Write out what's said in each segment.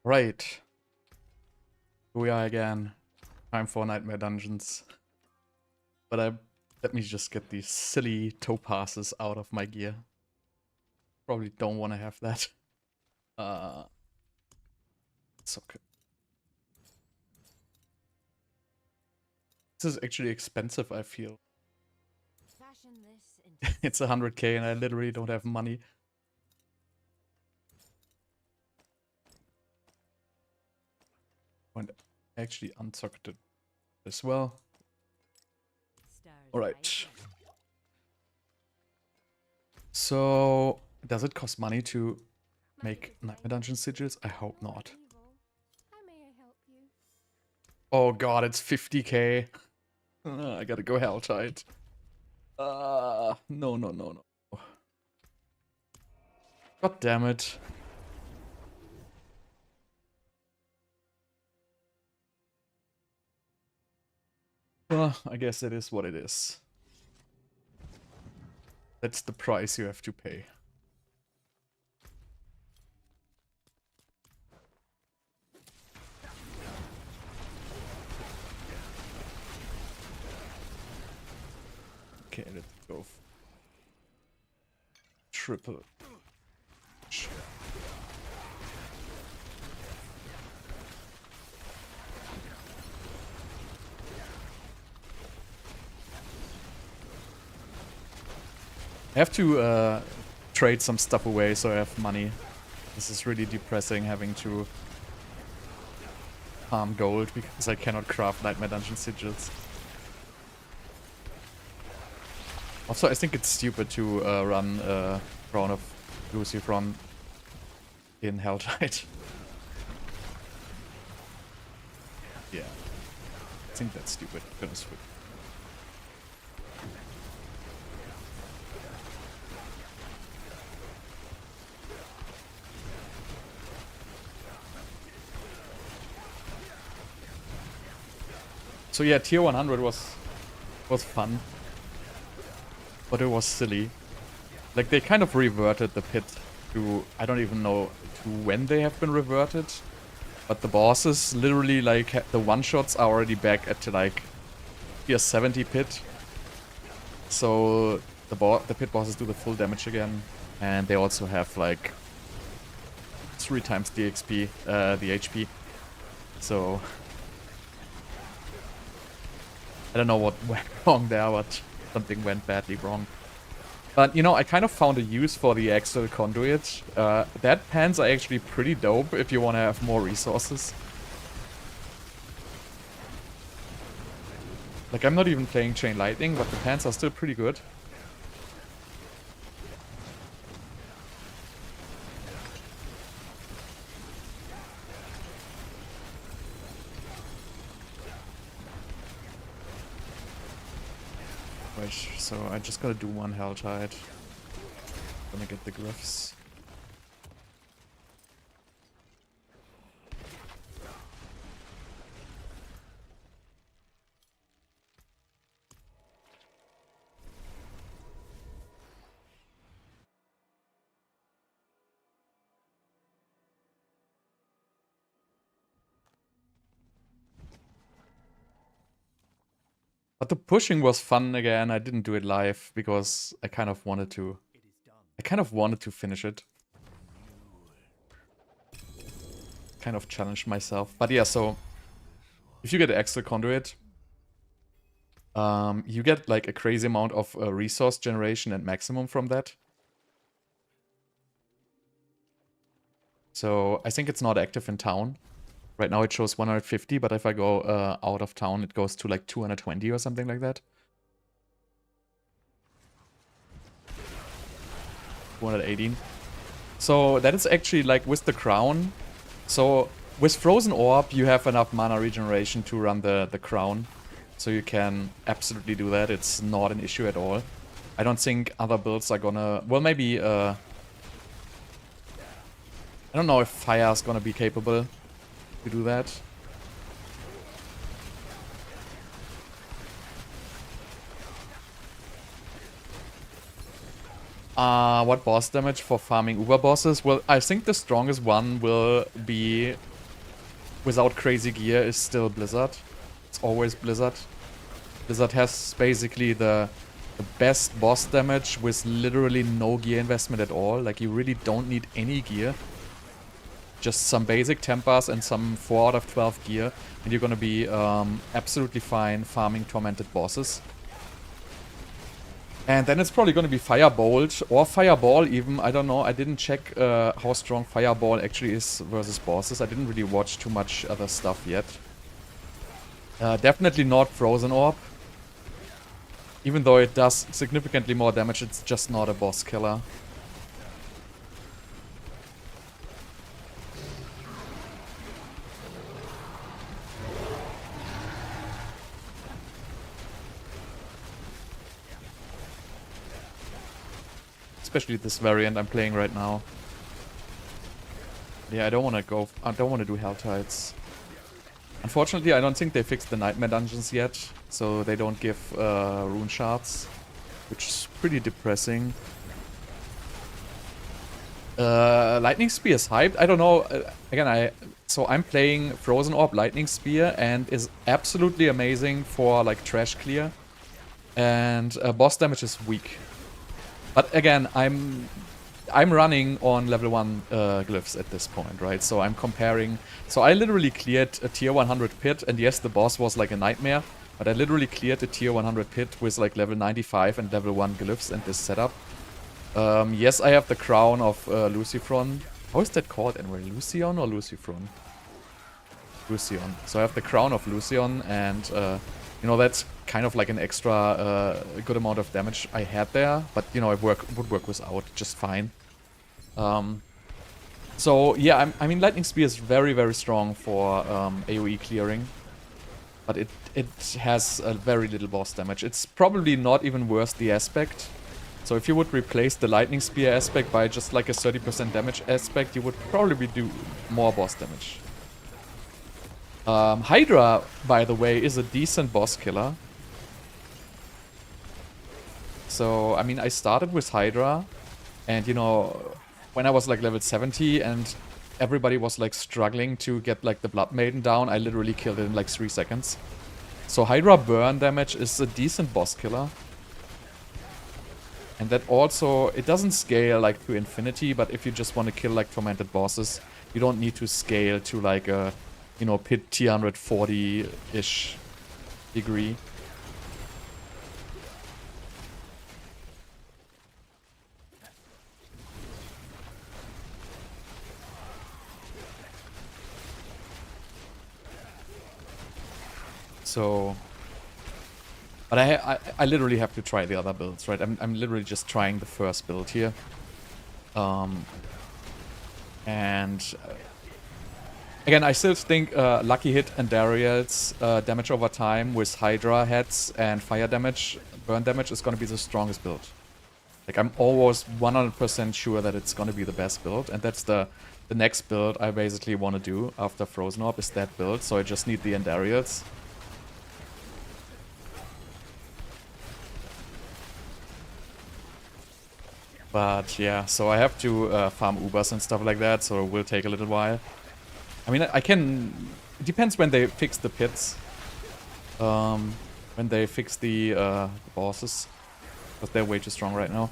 Right. Here we are again. Time for Nightmare Dungeons. But let me just get these silly topazes out of my gear. Probably don't want to have that. It's okay. This is actually expensive, I feel. It's 100k and I literally don't have money. And actually untucked it as well. Alright. So, does it cost money to make Nightmare Dungeon sigils? I hope not. Oh god, it's 50k. I gotta go Helltide. No. God damn it. I guess it is what it is. That's the price you have to pay. Okay, let's go. Triple. I have to trade some stuff away so I have money. This is really depressing having to farm gold because I cannot craft Nightmare Dungeon sigils. Also, I think it's stupid to run Crown of Lucifer in Helltide. Yeah. I think that's stupid. I'm gonna switch. So yeah, tier 100 was fun. But it was silly. Like, they kind of reverted the pit to... I don't even know to when they have been reverted. But the bosses, literally, like, the one-shots are already back at, like, tier 70 pit. So, the pit bosses do the full damage again. And they also have, like, 3 times the XP, the HP. So... I don't know what went wrong there, but something went badly wrong. But, you know, I kind of found a use for the Axel Conduit. That pants are actually pretty dope if you want to have more resources. Like, I'm not even playing Chain Lightning, but the pants are still pretty good. So I just gotta do one Helltide. Gonna get the Glyphs. But the pushing was fun again. I didn't do it live because I kind of wanted to. Finish it. Kind of challenged myself. But yeah, so if you get an extra conduit, you get like a crazy amount of resource generation and maximum from that. So I think it's not active in town. Right now it shows 150, but if I go out of town, it goes to like 220 or something like that. 218. So that is actually like with the crown. So with Frozen Orb, you have enough mana regeneration to run the crown. So you can absolutely do that. It's not an issue at all. I don't think other builds are gonna... Well, maybe... I don't know if Fire is gonna be capable to do that. What boss damage for farming Uber bosses? Well, I think the strongest one will be without crazy gear is still Blizzard. It's always Blizzard. Blizzard has basically the best boss damage with literally no gear investment at all. Like, you really don't need any gear. Just some basic tempers and some 4 out of 12 gear, and you're gonna be absolutely fine farming tormented bosses. And then it's probably gonna be Firebolt or Fireball even. I don't know. I didn't check how strong Fireball actually is versus bosses. I didn't really watch too much other stuff yet. Definitely not Frozen Orb. Even though it does significantly more damage, it's just not a boss killer. Especially this variant I'm playing right now. Yeah, I don't want to do Hell Tides. Unfortunately, I don't think they fixed the Nightmare dungeons yet, so they don't give rune shards, which is pretty depressing. Lightning Spear is hyped. I don't know. Again, so I'm playing Frozen Orb Lightning Spear, and is absolutely amazing for like trash clear, and boss damage is weak. But again, I'm running on level 1 glyphs at this point, right? So I'm comparing. So I literally cleared a tier 100 pit, and yes, the boss was like a nightmare, but I literally cleared a tier 100 pit with like level 95 and level 1 glyphs and this setup. Yes, I have the crown of Lucifron. How is that called anyway? Lucion or Lucifron? Lucion. So I have the crown of Lucion, and you know, that's kind of like an extra good amount of damage I had there, but you know, it would work without just fine. So yeah, I mean, Lightning Spear is very, very strong for AoE clearing, but it has a very little boss damage. It's probably not even worth the aspect. So if you would replace the Lightning Spear aspect by just like a 30% damage aspect, you would probably do more boss damage. Hydra, by the way, is a decent boss killer. So, I mean, I started with Hydra, and you know, when I was like level 70 and everybody was like struggling to get like the Blood Maiden down, I literally killed it in like 3 seconds. So Hydra burn damage is a decent boss killer. And that also, it doesn't scale like to infinity, but if you just want to kill like tormented bosses, you don't need to scale to like a, you know, pit tier 140-ish degree. So, but I literally have to try the other builds, right? I'm literally just trying the first build here. And again, I still think Lucky Hit and Andariel's damage over time with Hydra heads and fire damage, burn damage is going to be the strongest build. Like, I'm almost 100% sure that it's going to be the best build, and that's the next build I basically want to do after Frozen Orb is that build, so I just need the Andariels. But yeah, so I have to farm Ubers and stuff like that, so it will take a little while. I mean, I can... It depends when they fix the pits. When they fix the bosses. Because they're way too strong right now.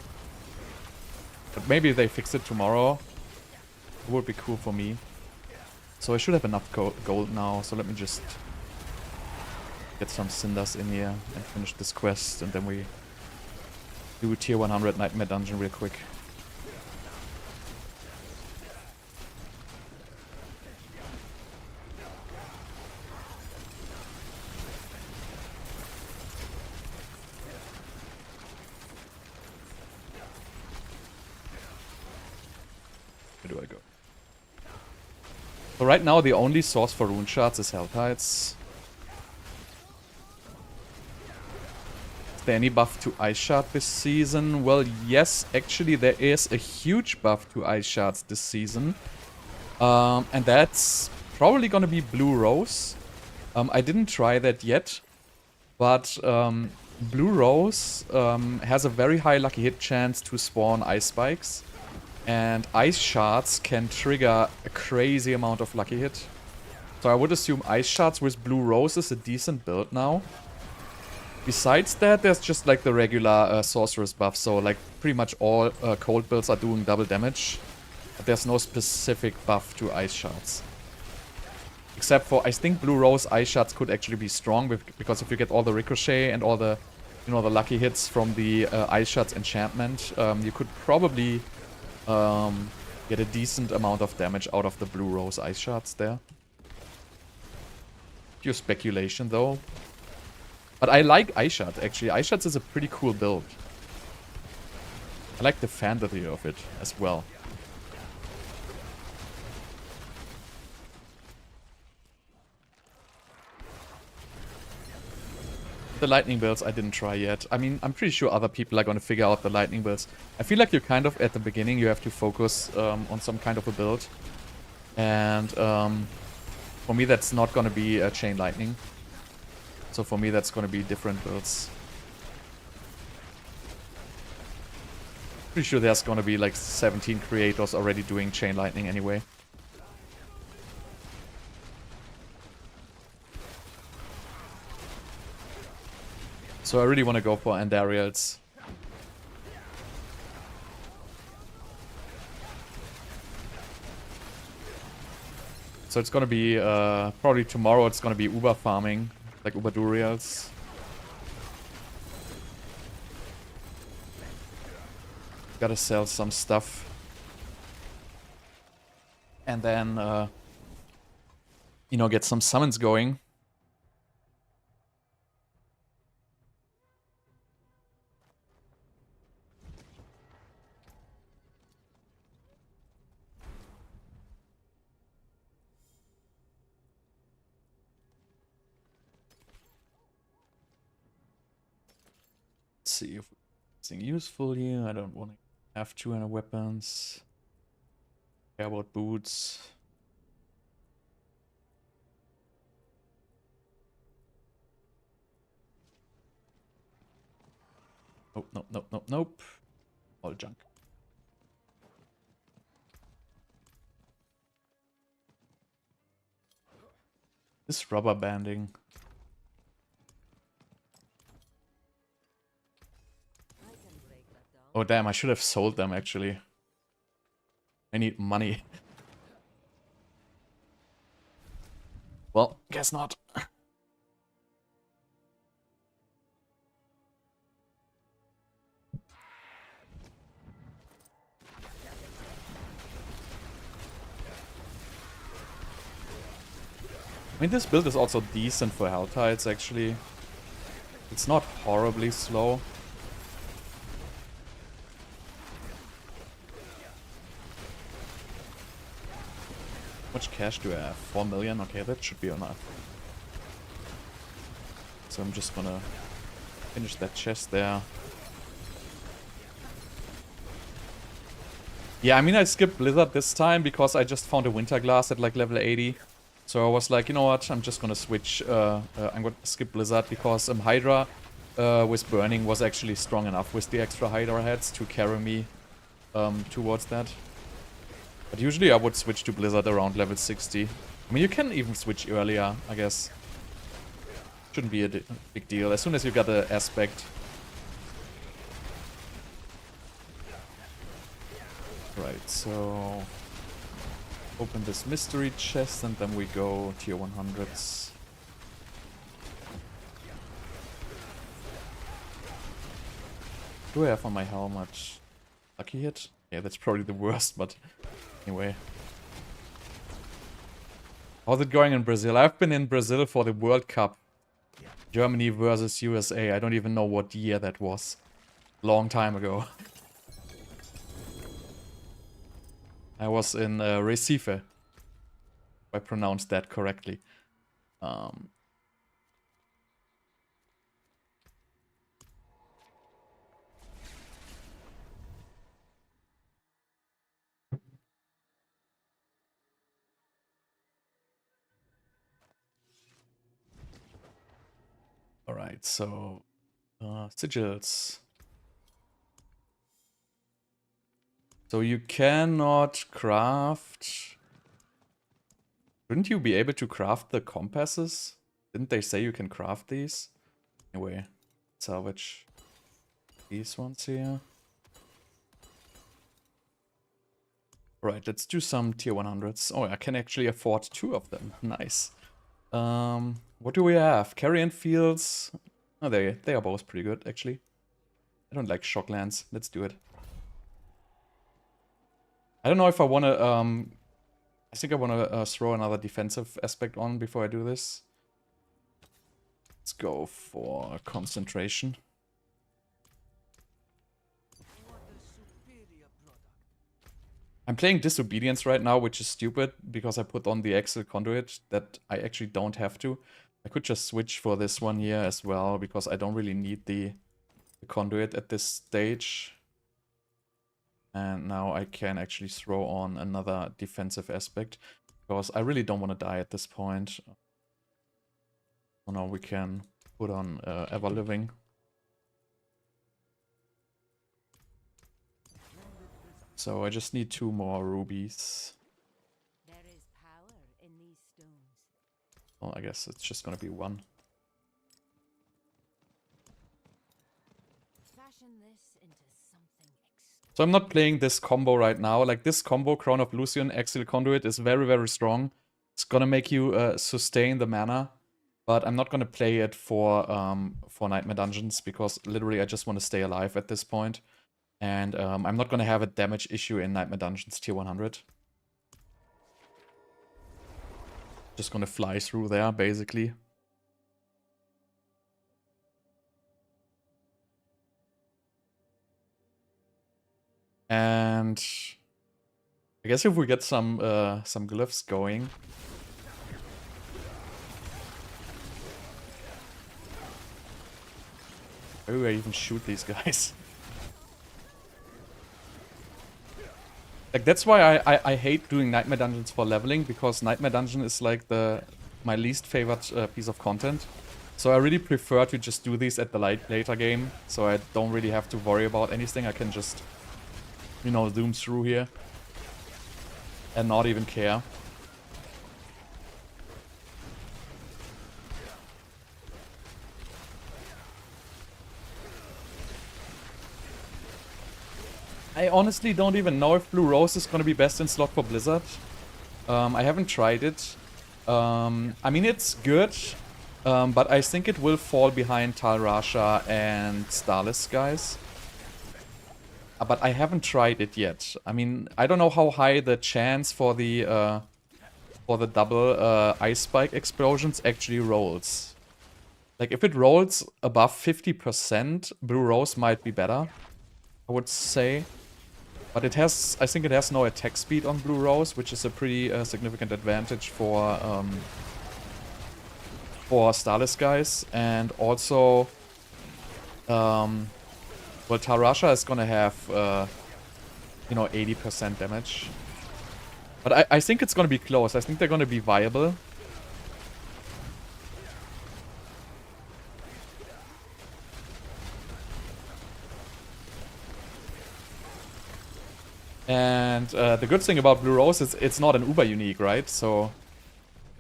But maybe if they fix it tomorrow, it would be cool for me. So I should have enough gold now, so let me just get some cinders in here and finish this quest, and then we do tier 100 Nightmare Dungeon real quick. Where do I go? So right now the only source for rune shards is Hell Tides. Is there any buff to Ice Shard this season? Well, yes, actually there is a huge buff to Ice Shards this season. And that's probably gonna be Blue Rose. I didn't try that yet, but Blue Rose has a very high lucky hit chance to spawn Ice Spikes. And Ice Shards can trigger a crazy amount of lucky hit. So I would assume Ice Shards with Blue Rose is a decent build now. Besides that, there's just like the regular Sorceress buff. So like pretty much all cold builds are doing double damage. But there's no specific buff to Ice Shards. Except for, I think Blue Rose Ice Shards could actually be strong. Because if you get all the Ricochet and all the, you know, the lucky hits from the Ice Shards enchantment, you could probably get a decent amount of damage out of the Blue Rose Ice Shards there. Pure speculation though. But I like Ice Shard actually. Ice Shards is a pretty cool build. I like the fantasy of it as well. The lightning builds I didn't try yet. I mean, I'm pretty sure other people are going to figure out the lightning builds. I feel like you kind of, at the beginning, you have to focus on some kind of a build. And for me, that's not going to be a chain lightning. So for me, that's going to be different builds. Pretty sure there's going to be like 17 creators already doing chain lightning anyway. So I really want to go for Andariels. So it's gonna be, probably tomorrow it's gonna be Uber farming, like Uber Duriels. Gotta sell some stuff. And then, you know, get some summons going. See if anything useful here. I don't want to have 200 weapons. Care about boots. Oh, nope, nope, nope, nope. All junk. This rubber banding. Oh damn, I should have sold them actually. I need money. Well, guess not. I mean, this build is also decent for Hell Tides actually. It's not horribly slow. How much cash do I have? 4 million? Okay, that should be enough. So I'm just gonna finish that chest there. Yeah, I mean, I skipped Blizzard this time because I just found a Winter Glass at like level 80. So I was like, you know what, I'm just gonna switch, I'm gonna skip Blizzard because Hydra with Burning was actually strong enough with the extra Hydra heads to carry me towards that. But usually I would switch to Blizzard around level 60. I mean, you can even switch earlier, I guess. Shouldn't be a big deal, as soon as you got the aspect. Right, so... open this mystery chest and then we go tier 100s. Do I have on my helmet? Lucky hit? Yeah, that's probably the worst, but anyway. How's it going in Brazil? I've been in Brazil for the World Cup. Germany versus USA. I don't even know what year that was. Long time ago. I was in Recife. If I pronounced that correctly. Alright, so... sigils. So you cannot craft Shouldn't you be able to craft the compasses? Didn't they say you can craft these? Anyway, salvage these ones here. Right, let's do some tier 100s. Oh, I can actually afford 2 of them. Nice. What do we have? Carrion Fields. Oh, they are both pretty good, actually. I don't like Shocklands. Let's do it. I don't know if I want to... I think I want to throw another defensive aspect on before I do this. Let's go for concentration. I'm playing Disobedience right now, which is stupid, because I put on the Axle Conduit that I actually don't have to. I could just switch for this one here as well, because I don't really need the Conduit at this stage. And now I can actually throw on another defensive aspect, because I really don't want to die at this point. So now we can put on Ever Living. So I just need 2 more rubies. There is power in these stones. Well, I guess it's just gonna be 1. Fashion this into something So I'm not playing this combo right now. Like this combo, Crown of Lucian, Axial Conduit, is very, very strong. It's gonna make you sustain the mana. But I'm not gonna play it for Nightmare Dungeons, because literally I just want to stay alive at this point. And I'm not gonna have a damage issue in Nightmare Dungeons tier 100. Just gonna fly through there, basically. And I guess if we get some glyphs going. Why do I even shoot these guys? Like, that's why I hate doing Nightmare Dungeons for leveling, because Nightmare Dungeon is like my least favorite piece of content. So I really prefer to just do these at the later game, so I don't really have to worry about anything. I can just, you know, zoom through here and not even care. I honestly don't even know if Blue Rose is gonna be best in slot for Blizzard. I haven't tried it. I mean, it's good, but I think it will fall behind Tal Rasha and Starless Skies. But I haven't tried it yet. I mean, I don't know how high the chance for the double Ice Spike explosions actually rolls. Like, if it rolls above 50%, Blue Rose might be better, I would say. But it has, I think it has no attack speed on Blue Rose, which is a pretty significant advantage for Starless guys. And also, well, Tarasha is gonna have, you know, 80% damage. But I think it's gonna be close. I think they're gonna be viable. And the good thing about Blue Rose is it's not an Uber unique, right? So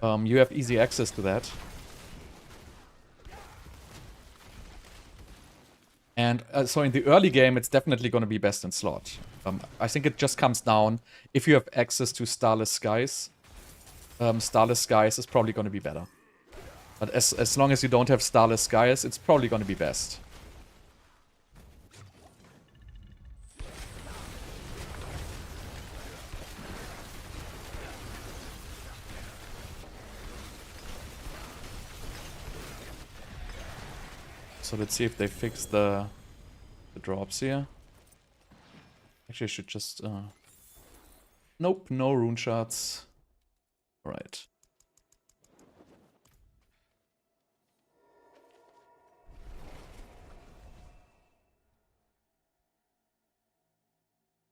you have easy access to that. And so in the early game, it's definitely going to be best in slot. I think it just comes down, if you have access to Starless Skies, Starless Skies is probably going to be better. But as long as you don't have Starless Skies, it's probably going to be best. So let's see if they fix the drops here. Actually, I should just... Nope, no rune shards. Alright.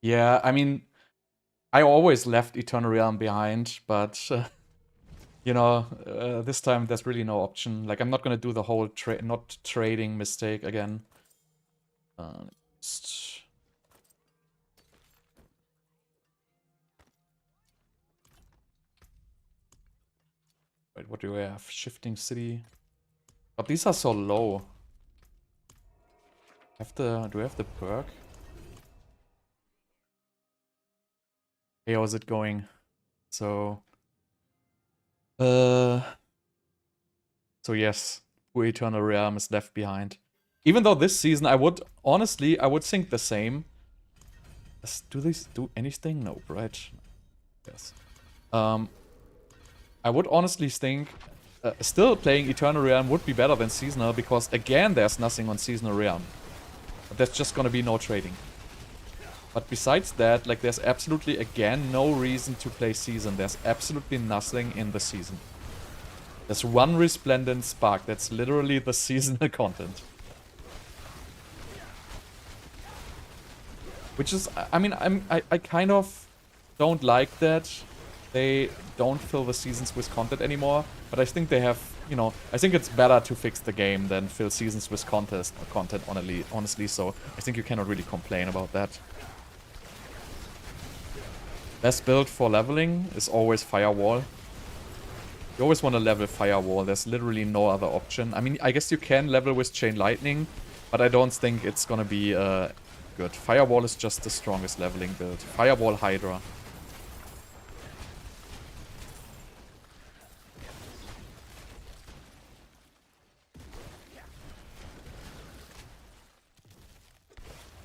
Yeah, I mean, I always left Eternal Realm behind, but... you know, this time there's really no option. Like, I'm not gonna do the whole not trading mistake again. Just... Wait, what do we have? Shifting City. But these are so low. Do we have the perk? Hey, how's it going? So... So yes, poor Eternal Realm is left behind. Even though this season I would, honestly, I would think the same. Do these do anything? Nope, right? Yes. I would honestly think still playing Eternal Realm would be better than Seasonal because again there's nothing on Seasonal Realm. But there's just gonna be no trading. But besides that, like there's absolutely again no reason to play Season. There's absolutely nothing in the season. There's one Resplendent Spark. That's literally the seasonal content. Which is, I mean, I kind of don't like that they don't fill the seasons with content anymore. But I think they have, you know, I think it's better to fix the game than fill seasons with content honestly. So I think you cannot really complain about that. Best build for leveling is always Firewall. You always want to level Firewall. There's literally no other option. I mean, I guess you can level with Chain Lightning, but I don't think it's gonna be good. Firewall is just the strongest leveling build. Firewall Hydra.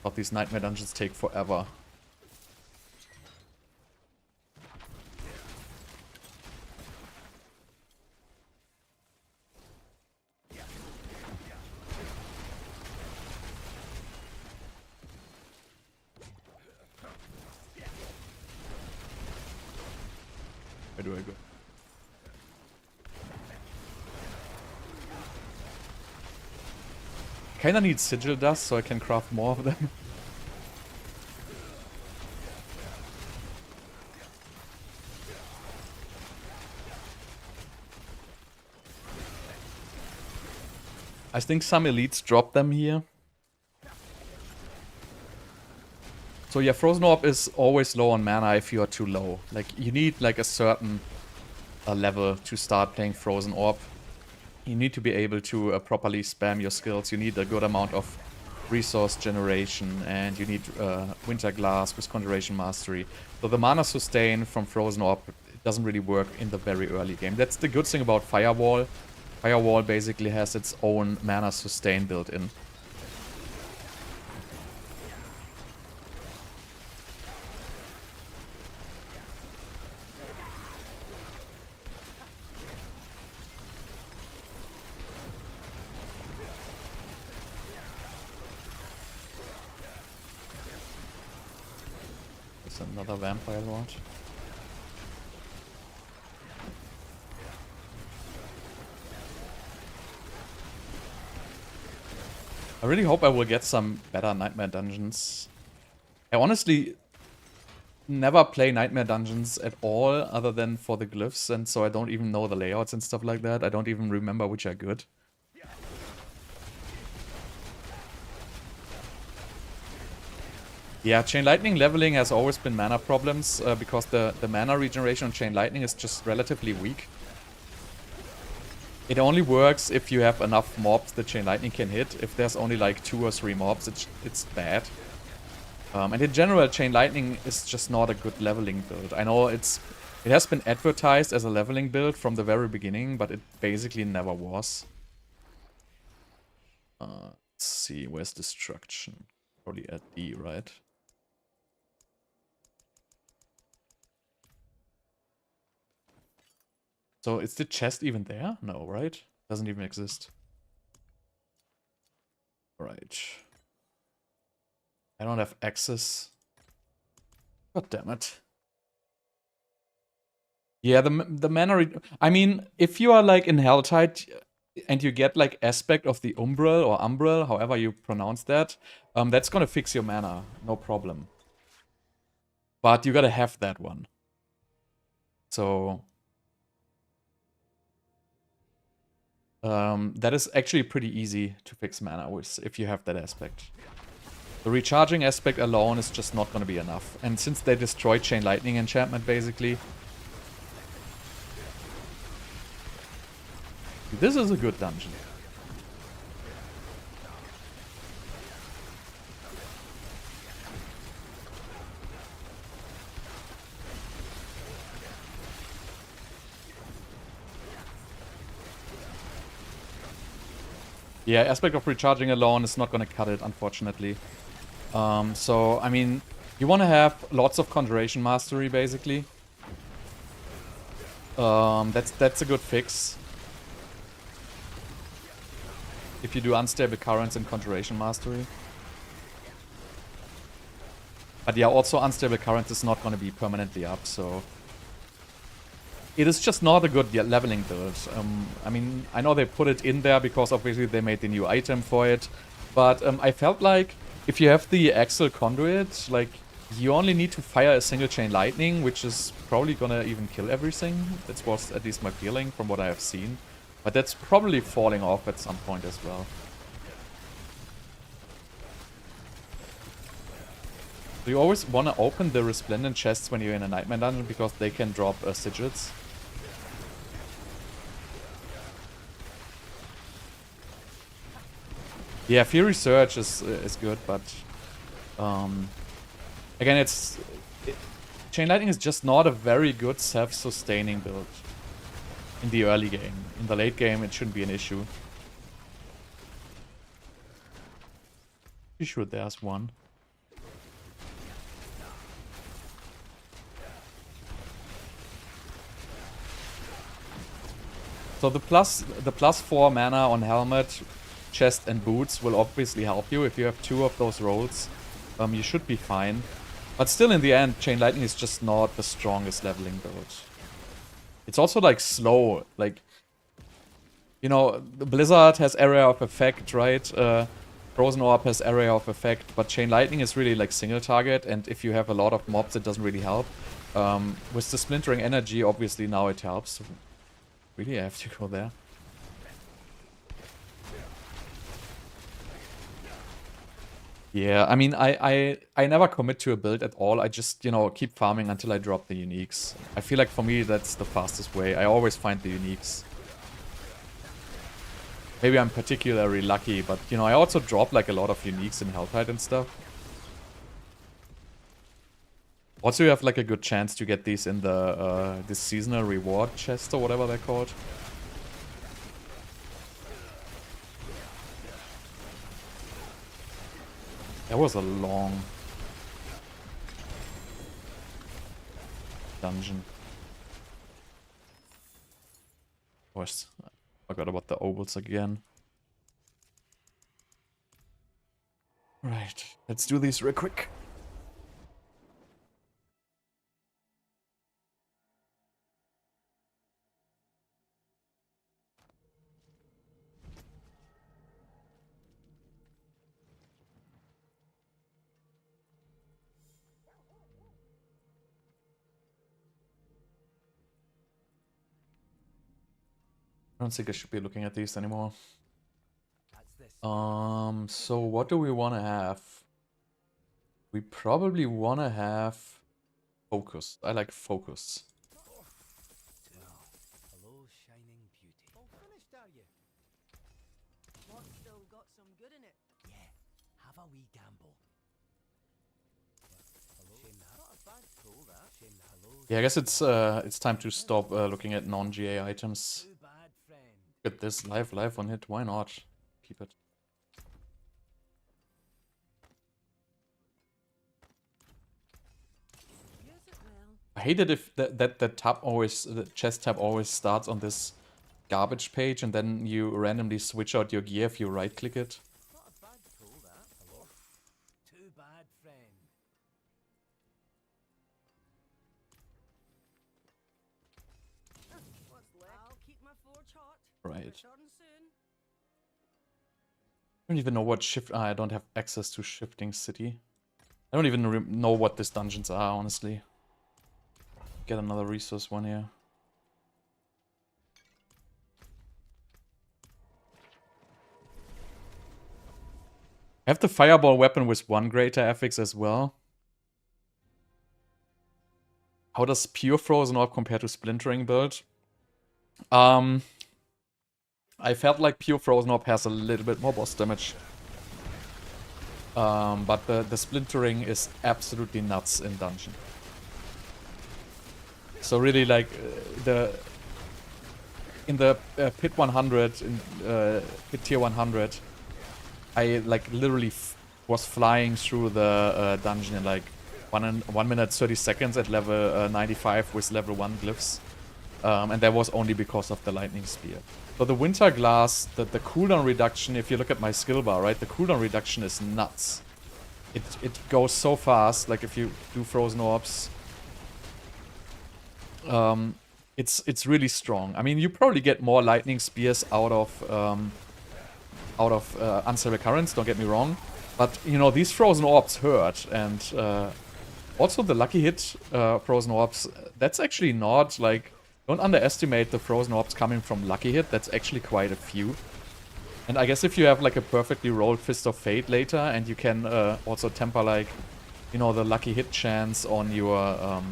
But these Nightmare Dungeons take forever. Where do I go? Kinda need Sigil Dust so I can craft more of them. I think some elites drop them here. So yeah, Frozen Orb is always low on mana if you are too low. Like, you need like a certain level to start playing Frozen Orb. You need to be able to properly spam your skills. You need a good amount of resource generation, and you need Winter Glass with Conjuration Mastery. So the mana sustain from Frozen Orb doesn't really work in the very early game. That's the good thing about Firewall. Firewall basically has its own mana sustain built in. There's another Vampire Lord. I really hope I will get some better Nightmare Dungeons. I honestly never play Nightmare Dungeons at all other than for the glyphs, and so I don't even know the layouts and stuff like that. I don't even remember which are good. Yeah, Chain Lightning leveling has always been mana problems because the mana regeneration on Chain Lightning is just relatively weak. It only works if you have enough mobs that Chain Lightning can hit. If there's only like 2 or 3 mobs, it's bad. And in general, Chain Lightning is just not a good leveling build. I know it has been advertised as a leveling build from the very beginning, but it basically never was. Let's see, where's Destruction? Probably at D, right? So is the chest even there? No, right? Doesn't even exist. Right. I don't have access. God damn it. Yeah, the mana... I mean, if you are like in Helltide and you get like Aspect of the Umbral or Umbral, however you pronounce that, that's gonna fix your mana, no problem. But you gotta have that one. So... that is actually pretty easy to fix mana with if you have that aspect. The recharging aspect alone is just not going to be enough. And since they destroyed Chain Lightning enchantment basically, This is a good dungeon. Yeah, aspect of recharging alone is not going to cut it, unfortunately. So, I mean, you want to have lots of Conjuration Mastery, basically. That's a good fix. If you do Unstable Currents and Conjuration Mastery. But yeah, also Unstable Currents is not going to be permanently up, so... It is just not a good leveling build. I mean, I know they put it in there because obviously they made the new item for it. But I felt like if you have the Axle Conduit, like, you only need to fire a single chain lightning, which is probably gonna even kill everything. That was at least my feeling from what I have seen. But that's probably falling off at some point as well. So you always want to open the Resplendent chests when you're in a Nightmare dungeon because they can drop sigils. Yeah, Fury Surge is good, but again, Chain Lightning is just not a very good self-sustaining build in the early game. In the late game, it shouldn't be an issue. Pretty sure there's one. So the plus 4 mana on helmet, chest and boots will obviously help you. If you have 2 of those rolls, you should be fine. But still, in the end, Chain Lightning is just not the strongest leveling build. It's also, like, slow. Like, you know, the Blizzard has Area of Effect, right? Frozen Orb has Area of Effect, but Chain Lightning is really, like, single target, and if you have a lot of mobs, it doesn't really help. With the Splintering Energy, obviously, now it helps. Really, I have to go there. Yeah, I mean, I never commit to a build at all. I just, you know, keep farming until I drop the uniques. I feel like for me, that's the fastest way. I always find the uniques. Maybe I'm particularly lucky, but, you know, I also drop, like, a lot of uniques in Helltide and stuff. Also, you have, like, a good chance to get these in the this seasonal reward chest or whatever they're called. That was a long dungeon. Of course, I forgot about the ovals again. Right, let's do these real quick. I don't think I should be looking at these anymore. So what do we want to have? We probably want to have focus. I like focus. Hello, shining beauty. All finished, are you? What's still got some good in it? Yeah, have a wee gamble. Hello? Shame that. Not a bad pull, that. Shame that. Hello. Yeah, I guess it's time to stop looking at non-GA items. Too bad, friend. Get this live on hit. Why not? Keep it. Use it well. I hate it if that tab always, the chest tab always starts on this garbage page and then you randomly switch out your gear if you right click it. Not a bad pull, that. Hello? Too bad, friend. What's left? I'll keep my forge hot. Right. Return soon. I don't even know what shift. I don't have access to Shifting City. I don't even know what these dungeons are, honestly. Get another resource one here. I have the fireball weapon with 1 greater affix as well. How does Pure Frozen Orb compare to Splintering build? I felt like pure Frozen Orb has a little bit more boss damage. But the splintering is absolutely nuts in dungeon. So really, like, in the pit 100, in pit tier 100, I like literally was flying through the dungeon in like 1 minute 30 seconds at level 95 with level 1 glyphs. And that was only because of the lightning spear. So the winter glass, the cooldown reduction, if you look at my skill bar, right, the cooldown reduction is nuts. It goes so fast, like if you do frozen orbs. It's really strong. I mean, you probably get more lightning spears out of unstable currents, don't get me wrong. But, you know, these frozen orbs hurt. And also the lucky hit frozen orbs, that's actually not, like, don't underestimate the frozen orbs coming from lucky hit. That's actually quite a few. And I guess if you have, like, a perfectly rolled Fist of Fate later, and you can also temper, like, you know, the lucky hit chance on your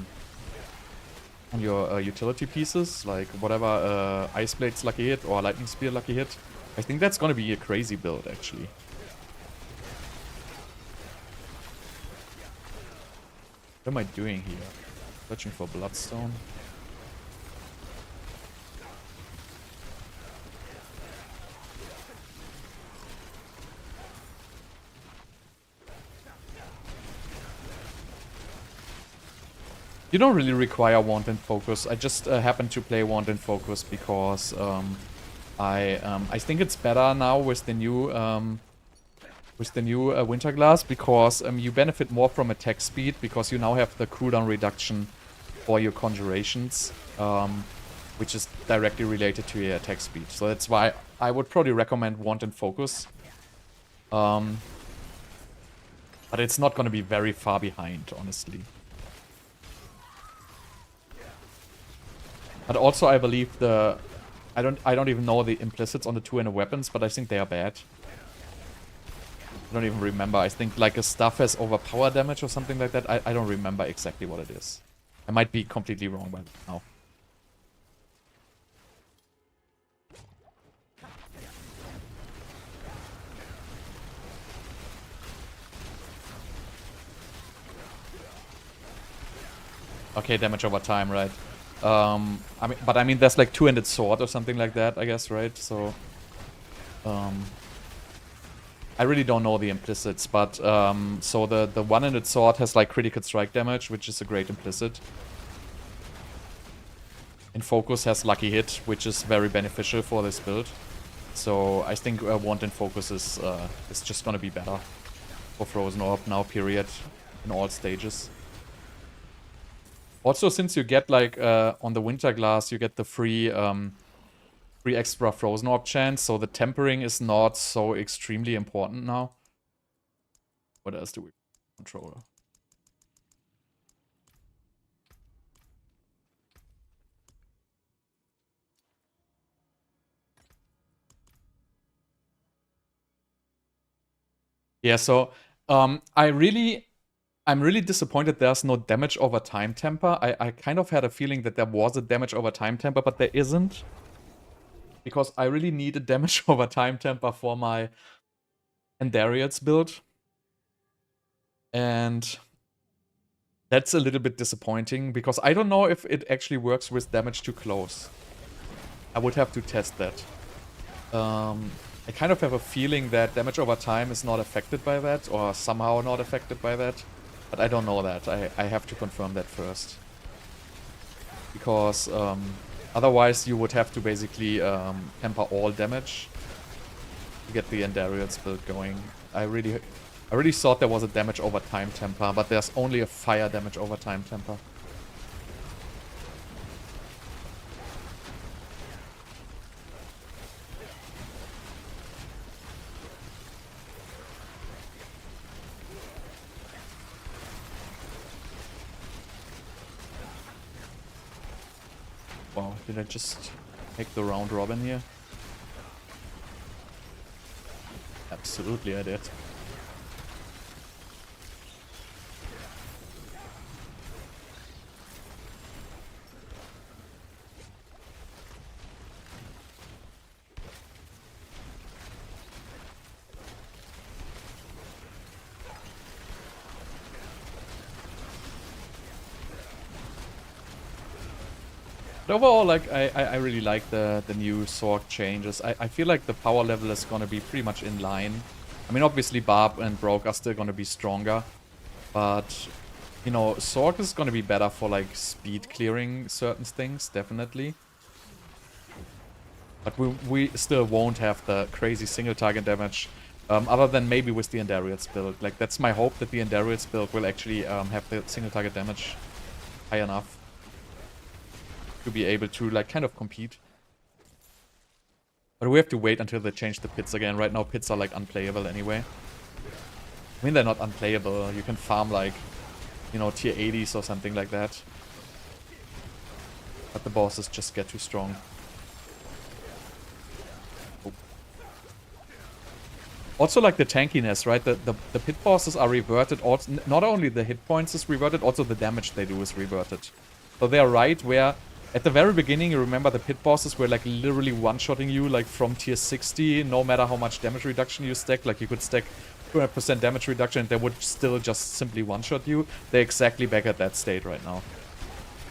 utility pieces, like whatever Ice Blade's lucky hit or Lightning Spear lucky hit, I think that's gonna be a crazy build, actually. What am I doing here? Searching for Bloodstone. You don't really require Wanton Focus. I just happen to play Wanton Focus because I think it's better now with the new Winter Glass, because you benefit more from attack speed because you now have the cooldown reduction for your conjurations, which is directly related to your attack speed. So that's why I would probably recommend Wanton Focus. But it's not going to be very far behind, honestly. But also, I believe I don't even know the implicits on the two inner weapons, but I think they are bad. I don't even remember. I think like a stuff has overpower damage or something like that. I don't remember exactly what it is. I might be completely wrong by now. Okay, damage over time, right? I mean, there's like two-handed sword or something like that, I guess, right? So, I really don't know the implicits, but so the one-handed sword has like critical strike damage, which is a great implicit. And Focus has lucky hit, which is very beneficial for this build. So I think Wanton Focus is just gonna be better for Frozen Orb now, period, in all stages. Also, since you get, like, on the Winter Glass, you get the free extra Frozen Orb chance, so the tempering is not so extremely important now. What else do we controller? Yeah, so, I'm really disappointed there's no damage over time temper. I kind of had a feeling that there was a damage over time temper, but there isn't. Because I really need a damage over time temper for my Andariel's build. And that's a little bit disappointing, because I don't know if it actually works with damage too close. I would have to test that. I kind of have a feeling that damage over time is not affected by that, or somehow not affected by that. But I don't know that. I have to confirm that first. Because otherwise you would have to basically temper all damage to get the Andariel's build going. I really thought there was a damage over time temper, but there's only a fire damage over time temper. Wow, did I just make the round robin here? Absolutely I did. But overall, like, I really like the new Sorc changes. I feel like the power level is gonna be pretty much in line. I mean, obviously Barb and Broke are still gonna be stronger. But, you know, Sorc is gonna be better for, like, speed clearing certain things, definitely. But we still won't have the crazy single target damage. Other than maybe with the Andariel's build. Like, that's my hope, that the Andariel's build will actually have the single target damage high enough to be able to, like, kind of compete. But we have to wait until they change the pits again. Right now, pits are, like, unplayable anyway. I mean, they're not unplayable. You can farm, like, you know, tier 80s or something like that. But the bosses just get too strong. Also, like, the tankiness, right? The pit bosses are reverted. Also, not only the hit points is reverted, also the damage they do is reverted. So they are right where, at the very beginning, you remember the pit bosses were, like, literally one-shotting you, like, from tier 60, no matter how much damage reduction you stack. Like, you could stack 200% damage reduction and they would still just simply one-shot you. They're exactly back at that state right now.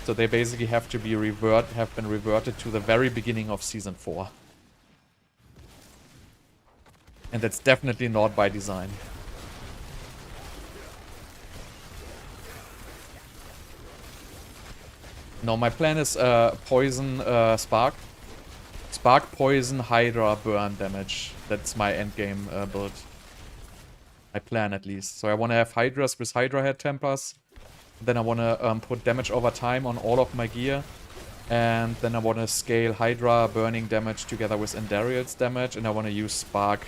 So they basically have to be have been reverted to the very beginning of Season 4. And that's definitely not by design. No, my plan is poison, spark. Spark, poison, Hydra, burn damage. That's my endgame build. My plan, at least. So I want to have Hydras with Hydra head tempers. Then I want to put damage over time on all of my gear. And then I want to scale Hydra burning damage together with Andariel's damage. And I want to use Spark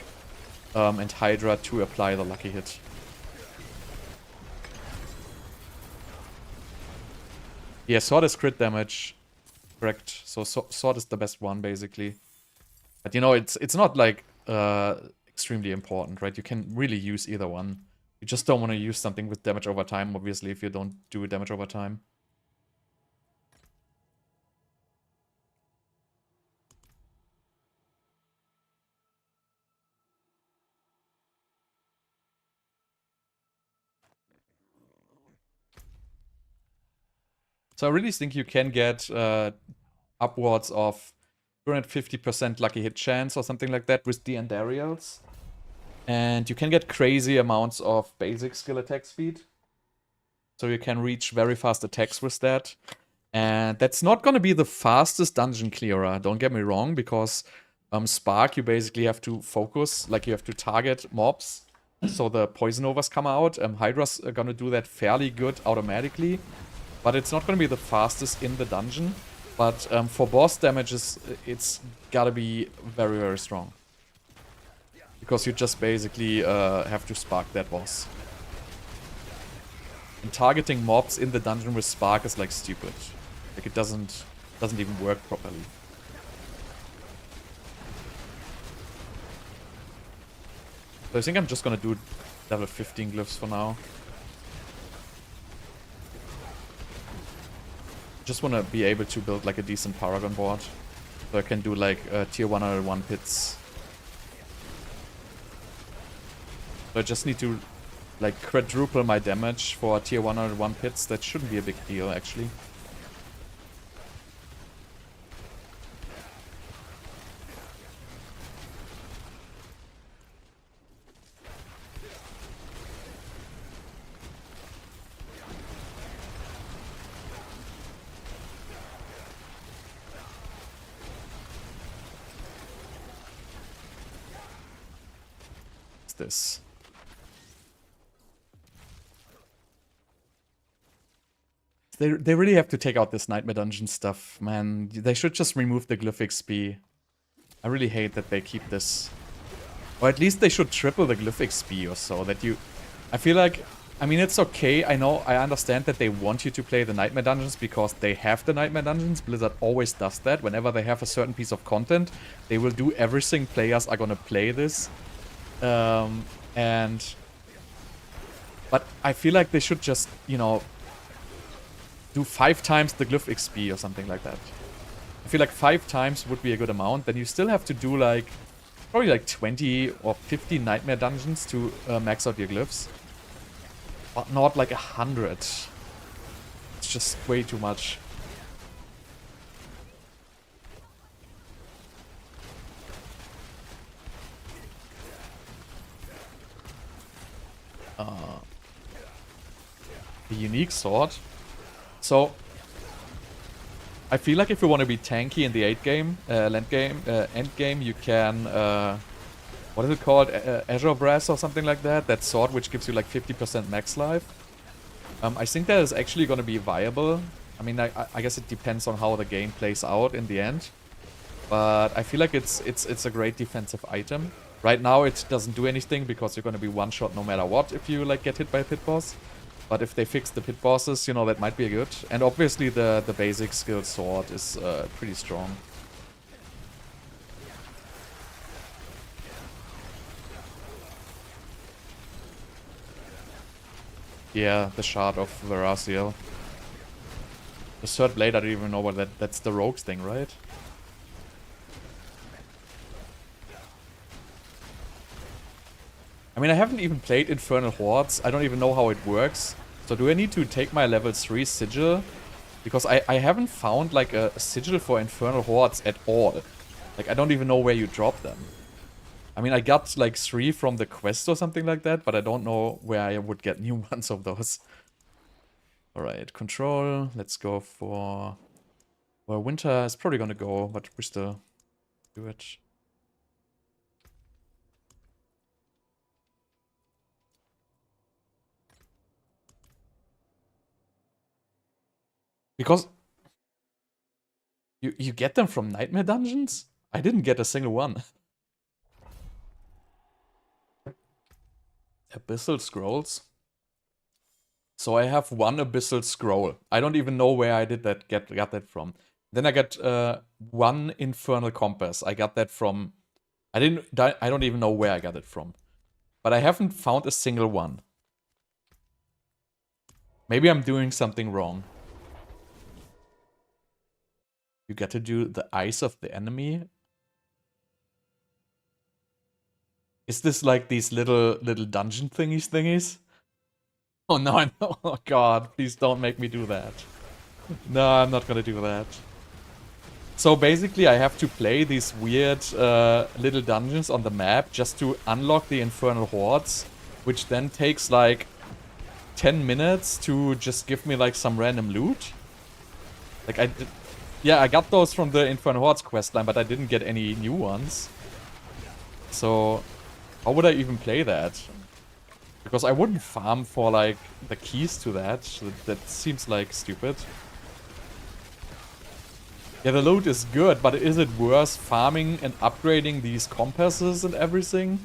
and Hydra to apply the lucky hit. Yeah, Sword is crit damage. Correct. So Sword is the best one, basically. But, you know, it's not, like, extremely important, right? You can really use either one. You just don't want to use something with damage over time, obviously, if you don't do damage over time. So I really think you can get upwards of 250% lucky hit chance or something like that with the Andariels. And you can get crazy amounts of basic skill attack speed. So you can reach very fast attacks with that. And that's not going to be the fastest dungeon clearer, don't get me wrong, because Spark, you basically have to focus, like you have to target mobs. So the Poison Overs come out. Hydra's are going to do that fairly good automatically. But it's not going to be the fastest in the dungeon. But for boss damages, it's got to be very, very strong. Because you just basically have to spark that boss. And targeting mobs in the dungeon with Spark is, like, stupid. Like, it doesn't even work properly. So I think I'm just gonna do level 15 glyphs for now. Just want to be able to build, like, a decent Paragon board. So I can do, like, tier 101 pits. So I just need to, like, quadruple my damage for tier 101 pits. That shouldn't be a big deal, actually. This. They really have to take out this Nightmare Dungeon stuff, man. They should just remove the Glyph XP. I really hate that they keep this. Or at least they should triple the Glyph XP or so. That you... I feel like... I mean, it's okay. I know, I understand that they want you to play the Nightmare Dungeons because they have the Nightmare Dungeons. Blizzard always does that. Whenever they have a certain piece of content, they will do everything players are gonna play this. But I feel like they should just, you know, do 5 times the Glyph XP or something like that. I feel like 5 times would be a good amount. Then you still have to do, like, probably like 20 or 50 Nightmare Dungeons to max out your Glyphs. But not like 100. It's just way too much. a unique sword. So I feel like if you want to be tanky in the end game, you can what is it called? Azure Brass or something like that. That sword which gives you like 50% max life. I think that is actually going to be viable. I mean, I guess it depends on how the game plays out in the end. But I feel like it's a great defensive item. Right now it doesn't do anything because you're going to be one shot no matter what if you like get hit by a pit boss. But if they fix the pit bosses, you know, that might be good. And obviously the basic skill sword is pretty strong. Yeah, the Shard of Verasiel. The third blade, I don't even know what that's the rogues thing, right? I mean, I haven't even played Infernal Hordes. I don't even know how it works. So do I need to take my level 3 sigil? Because I haven't found like a sigil for Infernal Hordes at all. Like, I don't even know where you drop them. I mean, I got like 3 from the quest or something like that, but I don't know where I would get new ones of those. Alright, control. Let's go for... Well, winter is probably gonna go, but we still do it. Because you get them from nightmare dungeons? I didn't get a single one. Abyssal scrolls. So I have one abyssal scroll. I don't even know where I did that got that from. Then I got one infernal compass. I got that from... I don't even know where I got it from. But I haven't found a single one. Maybe I'm doing something wrong. You get to do the eyes of the enemy. Is this like these little dungeon thingies? Oh no, I know. Oh god, please don't make me do that. No, I'm not gonna do that. So basically I have to play these weird little dungeons on the map just to unlock the Infernal Hordes, which then takes like 10 minutes to just give me like some random loot. Like yeah, I got those from the Infernal Hordes questline, but I didn't get any new ones. So how would I even play that? Because I wouldn't farm for like the keys to that. That seems like stupid. Yeah, the loot is good, but is it worth farming and upgrading these compasses and everything?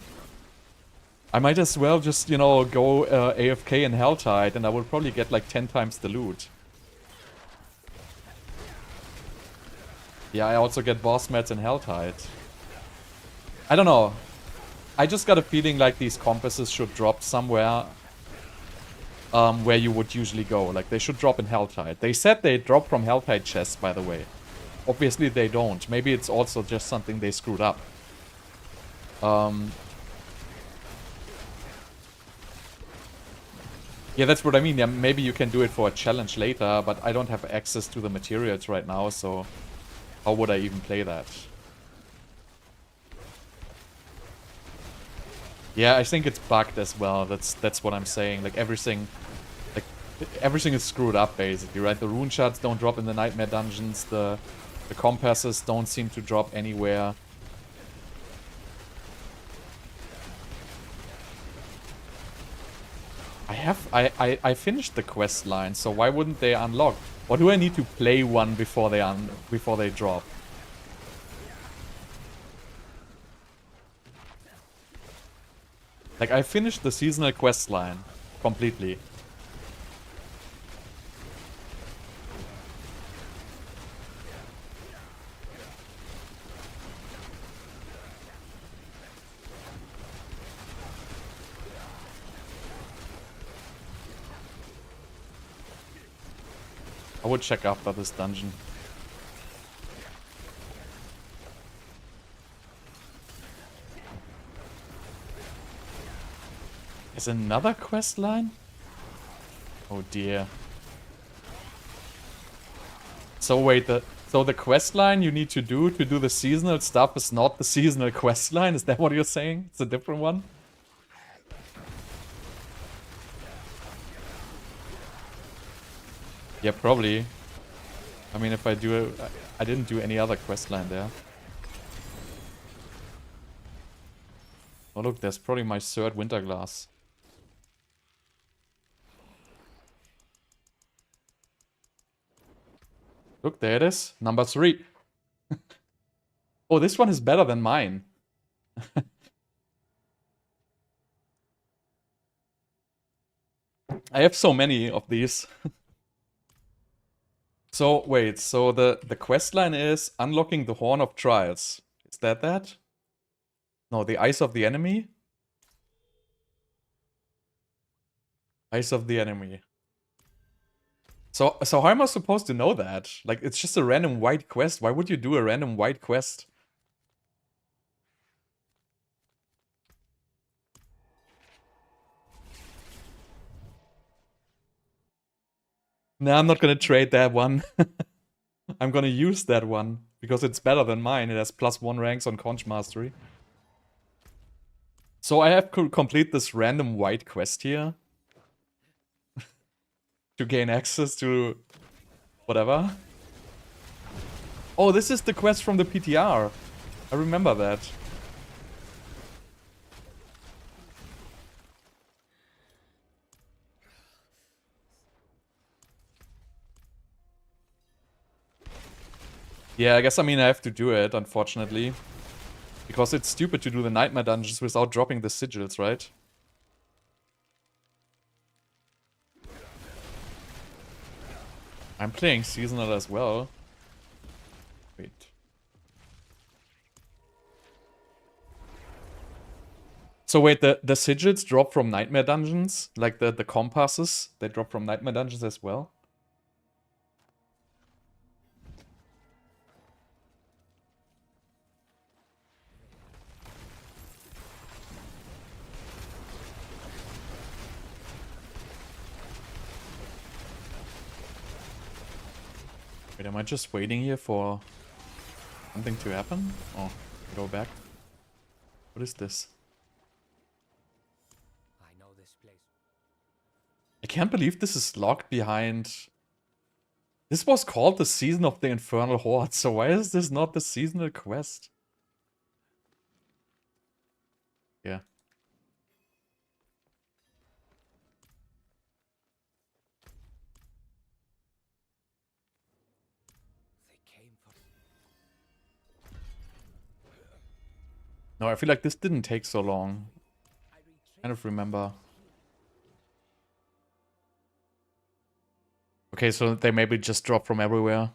I might as well just, you know, go AFK in Helltide and I would probably get like 10 times the loot. Yeah, I also get boss mats in Helltide. I don't know. I just got a feeling like these compasses should drop somewhere where you would usually go. Like, they should drop in Helltide. They said they drop from Helltide chests, by the way. Obviously they don't. Maybe it's also just something they screwed up. Yeah, that's what I mean. Yeah, maybe you can do it for a challenge later, but I don't have access to the materials right now, so how would I even play that? Yeah, I think it's bugged as well. That's what I'm saying. Like everything is screwed up basically, right? The rune shards don't drop in the nightmare dungeons. The compasses don't seem to drop anywhere. I finished the quest line, so why wouldn't they unlock? Or do I need to play one before they drop? Like, I finished the seasonal quest line completely. I would check after this dungeon. Is another quest line? Oh dear. So wait, so the quest line you need to do the seasonal stuff is not the seasonal quest line? Is that what you're saying? It's a different one? Yeah, probably. I mean, if I do... I didn't do any other quest line there. Oh look, there's probably my third winter glass. Look, there it is. Number 3. Oh, this one is better than mine. I have so many of these. So, wait. So the quest line is unlocking the Horn of Trials. Is that? No, the Eyes of the Enemy? Eyes of the Enemy. So how am I supposed to know that? Like, it's just a random white quest. Why would you do a random white quest? No, I'm not gonna trade that one. I'm gonna use that one. Because it's better than mine. It has +1 ranks on Conch Mastery. So I have to complete this random white quest here. To gain access to... whatever. Oh, this is the quest from the PTR. I remember that. Yeah, I guess, I mean, I have to do it, unfortunately. Because it's stupid to do the Nightmare Dungeons without dropping the sigils, right? I'm playing Seasonal as well. Wait. So wait, the sigils drop from Nightmare Dungeons? Like the compasses, they drop from Nightmare Dungeons as well? Wait, am I just waiting here for something to happen? Oh, go back. What is this? I know this place. I can't believe this is locked behind... This was called the Season of the Infernal Hordes, so why is this not the seasonal quest? Yeah. They came for... No, I feel like this didn't take so long. Kind of remember. Okay, so they maybe just drop from everywhere.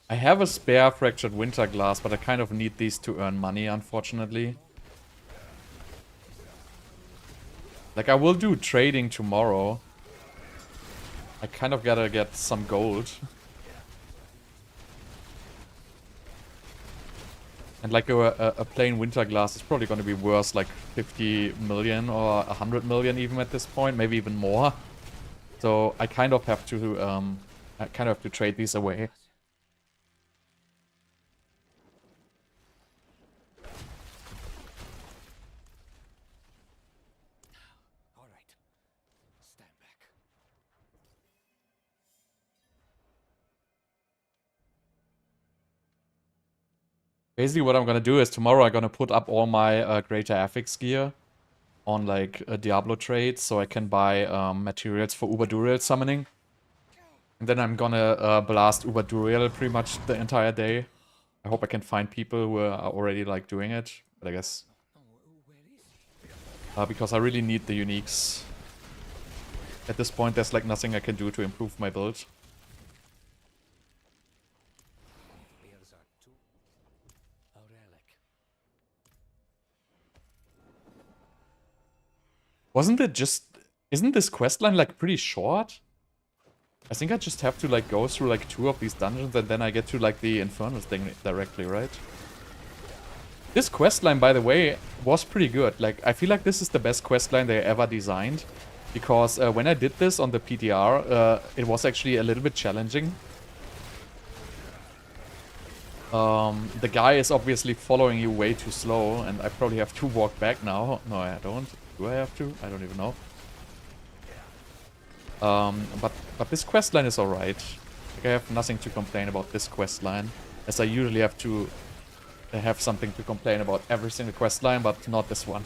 I have a spare Fractured Winter Glass, but I kind of need these to earn money, unfortunately. Like, I will do trading tomorrow. I kind of gotta get some gold. And like a plain Winter Glass is probably gonna be worth like 50 million or 100 million even at this point, maybe even more. So I kind of have to trade these away. All right. Stand back. Basically what I'm gonna do is tomorrow I'm gonna put up all my Greater Affix gear on like a Diablo trade so I can buy materials for Uberduriel summoning. And then I'm gonna blast Uberduriel pretty much the entire day. I hope I can find people who are already like doing it, but I guess because I really need the uniques. At this point there's like nothing I can do to improve my build. Here's our tool. A relic. Wasn't it just... Isn't this questline like pretty short? I think I just have to like go through like 2 of these dungeons and then I get to like the Infernal thing directly, right? This questline, by the way, was pretty good. Like, I feel like this is the best questline they ever designed. Because when I did this on the PTR, it was actually a little bit challenging. The guy is obviously following you way too slow, and I probably have to walk back now. No, I don't. Do I have to? I don't even know. But this quest line is alright. Like, I have nothing to complain about this quest line, as I usually have to have something to complain about every single quest line, but not this one.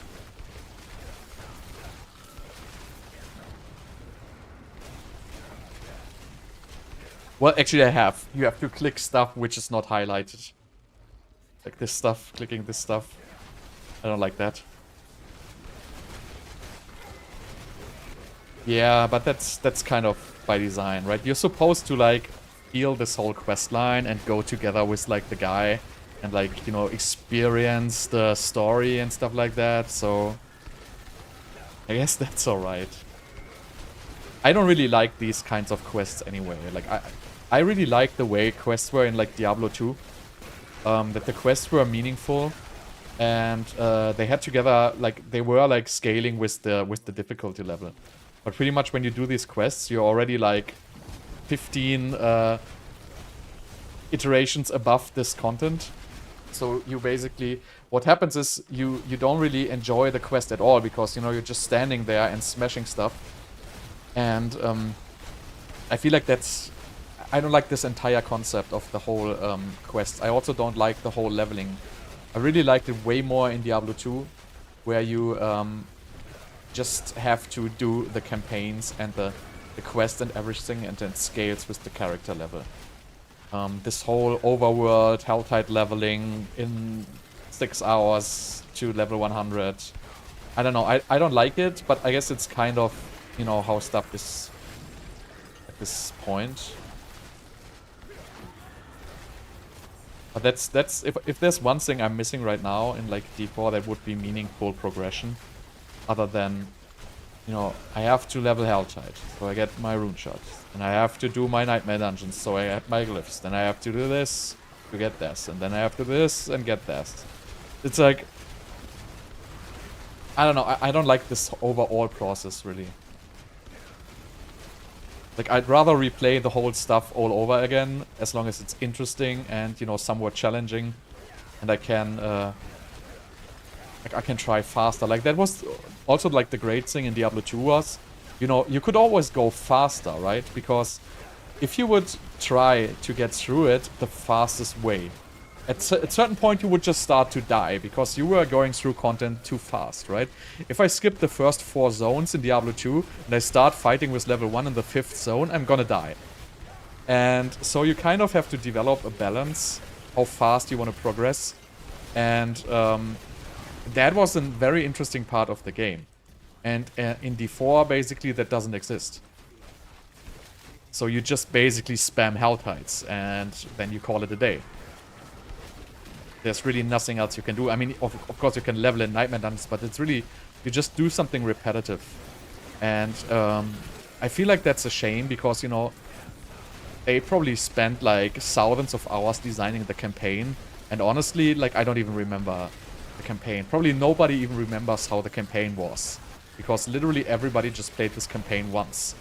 Well, actually I have. You have to click stuff which is not highlighted. Like this stuff, clicking this stuff. I don't like that. Yeah, but that's kind of by design, right? You're supposed to like feel this whole quest line and go together with like the guy and like, you know, experience the story and stuff like that. So I guess that's alright. I don't really like these kinds of quests anyway. Like I really like the way quests were in like Diablo 2. That the quests were meaningful and they had together like they were like scaling with the difficulty level. But pretty much when you do these quests, you're already like 15 iterations above this content. So you basically, what happens is you don't really enjoy the quest at all because, you know, you're just standing there and smashing stuff. And I feel like I don't like this entire concept of the whole quest. I also don't like the whole leveling. I really liked it way more in Diablo 2, where you just have to do the campaigns and the quest and everything, and then scales with the character level. This whole overworld Helltide leveling in 6 hours to level 100. I don't know, I don't like it, but I guess it's kind of, you know, how stuff is at this point. But that's if there's one thing I'm missing right now in like D4, that would be meaningful progression. Other than, you know, I have to level Helltide, so I get my rune shots. And I have to do my nightmare dungeons, so I get my glyphs. Then I have to do this to get this. And then I have to do this and get this. It's like, I don't know, I don't like this overall process, really. Like, I'd rather replay the whole stuff all over again, as long as it's interesting and, you know, somewhat challenging. And I can, like, I can try faster. Like, that was also, like, the great thing in Diablo 2 was, you know, you could always go faster, right? Because if you would try to get through it the fastest way, at a certain point you would just start to die because you were going through content too fast, right? If I skip the first 4 zones in Diablo 2 and I start fighting with level 1 in the 5th zone, I'm gonna die. And so you kind of have to develop a balance, how fast you want to progress. And that was a very interesting part of the game. And in D4, basically, that doesn't exist. So you just basically spam Helltides, and then you call it a day. There's really nothing else you can do. I mean, of course you can level in Nightmare Dungeons, but it's really, you just do something repetitive. And I feel like that's a shame because, you know, they probably spent like thousands of hours designing the campaign. And honestly, like, I don't even remember the campaign. Probably nobody even remembers how the campaign was. Because literally everybody just played this campaign once.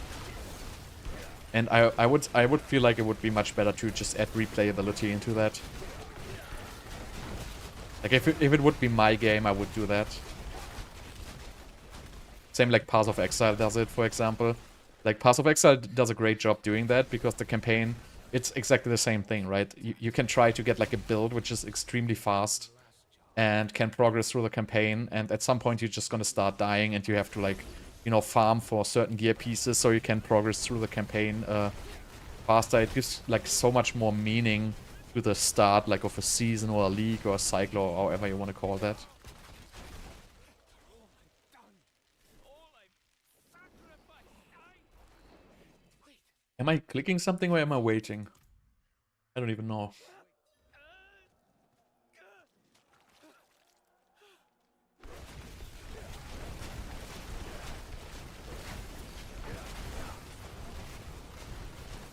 And I would feel like it would be much better to just add replayability into that. Like, if it would be my game, I would do that. Same like Path of Exile does it, for example. Like, Path of Exile does a great job doing that, because the campaign, it's exactly the same thing, right? You can try to get, like, a build which is extremely fast and can progress through the campaign, and at some point you're just gonna start dying, and you have to, like, you know, farm for certain gear pieces so you can progress through the campaign faster. It gives, like, so much more meaning to the start, like, of a season or a league or a cycle or however you want to call that. Am I clicking something or am I waiting? I don't even know.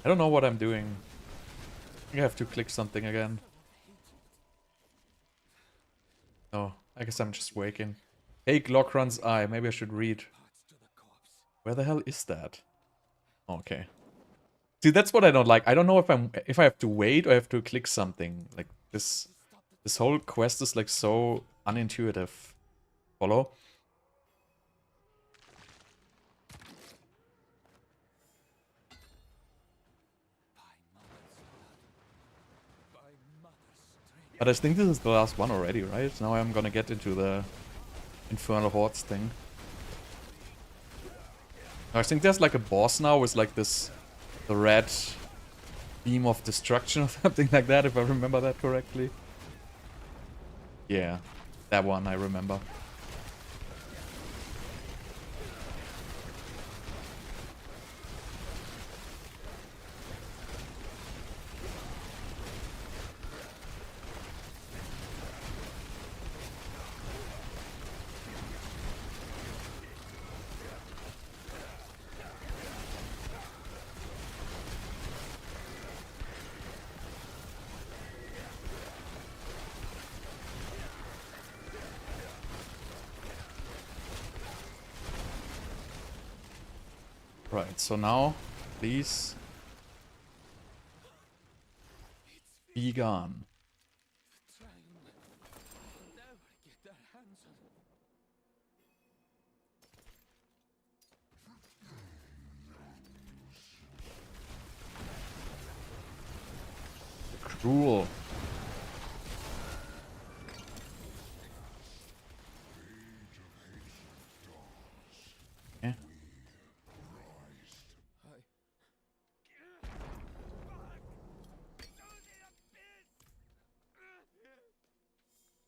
I don't know what I'm doing. I have to click something again. Oh, I guess I'm just waking. Hey, Glockrun's Eye. Maybe I should read. Where the hell is that? Okay. See, that's what I don't like. I don't know if I have to wait or I have to click something. Like, this whole quest is like so unintuitive. Follow? But I think this is the last one already, right? Now I'm gonna get into the Infernal hordes thing. I think there's like a boss now with like this, the red beam of destruction or something like that, if I remember that correctly. Yeah, that one I remember. Right, so now, please be gone. Cruel. Yeah.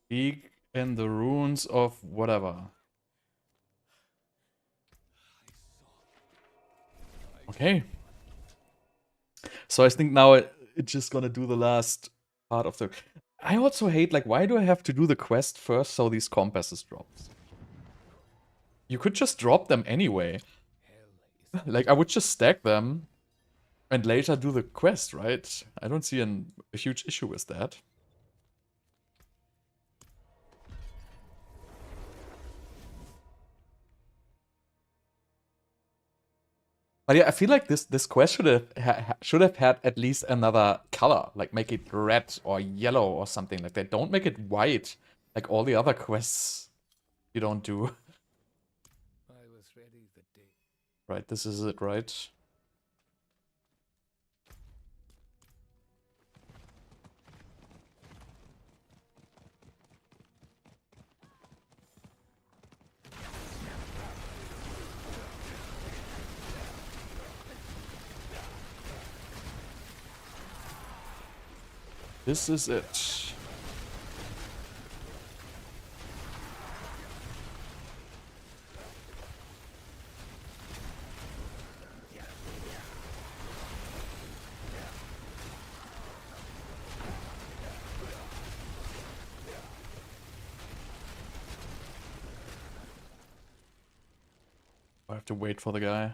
Speak in the ruins of whatever. Okay. So I think now it's just gonna do the last part of the... I also hate, like, why do I have to do the quest first so these compasses drops? You could just drop them anyway. Like, I would just stack them and later do the quest, right? I don't see a huge issue with that. But yeah, I feel like this quest should have had at least another color, like make it red or yellow or something like that. Don't make it white, like all the other quests you don't do. I was ready the day. Right, this is it, right? This is it. I have to wait for the guy. Look at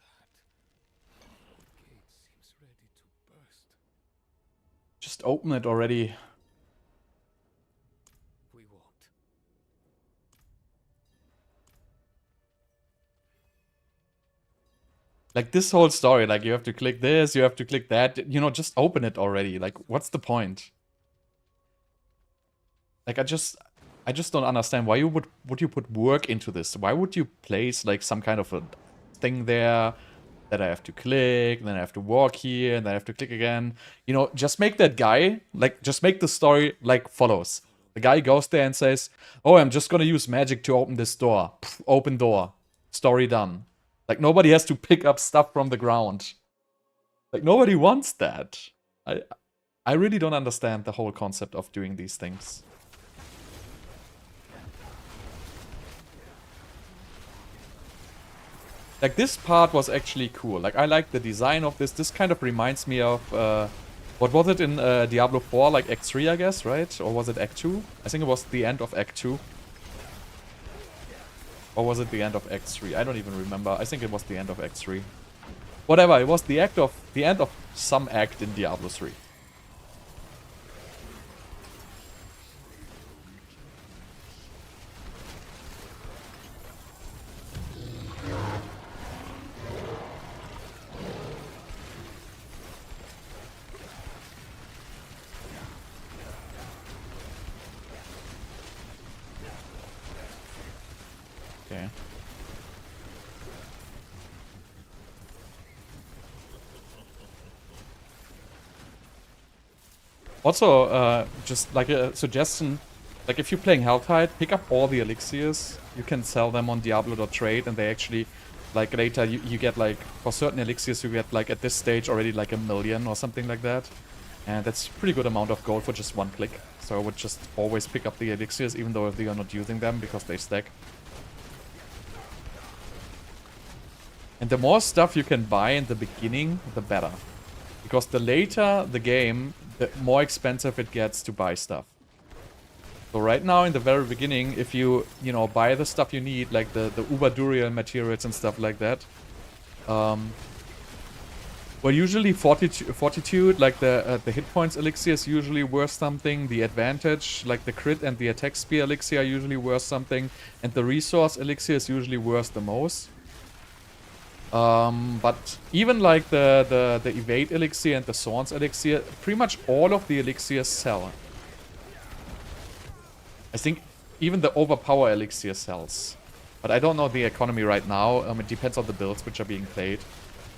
that. The gate seems ready to burst. Just open it already. We won't. Like this whole story, like you have to click this, you have to click that, you know, just open it already. Like, what's the point? Like, I just don't understand why would you put work into this? Why would you place like some kind of a thing there that I have to click, then I have to walk here, and then I have to click again? You know, just make that guy, like, just make the story like follows. The guy goes there and says, "Oh, I'm just gonna use magic to open this door." Pff, open door. Story done. Like, nobody has to pick up stuff from the ground. Like, nobody wants that. I really don't understand the whole concept of doing these things. Like, this part was actually cool. Like, I like the design of this. This kind of reminds me of, what was it in Diablo 4? Like, Act 3, I guess, right? Or was it Act 2? I think it was the end of Act 2. Or was it the end of Act 3? I don't even remember. I think it was the end of Act 3. Whatever, it was the end of some act in Diablo 3. Okay. Also, just like a suggestion, like if you're playing Helltide, pick up all the elixirs. You can sell them on Diablo.trade, and they actually, like later, you get like, for certain elixirs, you get like at this stage already like 1 million or something like that. And that's a pretty good amount of gold for just one click. So I would just always pick up the elixirs, even though if you're not using them, because they stack. And the more stuff you can buy in the beginning, the better. Because the later the game, the more expensive it gets to buy stuff. So right now, in the very beginning, if you know, buy the stuff you need, like the Uber Duriel materials and stuff like that, well, usually Fortitude, like the hit points elixir is usually worth something. The advantage, like the crit and the attack spear elixir are usually worth something. And the resource elixir is usually worth the most. But even like the evade elixir and the swords elixir, pretty much all of the elixirs sell. I think even the overpower elixir sells. But I don't know the economy right now. It depends on the builds which are being played.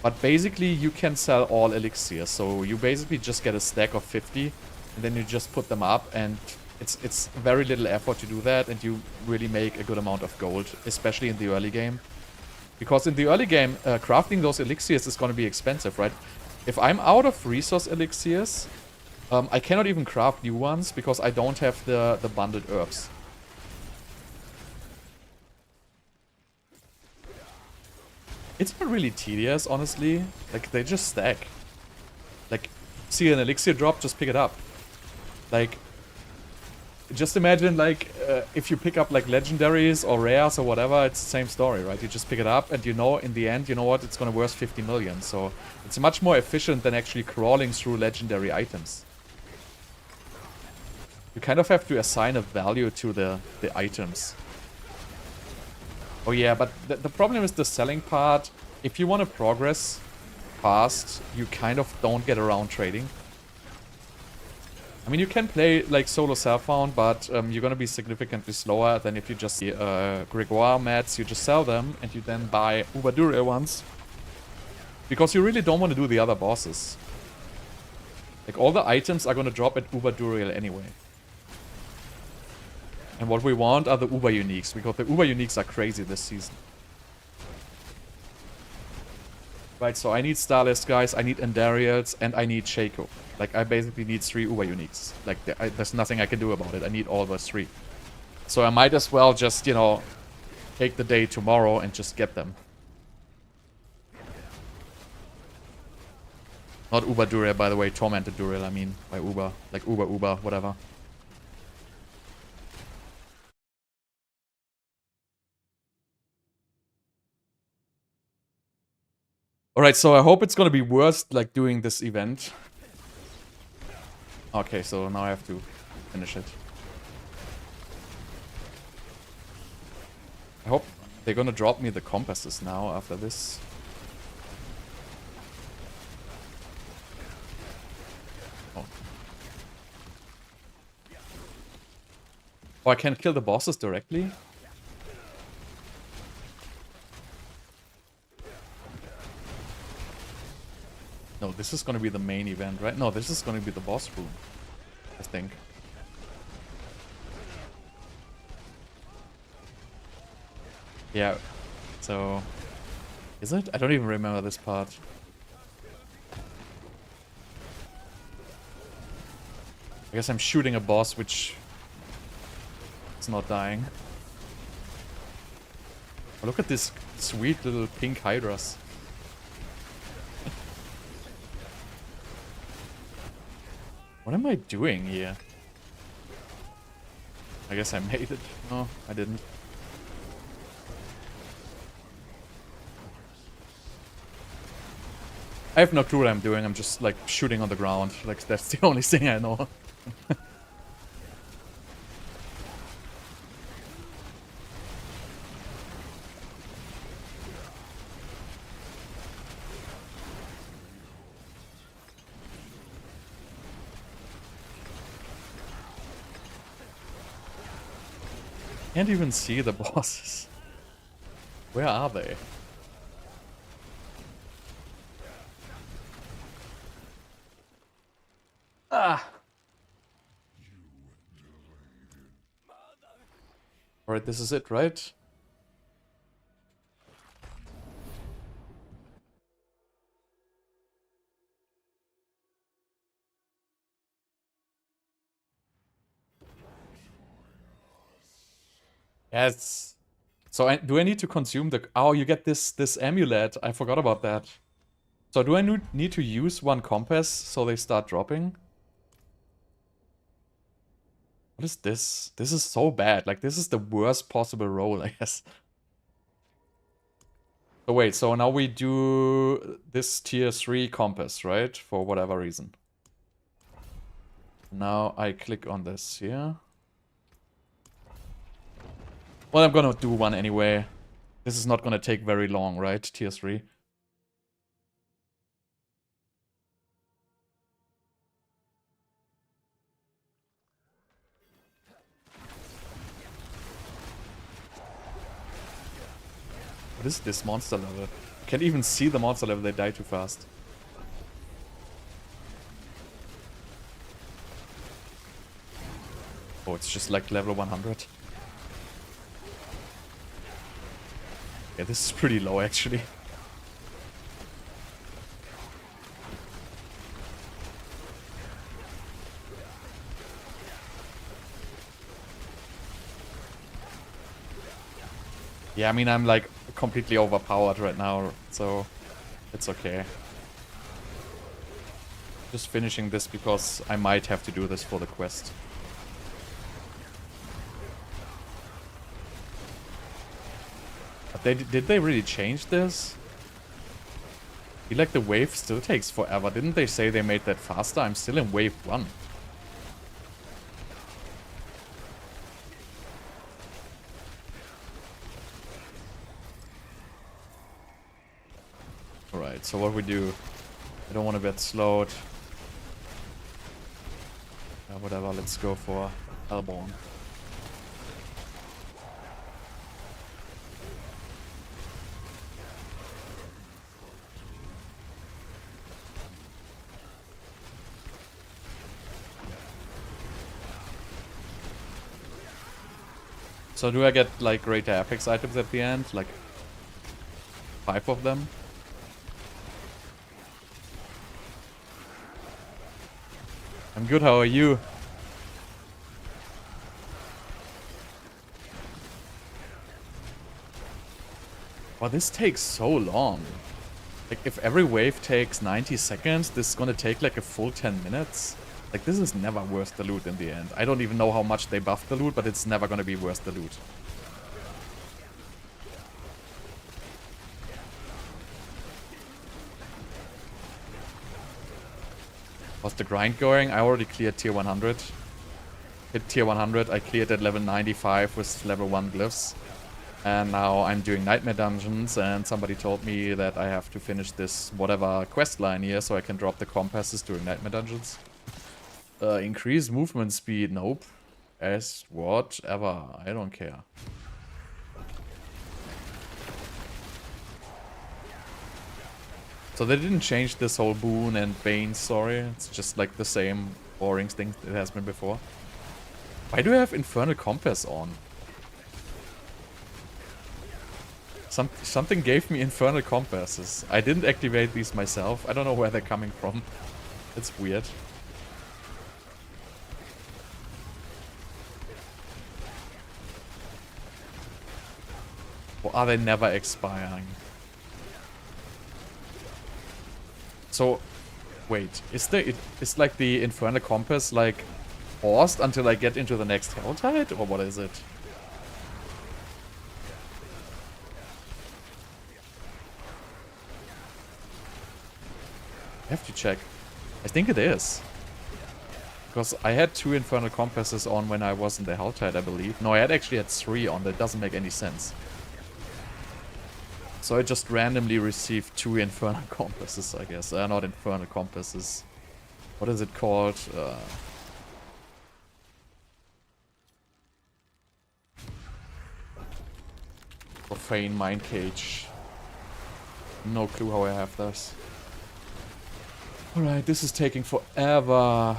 But basically, you can sell all elixirs. So you basically just get a stack of 50, and then you just put them up, and it's very little effort to do that, and you really make a good amount of gold, especially in the early game. Because in the early game, crafting those elixirs is going to be expensive, right? If I'm out of resource elixirs, I cannot even craft new ones because I don't have the bundled herbs. It's not really tedious, honestly. Like, they just stack. Like, see an elixir drop, just pick it up. Like, just imagine, like, if you pick up, like, legendaries or rares or whatever, it's the same story, right? You just pick it up, and you know, in the end, you know what? It's gonna worth 50 million. So, it's much more efficient than actually crawling through legendary items. You kind of have to assign a value to the items. Oh yeah, but the problem is the selling part. If you want to progress fast, you kind of don't get around trading. I mean, you can play like solo self-found, but you're gonna be significantly slower than if you just see Gregoire mats, you just sell them, and you then buy Uber Duriel ones. Because you really don't want to do the other bosses. Like, all the items are gonna drop at Uber Duriel anyway. And what we want are the Uber Uniques, because the Uber Uniques are crazy this season. Right, so I need Starless guys, I need Andariels, and I need Shaco. Like, I basically need 3 Uber Uniques. Like, there's nothing I can do about it. I need all those 3. So I might as well just, you know, take the day tomorrow and just get them. Not Uber Duriel, by the way, Tormented Duriel, I mean, by Uber. Like, Uber, whatever. Alright, so I hope it's gonna be worth, like, doing this event. Okay, so now I have to finish it. I hope they're gonna drop me the compasses now after this. Oh. Oh, I can kill the bosses directly? No, this is gonna be the main event, right? No, this is gonna be the boss room, I think. Yeah, so... Is it? I don't even remember this part. I guess I'm shooting a boss which... is not dying. Oh, look at this sweet little pink hydras. What am I doing here? I guess I made it. No, I didn't. I have no clue what I'm doing. I'm just like shooting on the ground. Like, that's the only thing I know. Can't even see the bosses. Where are they? Ah! Alright, this is it, right? Yes. So do I need to consume the... Oh, you get this amulet. I forgot about that. So do I need to use one compass so they start dropping? What is this? This is so bad. Like, this is the worst possible roll, I guess. So wait, so now we do this tier 3 compass, right? For whatever reason. Now I click on this here. Well, I'm gonna do one anyway. This is not gonna take very long, right? Tier 3. What is this monster level? I can't even see the monster level, they die too fast. Oh, it's just like level 100. Yeah, this is pretty low actually. Yeah, I mean, I'm like completely overpowered right now, so it's okay. Just finishing this because I might have to do this for the quest. But did they really change this? I feel like the wave still takes forever. Didn't they say they made that faster? I'm still in wave 1. Alright, so what we do? I don't want to get slowed. Whatever, let's go for Hellborn. So do I get like greater apex items at the end? Like 5 of them? I'm good, how are you? Wow, this takes so long. Like, if every wave takes 90 seconds, this is gonna take like a full 10 minutes. Like, this is never worth the loot in the end. I don't even know how much they buffed the loot, but it's never gonna be worth the loot. How's the grind going? I already cleared tier 100. Hit tier 100, I cleared at level 95 with level 1 glyphs. And now I'm doing nightmare dungeons, and somebody told me that I have to finish this whatever quest line here so I can drop the compasses during nightmare dungeons. Increase movement speed, nope. As whatever, I don't care. So they didn't change this whole boon and bane story. It's just like the same boring thing it has been before. Why do I have Infernal Compass on? Something gave me Infernal Compasses. I didn't activate these myself. I don't know where they're coming from. It's weird. Or are they never expiring? So, wait, is like the Infernal Compass like paused until I get into the next Helltide, or what is it? I have to check. I think it is. Because I had 2 Infernal Compasses on when I was in the Helltide, I believe. No, I actually had 3 on. That doesn't make any sense. So I just randomly received 2 Infernal Compasses, I guess. Not Infernal Compasses. What is it called? Profane Mind Cage. No clue how I have this. Alright, this is taking forever.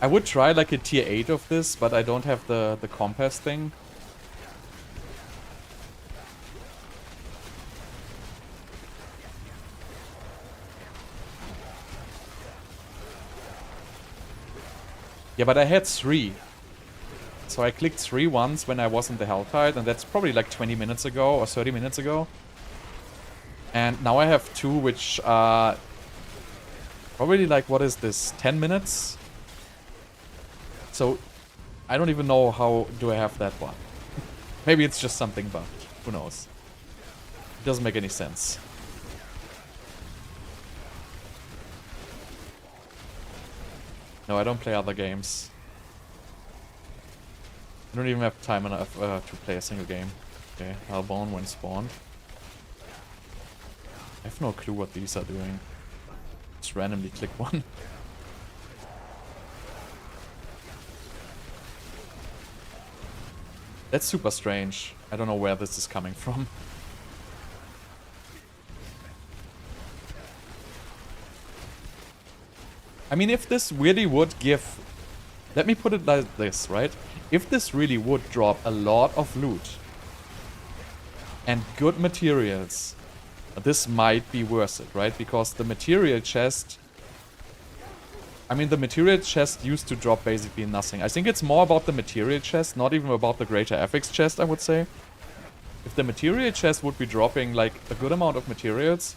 I would try like a tier 8 of this, but I don't have the compass thing. Yeah, but I had 3. So I clicked 3 once when I was in the Helltide, and that's probably like 20 minutes ago or 30 minutes ago. And now I have 2, which are probably like, what is this, 10 minutes? So I don't even know how do I have that one. Maybe it's just something bugged. Who knows? It doesn't make any sense. No, I don't play other games. I don't even have time enough to play a single game. Okay, Hellbourne when spawned. I have no clue what these are doing. Just randomly click one. That's super strange. I don't know where this is coming from. I mean, if this really would give... Let me put it like this, right? If this really would drop a lot of loot and good materials, this might be worth it, right? Because the material chest... I mean, the material chest used to drop basically nothing. I think it's more about the material chest, not even about the greater FX chest, I would say. If the material chest would be dropping, like, a good amount of materials...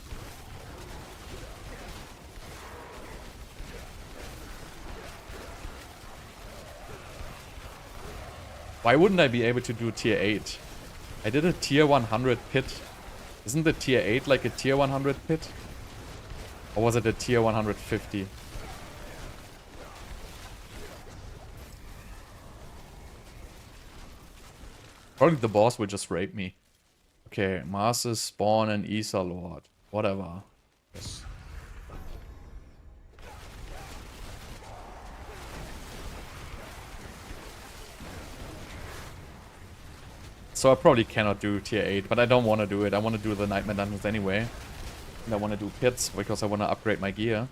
Why wouldn't I be able to do tier 8? I did a tier 100 pit. Isn't the tier 8 like a tier 100 pit? Or was it a tier 150? Probably the boss would just rape me. Okay, Masters, Spawn, and Aether Lord. Whatever. Yes. So I probably cannot do tier 8, but I don't want to do it. I want to do the Nightmare Dungeons anyway. And I want to do pits because I want to upgrade my gear.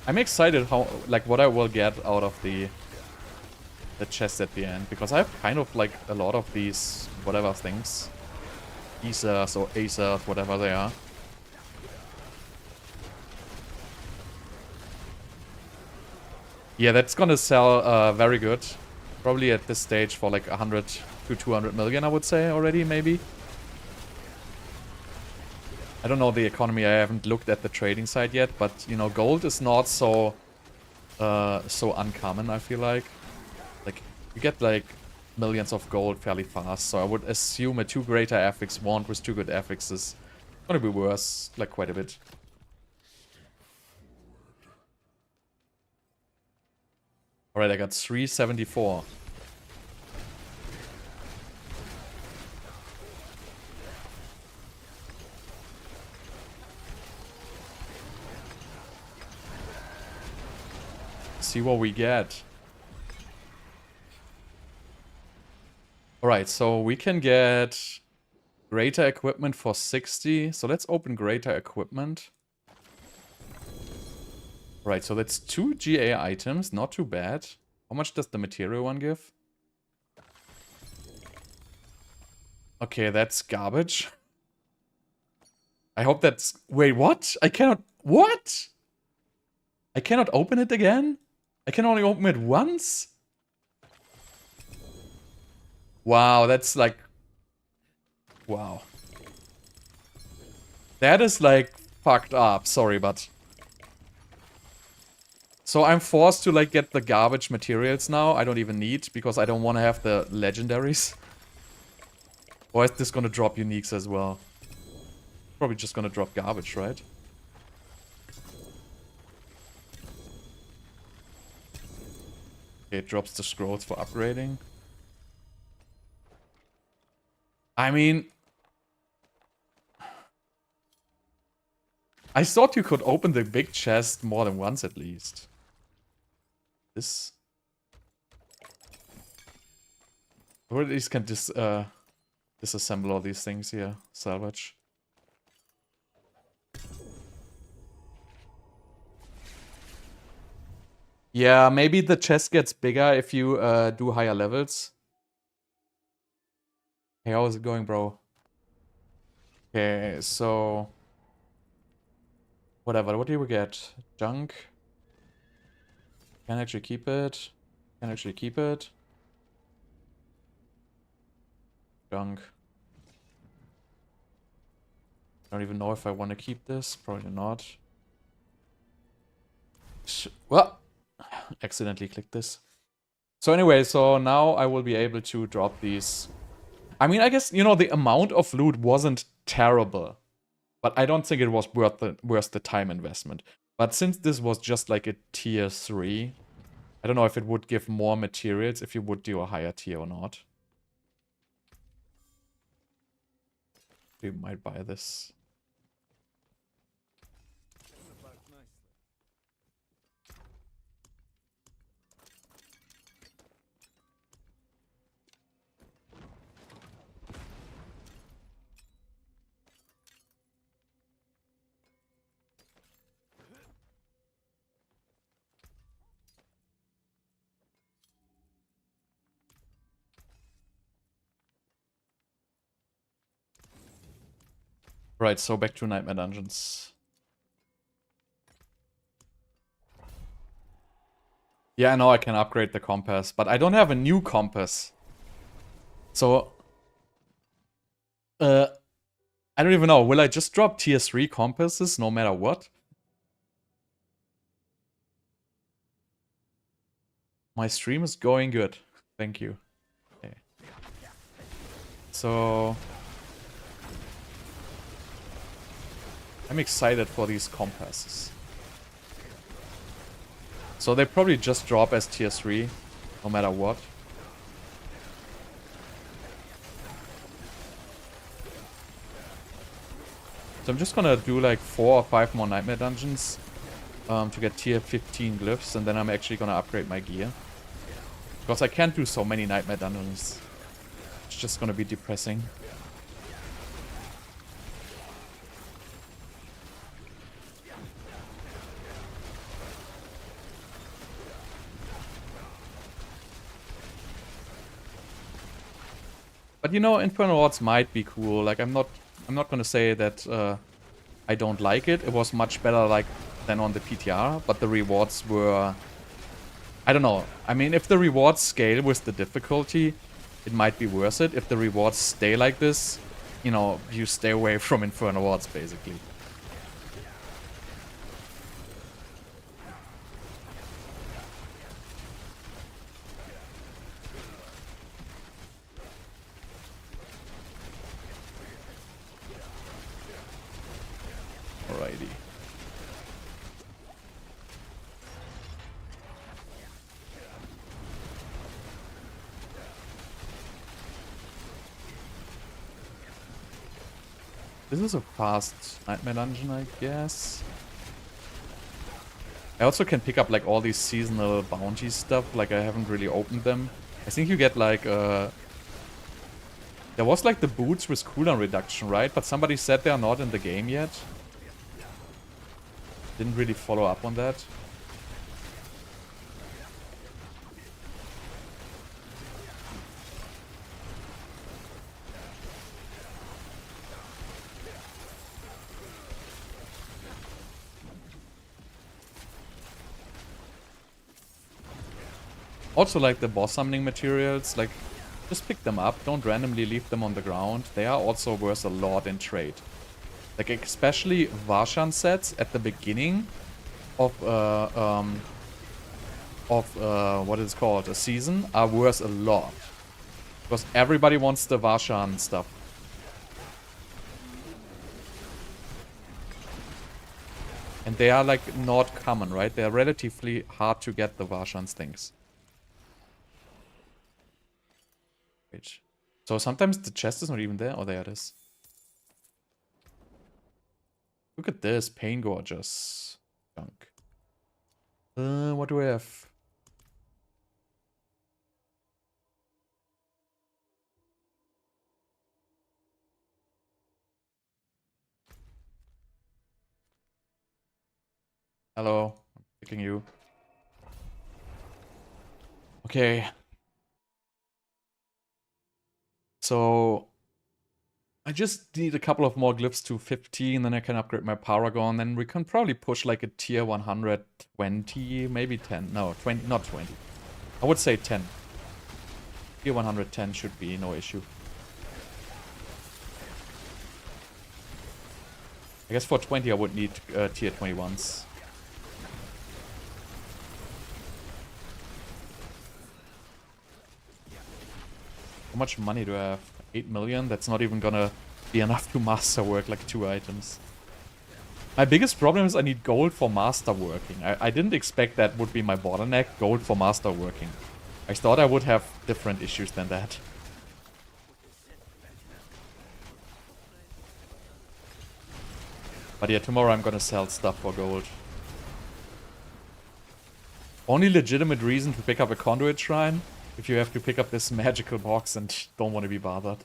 I'm excited how, like, what I will get out of the chest at the end, because I have kind of like a lot of these whatever things. Aethers or Acers, whatever they are. Yeah, that's gonna sell very good. Probably at this stage for like 100 to 200 million, I would say already, maybe. I don't know the economy, I haven't looked at the trading side yet, but, you know, gold is not so so uncommon, I feel like. Like, you get like millions of gold fairly fast, so I would assume a 2 greater affix wand with 2 good affixes is gonna be worth like quite a bit. Alright, I got 374. See what we get. Alright, so we can get greater equipment for 60. So let's open greater equipment. Right, so that's 2 GA items, not too bad. How much does the material one give? Okay, that's garbage. I hope that's... Wait, what? I cannot... What? I cannot open it again? I can only open it once? Wow, that's like... Wow. That is like fucked up, sorry, but... So I'm forced to like get the garbage materials now, I don't even need, because I don't want to have the legendaries. Or is this gonna drop uniques as well? Probably just gonna drop garbage, right? Okay, it drops the scrolls for upgrading. I mean, I thought you could open the big chest more than once at least. This... Or at least can disassemble all these things here. Salvage. Yeah, maybe the chest gets bigger if you do higher levels. Hey, how's it going, bro? Okay, so... Whatever, what do we get? Junk. Can actually keep it. Can actually keep it. Junk. Don't even know if I want to keep this. Probably not. Well, accidentally clicked this. So anyway, so now I will be able to drop these. I mean, I guess, you know, the amount of loot wasn't terrible. But I don't think it was worth the time investment. But since this was just like a tier 3, I don't know if it would give more materials if you would do a higher tier or not. We might buy this. Right, so back to Nightmare Dungeons. Yeah, I know I can upgrade the compass, but I don't have a new compass. So... I don't even know. Will I just drop tier 3 compasses no matter what? My stream is going good. Thank you. Okay. So... I'm excited for these compasses. So they probably just drop as tier 3, no matter what. So I'm just gonna do like 4 or 5 more Nightmare Dungeons to get tier 15 glyphs, and then I'm actually gonna upgrade my gear. Because I can't do so many Nightmare Dungeons. It's just gonna be depressing. But you know, Infernal hordes might be cool. Like I'm not gonna say that I don't like it. It was much better like than on the PTR, but the rewards were, I don't know. I mean, if the rewards scale with the difficulty, it might be worth it. If the rewards stay like this, you know, you stay away from Infernal hordes basically. Alrighty. This is a fast Nightmare Dungeon, I guess. I also can pick up like all these seasonal bounty stuff, like I haven't really opened them. I think you get like there was like the boots with cooldown reduction, right? But somebody said they are not in the game yet. Didn't really follow up on that. Also like the boss summoning materials, like just pick them up, don't randomly leave them on the ground. They are also worth a lot in trade. Like especially Varshan sets at the beginning of what is it called, a season, are worth a lot. Because everybody wants the Varshan stuff. And they are like not common, right? They are relatively hard to get, the Varshans things. Wait. So sometimes the chest is not even there. Oh, there it is. Look at this. Pain Gorgeous. Junk. What do I have? Hello. I'm picking you. Okay. So I just need a couple of more glyphs to 15, then I can upgrade my Paragon, then we can probably push like a tier 120, maybe 10. No, 20, not 20. I would say 10. Tier 110 should be no issue. I guess for 20 I would need tier 21s. How much money do I have? 8 million? That's not even gonna be enough to masterwork like 2 items. My biggest problem is I need gold for masterworking. I didn't expect that would be my bottleneck, gold for masterworking. I thought I would have different issues than that. But yeah, tomorrow I'm gonna sell stuff for gold. Only legitimate reason to pick up a conduit shrine if you have to pick up this magical box and don't want to be bothered.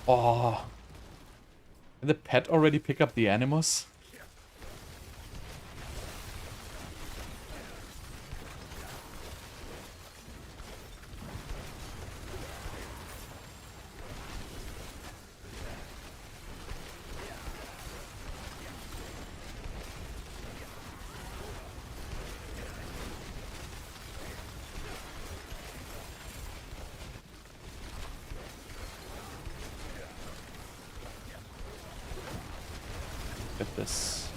Oh. Did the pet already pick up the animus? Get this.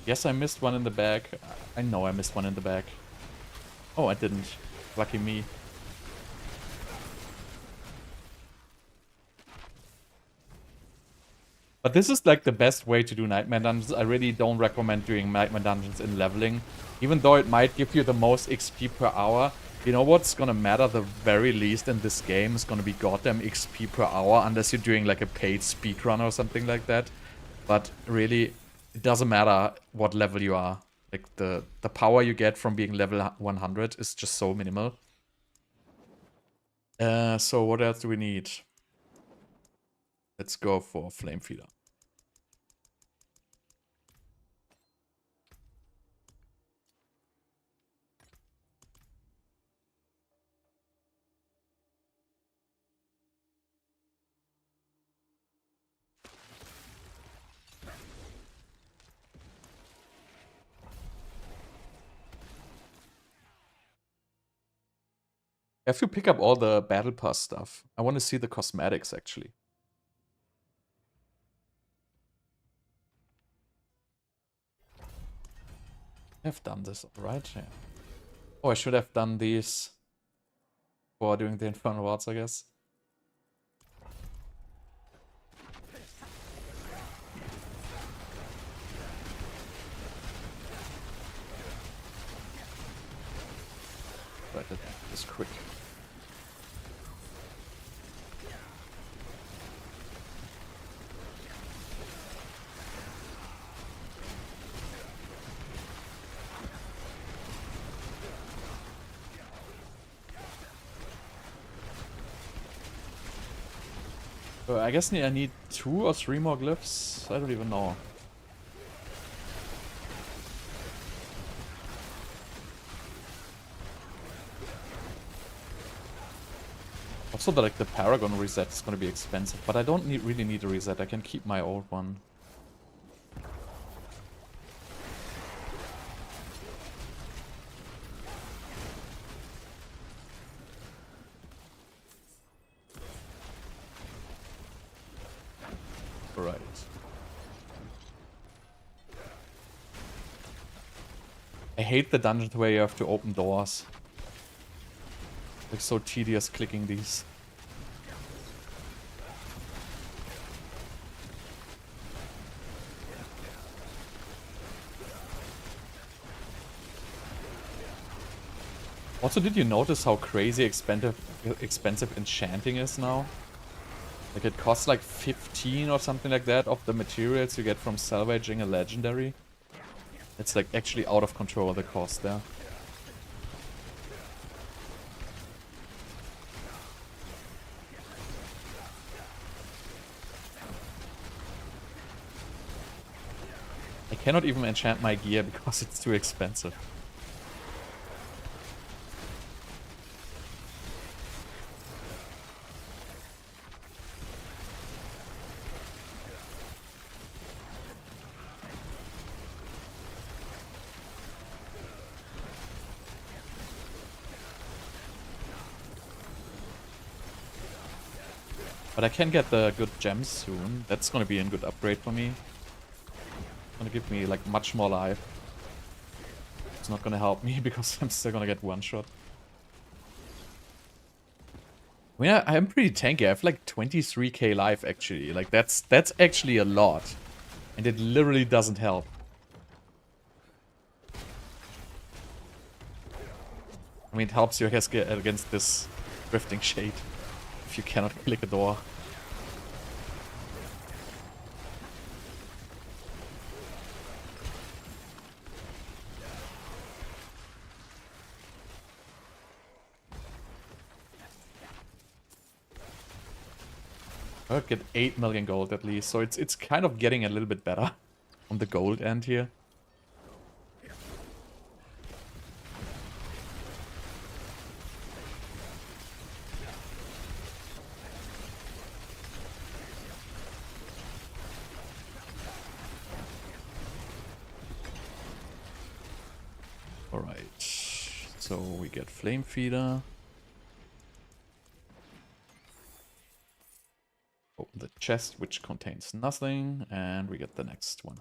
Yes, I missed one in the back. I know I missed one in the back. Oh, I didn't. Lucky me. But this is like the best way to do Nightmare Dungeons. I really don't recommend doing Nightmare Dungeons in leveling. Even though it might give you the most XP per hour. You know what's gonna matter the very least in this game is gonna be goddamn XP per hour. Unless you're doing like a paid speedrun or something like that. But really, it doesn't matter what level you are. Like the power you get from being level 100 is just so minimal. So what else do we need? Let's go for Flame Feeder. I have to pick up all the Battle Pass stuff. I want to see the cosmetics, actually. I've done this, right? Yeah. Oh, I should have done these before doing the Infernal Wards, I guess. Right, that is quick. So I guess I need 2 or 3 more glyphs. I don't even know. Also, like the Paragon reset is gonna be expensive, but I don't really need a reset. I can keep my old one. Right. hate the dungeons where you have to open doors. It's so tedious clicking these. Also, did you notice how crazy expensive enchanting is now? Like, it costs like 15 or something like that of the materials you get from salvaging a legendary. It's like actually out of control, the cost there. I cannot even enchant my gear because it's too expensive. But I can get the good gems soon. That's gonna be a good upgrade for me. It's gonna give me like much more life. It's not gonna help me because I'm still gonna get one shot. I mean, I'm pretty tanky. I have like 23k life actually. Like that's actually a lot. And it literally doesn't help. I mean, it helps you against this drifting shade. If you cannot click a door. I'll get 8 million gold at least, so it's kind of getting a little bit better on the gold end here. Alright, so we get Flame Feeder. Open the chest, which contains nothing, and we get the next one.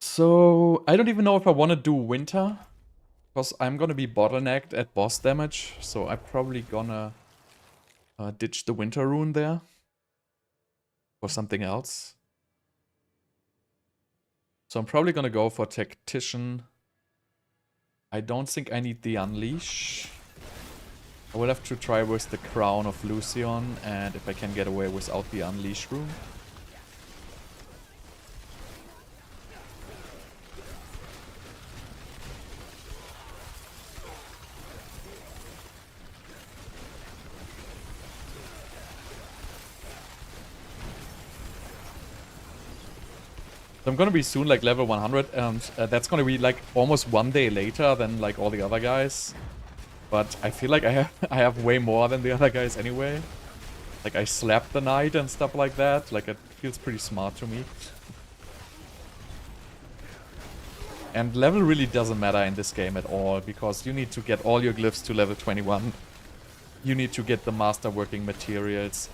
So, I don't even know if I want to do Winter, because I'm gonna be bottlenecked at boss damage, so I'm probably gonna ditch the Winter rune there for something else. So I'm probably gonna go for Tactician. I don't think I need the Unleash. I will have to try with the Crown of Lucion, and if I can get away without the Unleash rune. So I'm gonna be soon like level 100, and that's gonna be like almost 1 day later than like all the other guys. But I feel like I have way more than the other guys anyway. Like I slept the night and stuff like that. Like it feels pretty smart to me. And level really doesn't matter in this game at all, because you need to get all your glyphs to level 21. You need to get the masterworking materials.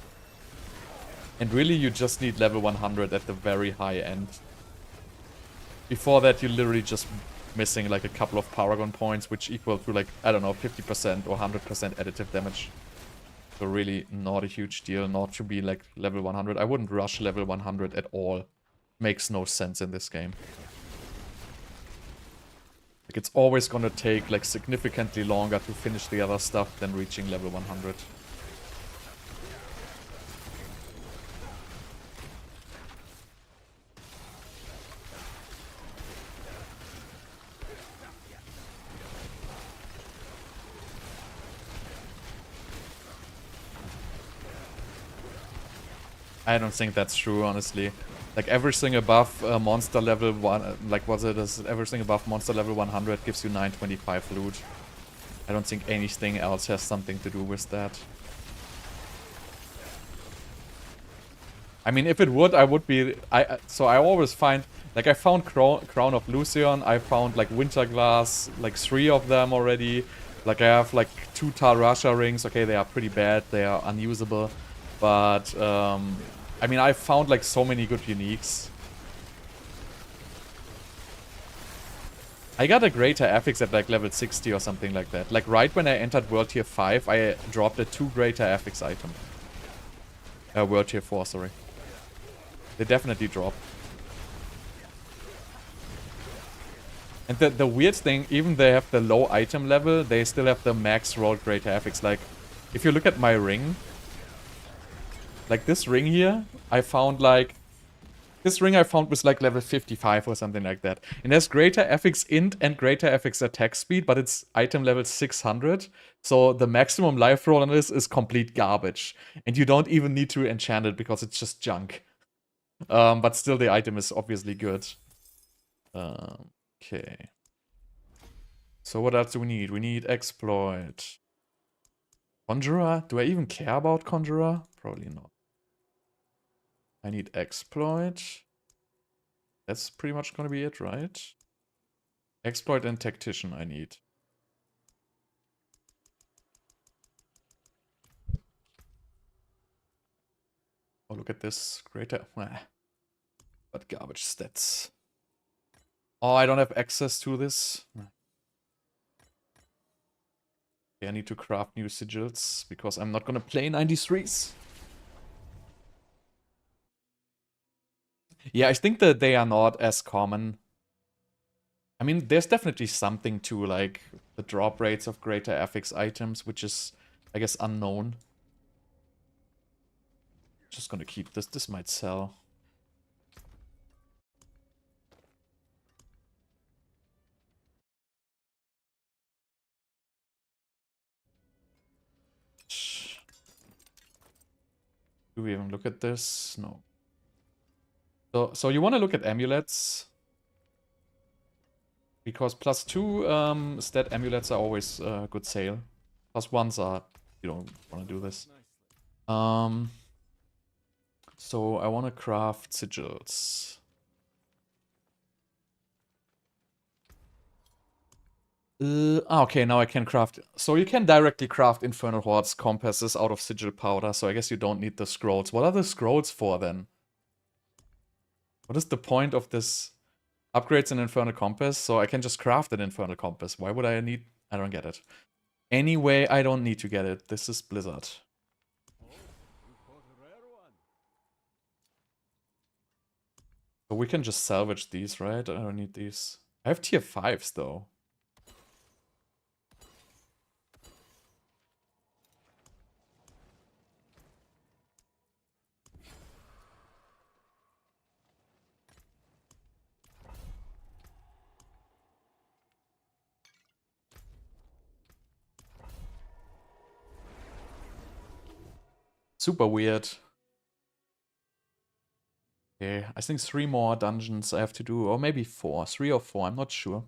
And really you just need level 100 at the very high end. Before that, you're literally just missing like a couple of Paragon points, which equal to like, I don't know, 50% or 100% additive damage. So really not a huge deal not to be like level 100. I wouldn't rush level 100 at all. Makes no sense in this game. Like it's always gonna take like significantly longer to finish the other stuff than reaching level 100. I don't think that's true, honestly. Like everything above monster level 1, like what's it is, everything above monster level 100 gives you 925 loot. I don't think anything else has something to do with that. I mean, if it would, I would be... So I always find... Like, I found Crown of Lucion, I found, like, Winterglass, like, 3 of them already. Like, I have, like, 2 Tal Rasha rings. Okay, they are pretty bad, they are unusable. But, I mean, I found like so many good uniques. I got a greater affix at like level 60 or something like that. Like right when I entered World Tier 5, I dropped a 2 greater affix item. World Tier 4, sorry. They definitely drop. And the weird thing, even they have the low item level, they still have the max rolled greater affix. Like, if you look at my ring, like this ring here, I found like... This ring I found was like level 55 or something like that. And there's greater affix int and greater affix attack speed, but it's item level 600. So the maximum life roll on this is complete garbage. And you don't even need to enchant it because it's just junk. But still the item is obviously good. Okay. So what else do we need? We need exploit. Conjurer? Do I even care about Conjurer? Probably not. I need exploit. That's pretty much gonna be it, right? Exploit and Tactician I need. Oh, look at this. Greater... But garbage stats. Oh, I don't have access to this. Okay, I need to craft new sigils, because I'm not gonna play 93s. Yeah, I think that they are not as common. I mean, there's definitely something to, like, the drop rates of greater affix items, which is, I guess, unknown. Just gonna keep this. This might sell. Do we even look at this? No. So you want to look at amulets. Because +2 stat amulets are always good sale. +1s are... You don't want to do this. So I want to craft sigils. Okay, now I can craft... So you can directly craft Infernal Hordes compasses out of sigil powder, so I guess you don't need the scrolls. What are the scrolls for, then? What is the point of this? Upgrades an Infernal Compass, so I can just craft an Infernal Compass. Why would I need... I don't get it. Anyway, I don't need to get it. This is Blizzard. So we can just salvage these, right? I don't need these. I have tier 5s, though. Super weird. Okay, I think 3 more dungeons I have to do, or maybe 4. 3 or 4, I'm not sure.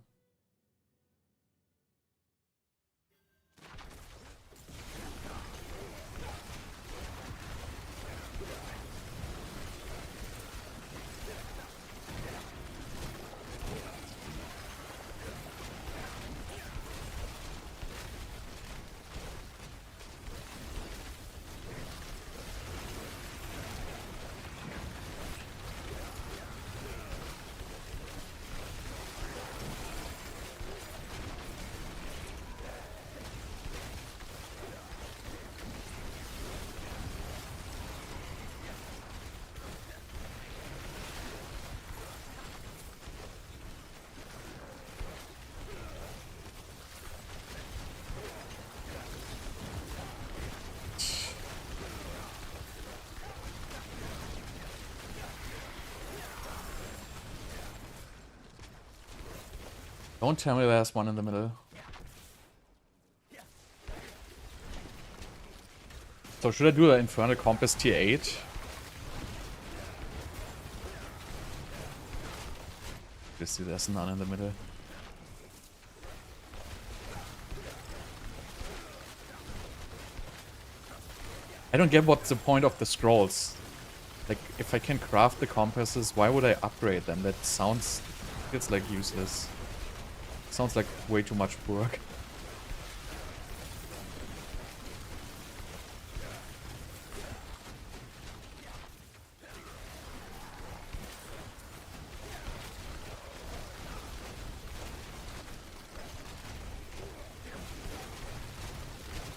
Don't tell me there's one in the middle. So should I do the Infernal Compass tier 8? Obviously there's none in the middle. I don't get what's the point of the scrolls. Like, if I can craft the compasses, why would I upgrade them? That sounds... It's like useless. Sounds like way too much work.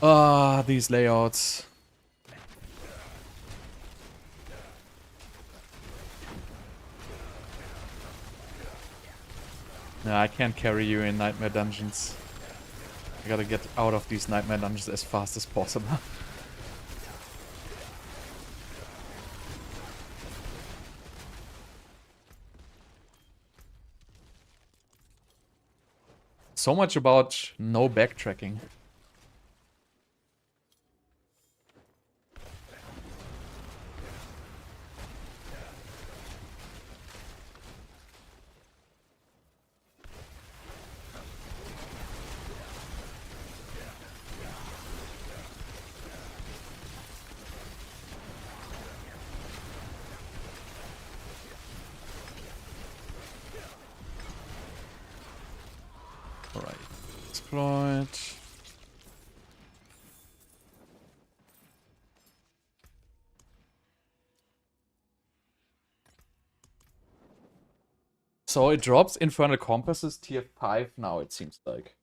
Ah, these layouts. No, I can't carry you in nightmare dungeons. I gotta get out of these nightmare dungeons as fast as possible. So much about no backtracking. Alright. Exploit. So it drops Infernal Compasses tier 5 now, it seems like.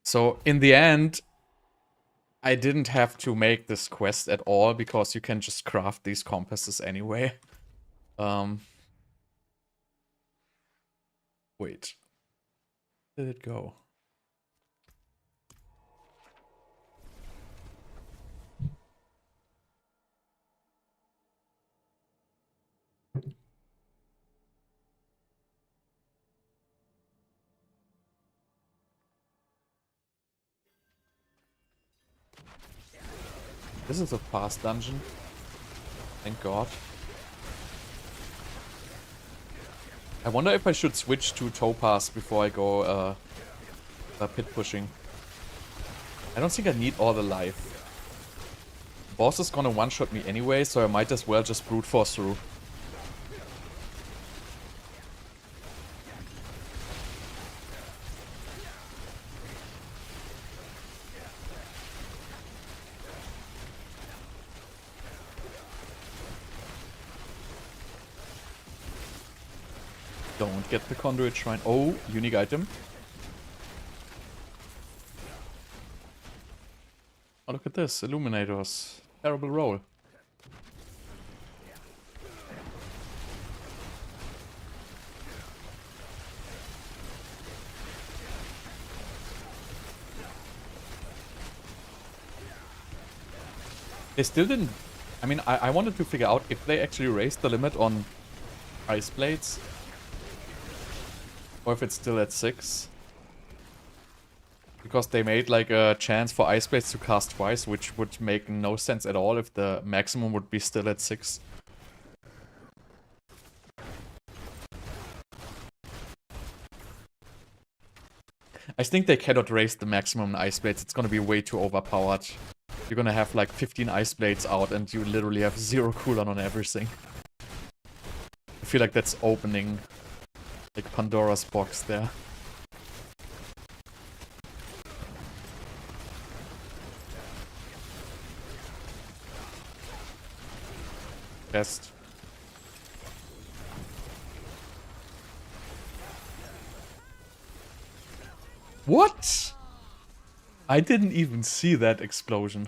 So in the end, I didn't have to make this quest at all because you can just craft these compasses anyway. Wait. Where did it go? This is a fast dungeon. Thank God. I wonder if I should switch to Topaz before I go pit pushing. I don't think I need all the life. Boss is gonna one-shot me anyway, so I might as well just brute force through. Don't get the conduit shrine. Oh, unique item. Oh, look at this. Illuminators. Terrible roll. They still didn't... I mean, I wanted to figure out if they actually raised the limit on ice blades. Or if it's still at 6. Because they made like a chance for ice blades to cast twice, which would make no sense at all if the maximum would be still at 6. I think they cannot raise the maximum ice blades. It's gonna be way too overpowered. You're gonna have like 15 ice blades out and you literally have 0 cooldown on everything. I feel like that's opening like Pandora's box there. Best. What? I didn't even see that explosion.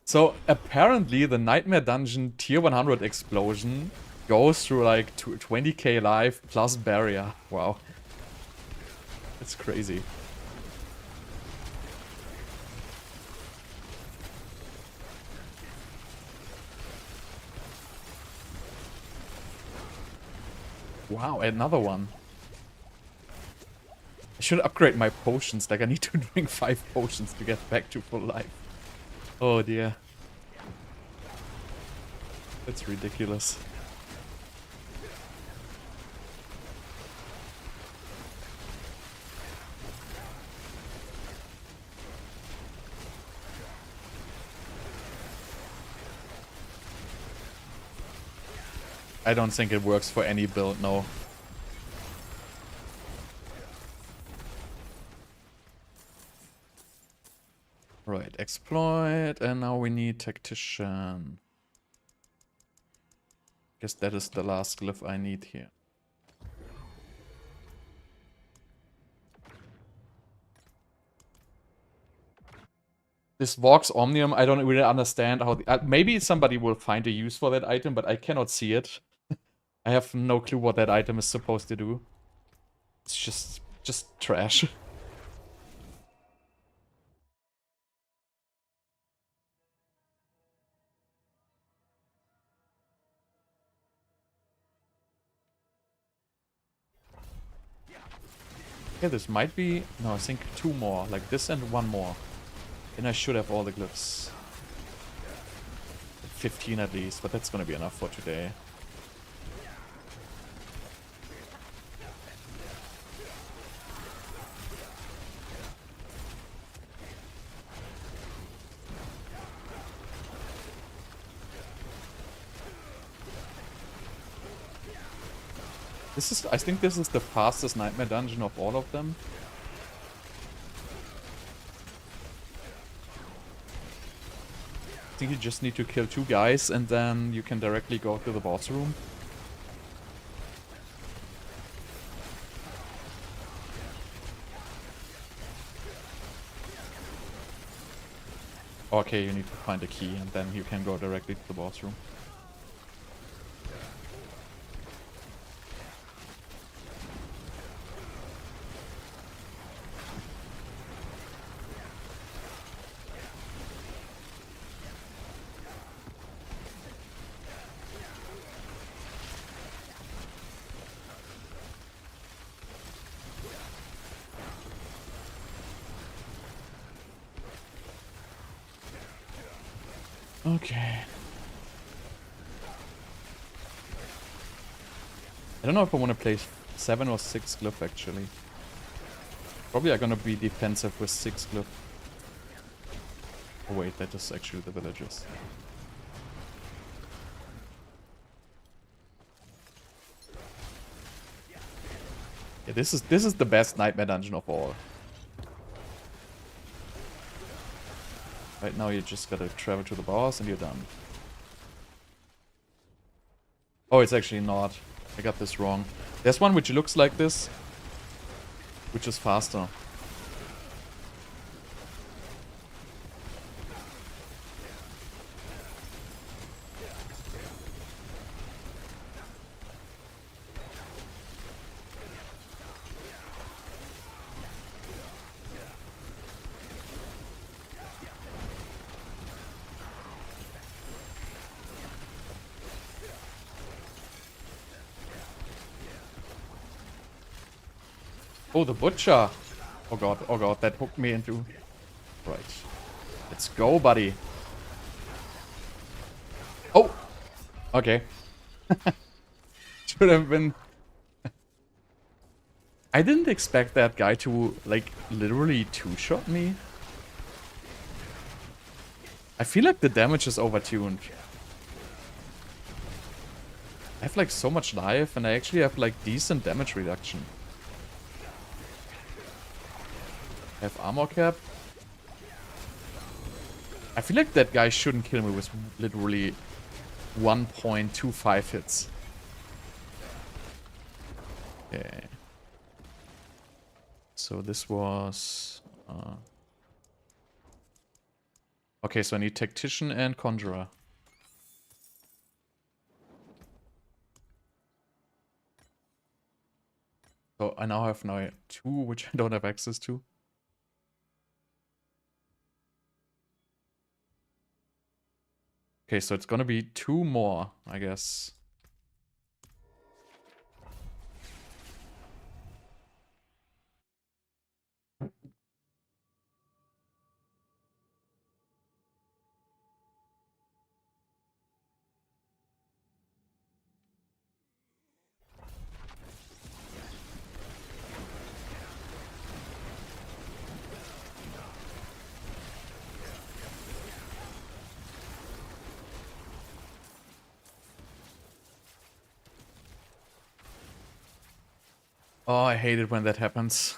So apparently the Nightmare Dungeon tier 100 explosion goes through like 20k life plus barrier. Wow. That's crazy. Wow, another one. I should upgrade my potions. Like, I need to drink 5 potions to get back to full life. Oh dear. That's ridiculous. I don't think it works for any build, no. Right, exploit, and now we need tactician. Guess that is the last glyph I need here. This Vox Omnium, I don't really understand how... maybe somebody will find a use for that item, but I cannot see it. I have no clue what that item is supposed to do. It's just trash. Okay, this might be... no, I think 2 more. Like this and 1 more. Then I should have all the glyphs. 15 at least, but that's gonna be enough for today. I think this is the fastest nightmare dungeon of all of them. I think you just need to kill 2 guys and then you can directly go to the boss room. Okay, you need to find a key and then you can go directly to the boss room. Okay. I don't know if I want to play 7 or 6 Glyph actually. Probably I'm gonna be defensive with 6 Glyph. Oh wait, that is actually the villagers. Yeah, this is the best nightmare dungeon of all. Right now you just gotta travel to the boss and you're done. Oh, it's actually not. I got this wrong. There's one which looks like this, which is faster. Oh, the butcher. Oh god, that hooked me into... Right. Let's go, buddy. Oh! Okay. Should have been... I didn't expect that guy to, like, literally two-shot me. I feel like the damage is overtuned. I have, like, so much life, and I actually have, like, decent damage reduction. I have armor cap. I feel like that guy shouldn't kill me with literally 1.25 hits. Okay. So this was... okay, so I need Tactician and Conjurer. So I now have 2, which I don't have access to. Okay, so it's gonna be 2 more, I guess. Oh, I hate it when that happens.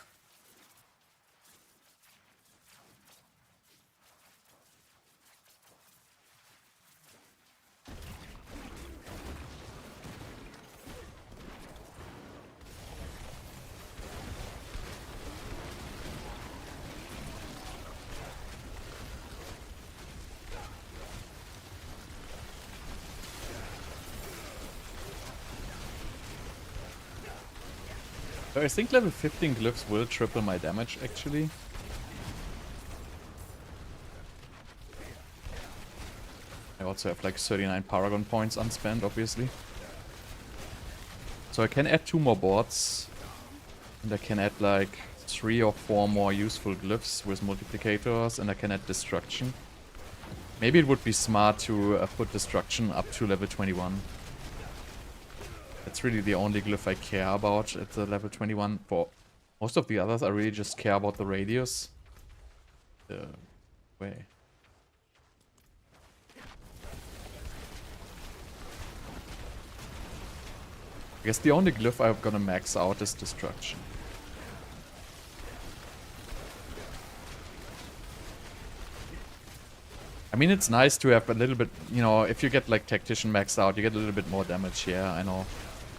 I think level 15 glyphs will triple my damage, actually. I also have like 39 Paragon points unspent, obviously. So I can add 2 more boards. And I can add like 3 or 4 more useful glyphs with multiplicators. And I can add destruction. Maybe it would be smart to put destruction up to level 21. That's really the only glyph I care about at the level 21. For most of the others, I really just care about the radius. Way. I guess the only glyph I'm gonna max out is destruction. I mean, it's nice to have a little bit, you know, if you get like Tactician maxed out, you get a little bit more damage. Yeah, I know.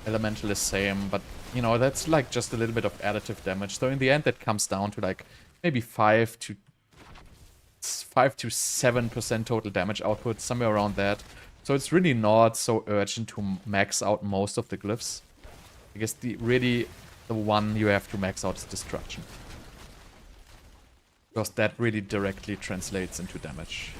Elemental is same, but, you know, that's like just a little bit of additive damage. So in the end, that comes down to like maybe 5 to 7% total damage output, somewhere around that. So it's really not so urgent to max out most of the glyphs. I guess the one you have to max out is destruction. Because that really directly translates into damage.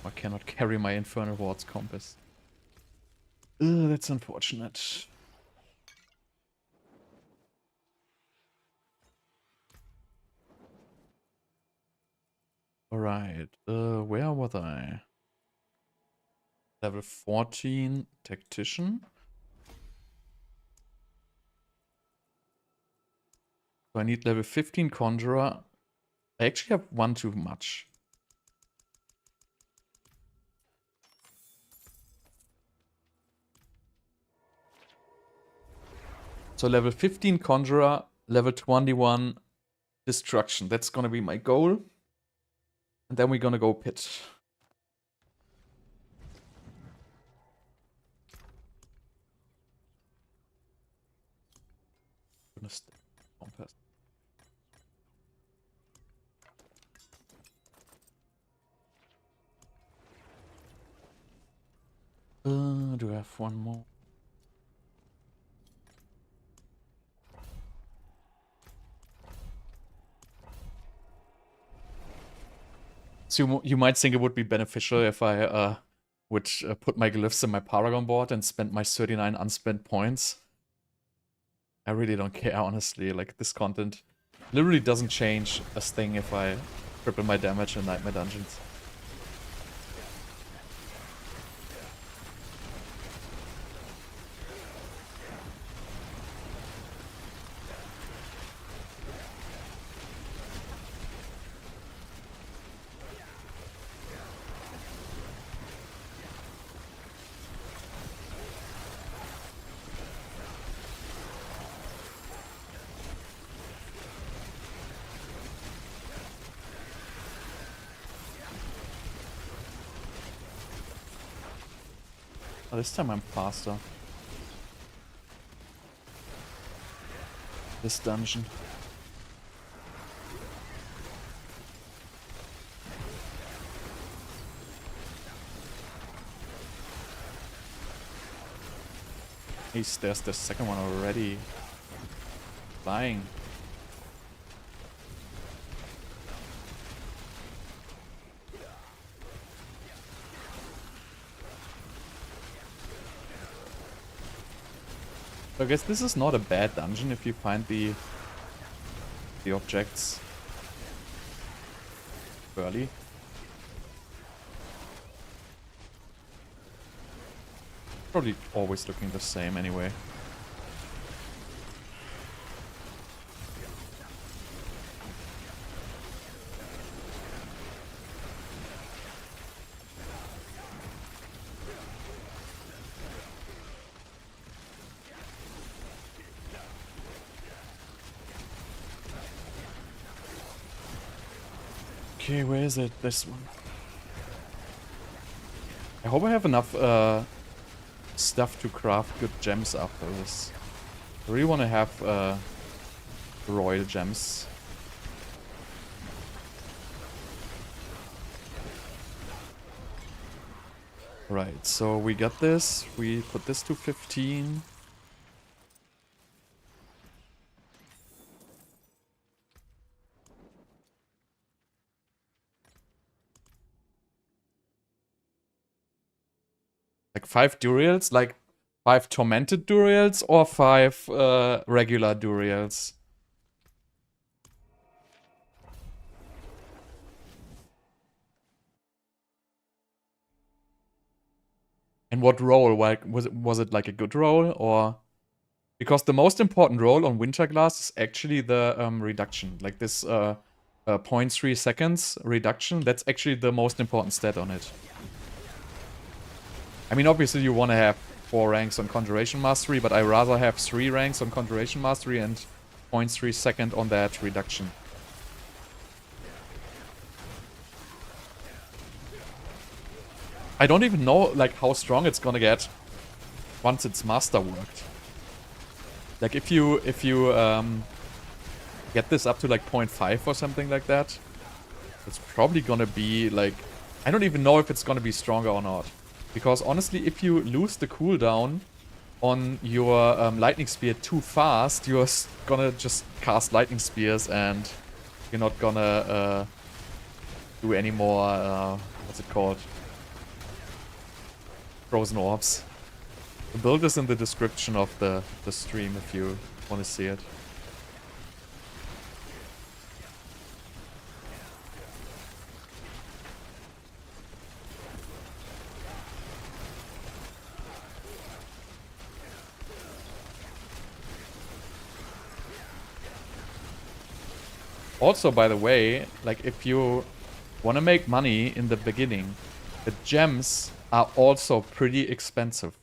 I cannot carry my Infernal Hordes compass. Ugh, that's unfortunate. Alright, where was I? Level 14 Tactician. So I need level 15 Conjurer. I actually have one too much. So level 15 Conjurer, level 21 Destruction. That's gonna be my goal. And then we're gonna go Pit. Compass. Do I have one more? So you might think it would be beneficial if I would put my glyphs in my Paragon board and spend my 39 unspent points. I really don't care, honestly. Like, this content literally doesn't change a thing if I triple my damage in Nightmare Dungeons. Oh, this time I'm faster. This dungeon. There's the second one already. Flying. So I guess this is not a bad dungeon if you find the objects early. Probably always looking the same anyway. Okay, where is it? This one. I hope I have enough stuff to craft good gems after this. I really want to have royal gems. Right, so we got this. We put this to 15. Like 5 Duriels? Like 5 Tormented Duriels or 5 regular Duriels? And what roll? Like, was it like a good roll or? Because the most important roll on Winterglass is actually the reduction. Like this 0.3 seconds reduction. That's actually the most important stat on it. I mean, obviously you want to have 4 ranks on Conjuration Mastery, but I rather have 3 ranks on Conjuration Mastery and 0.3 second on that reduction. I don't even know like how strong it's gonna get once it's masterworked. Like if you get this up to like 0.5 or something like that, it's probably gonna be like, I don't even know if it's gonna be stronger or not. Because honestly, if you lose the cooldown on your lightning spear too fast, you're gonna just cast lightning spears and you're not gonna do any more, what's it called? Frozen orbs. The build is in the description of the stream if you want to see it. Also, by the way, like if you want to make money in the beginning, the gems are also pretty expensive.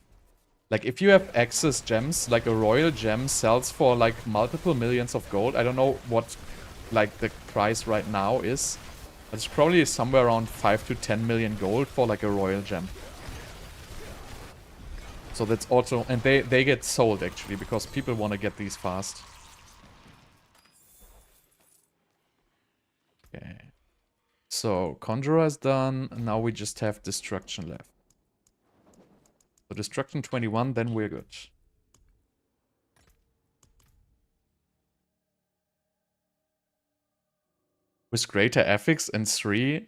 Like if you have excess gems, like a royal gem sells for like multiple millions of gold. I don't know what like the price right now is. But it's probably somewhere around 5 to 10 million gold for like a royal gem. So that's also, and they get sold actually because people want to get these fast. Okay. So Conjurer is done. Now we just have Destruction left. So Destruction 21, then we're good. With greater affix and 3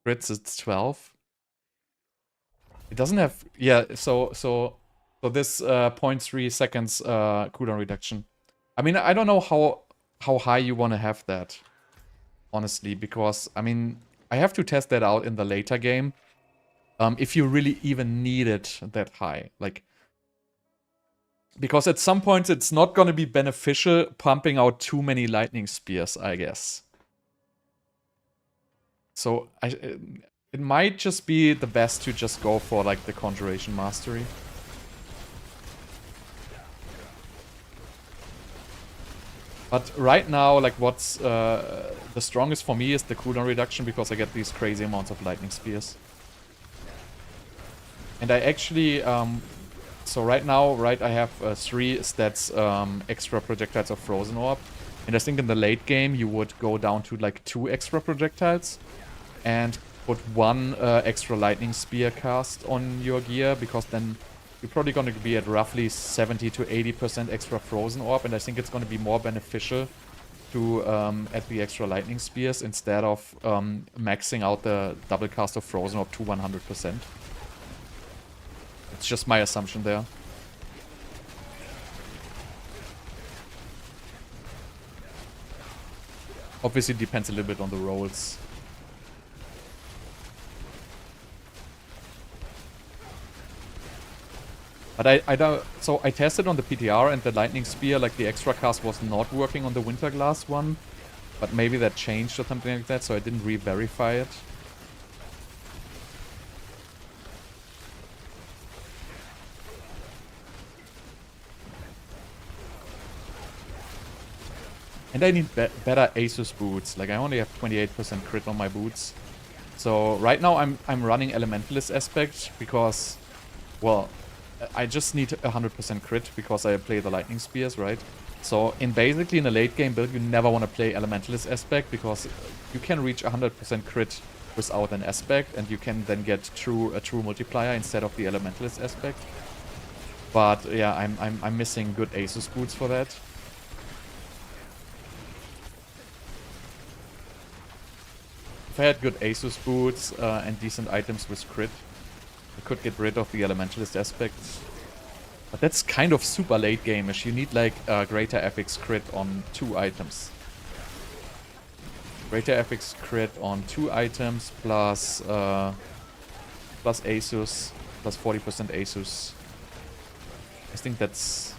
crits, it's 12. It doesn't have, yeah. So this 0.3 seconds cooldown reduction. I mean, I don't know how high you want to have that, honestly, because I mean, I have to test that out in the later game. If you really even need it that high, like, because at some point it's not going to be beneficial pumping out too many lightning spears, I guess. So it might just be the best to just go for like the Conjuration Mastery. But right now, like what's the strongest for me is the cooldown reduction because I get these crazy amounts of lightning spears. And I actually, so right now, right, I have 3 stats extra projectiles of Frozen Orb. And I think in the late game you would go down to like 2 extra projectiles and put 1 extra lightning spear cast on your gear, because then you're probably going to be at roughly 70 to 80% extra Frozen Orb, and I think it's going to be more beneficial to add the extra lightning spears instead of maxing out the double cast of Frozen Orb to 100%. It's just my assumption there. Obviously it depends a little bit on the rolls. But I don't, so I tested on the PTR and the lightning spear, like the extra cast was not working on the Winterglass one. But maybe that changed or something like that, so I didn't re-verify it. And I need better Asus boots. Like I only have 28% crit on my boots. So right now I'm running Elementalist aspect because, well, I just need 100% crit because I play the lightning spears, right? So basically in a late game build, you never want to play Elementalist Aspect because you can reach 100% crit without an Aspect, and you can then get a true multiplier instead of the Elementalist Aspect. But yeah, I'm missing good Asus boots for that. If I had good Asus boots and decent items with crit, I could get rid of the Elementalist Aspect. But that's kind of super late game-ish. You need like Greater FX crit on 2 items. Greater FX crit on 2 items plus plus Asus, plus 40% Asus. I think that's...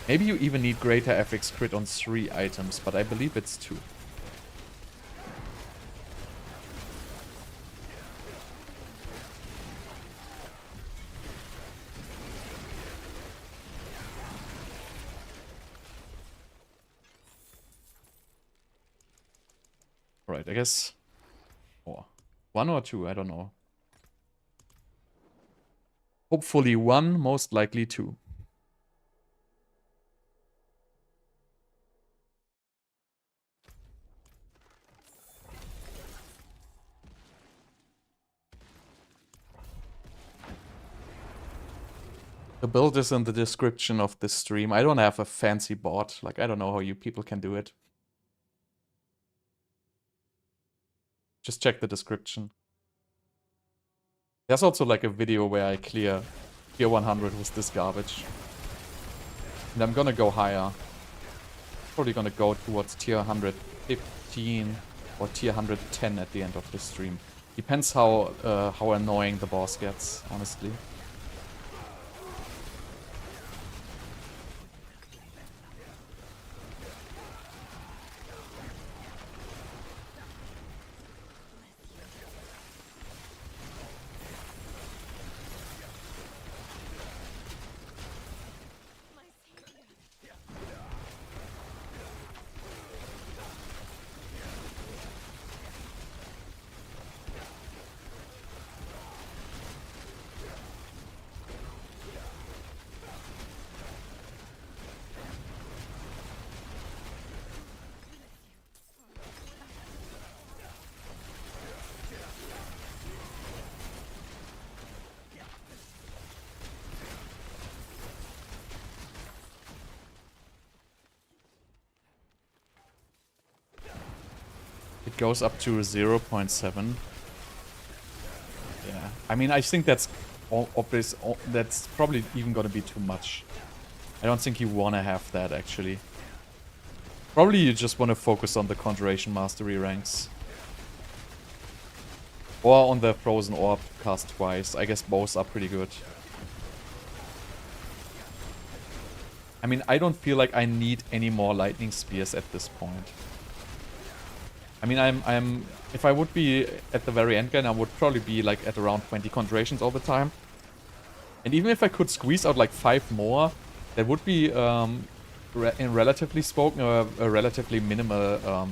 Maybe you even need Greater FX crit on 3 items, but I believe it's 2. Right, I guess... Or 1 or 2, I don't know. Hopefully 1, most likely 2. The build is in the description of this stream. I don't have a fancy bot. Like, I don't know how you people can do it. Just check the description. There's also like a video where I clear tier 100 with this garbage. And I'm gonna go higher. Probably gonna go towards tier 115 or tier 110 at the end of this stream. Depends how annoying the boss gets, honestly. It goes up to 0.7. Yeah, I mean, I think that's obvious. That's probably even gonna be too much. I don't think you wanna have that, actually. Probably you just wanna focus on the Conjuration Mastery ranks. Or on the Frozen Orb cast twice. I guess both are pretty good. I mean, I don't feel like I need any more Lightning Spears at this point. I mean, if I would be at the very end game, I would probably be like at around 20 Conjurations all the time. And even if I could squeeze out like 5 more, that would be, in relatively spoken, a relatively minimal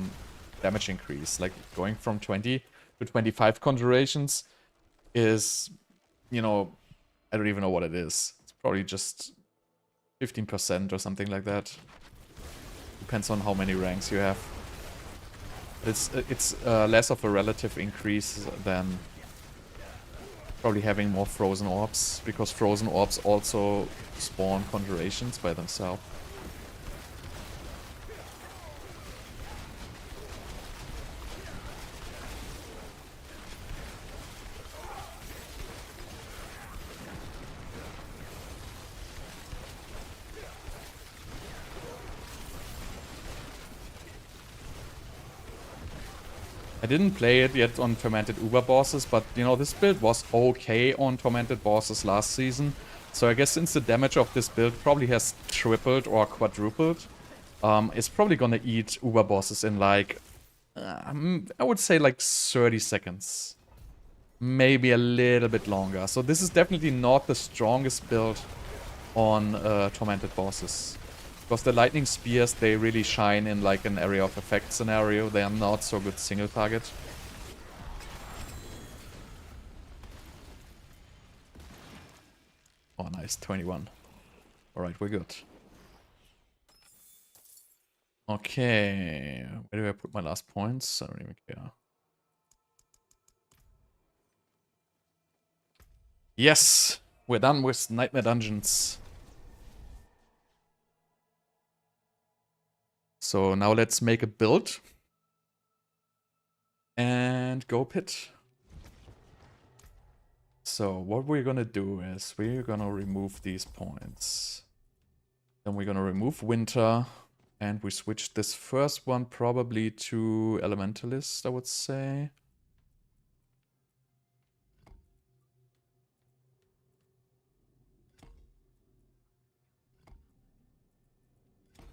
damage increase. Like going from 20 to 25 Conjurations is, you know, I don't even know what it is. It's probably just 15% or something like that. Depends on how many ranks you have. It's less of a relative increase than probably having more Frozen Orbs, because Frozen Orbs also spawn Conjurations by themselves. I didn't play it yet on Tormented Uber bosses, but you know, this build was okay on Tormented bosses last season. So I guess since the damage of this build probably has tripled or quadrupled, it's probably gonna eat Uber bosses in like, I would say like 30 seconds. Maybe a little bit longer. So this is definitely not the strongest build on Tormented bosses. Because the Lightning Spears, they really shine in like an area of effect scenario. They are not so good single target. Oh, nice. 21. Alright, we're good. Okay, where do I put my last points? I don't even care. Yes, we're done with Nightmare Dungeons. So now let's make a build. And go pit. So what we're gonna do is we're gonna remove these points. Then we're gonna remove winter. And we switch this first one probably to elementalist, I would say.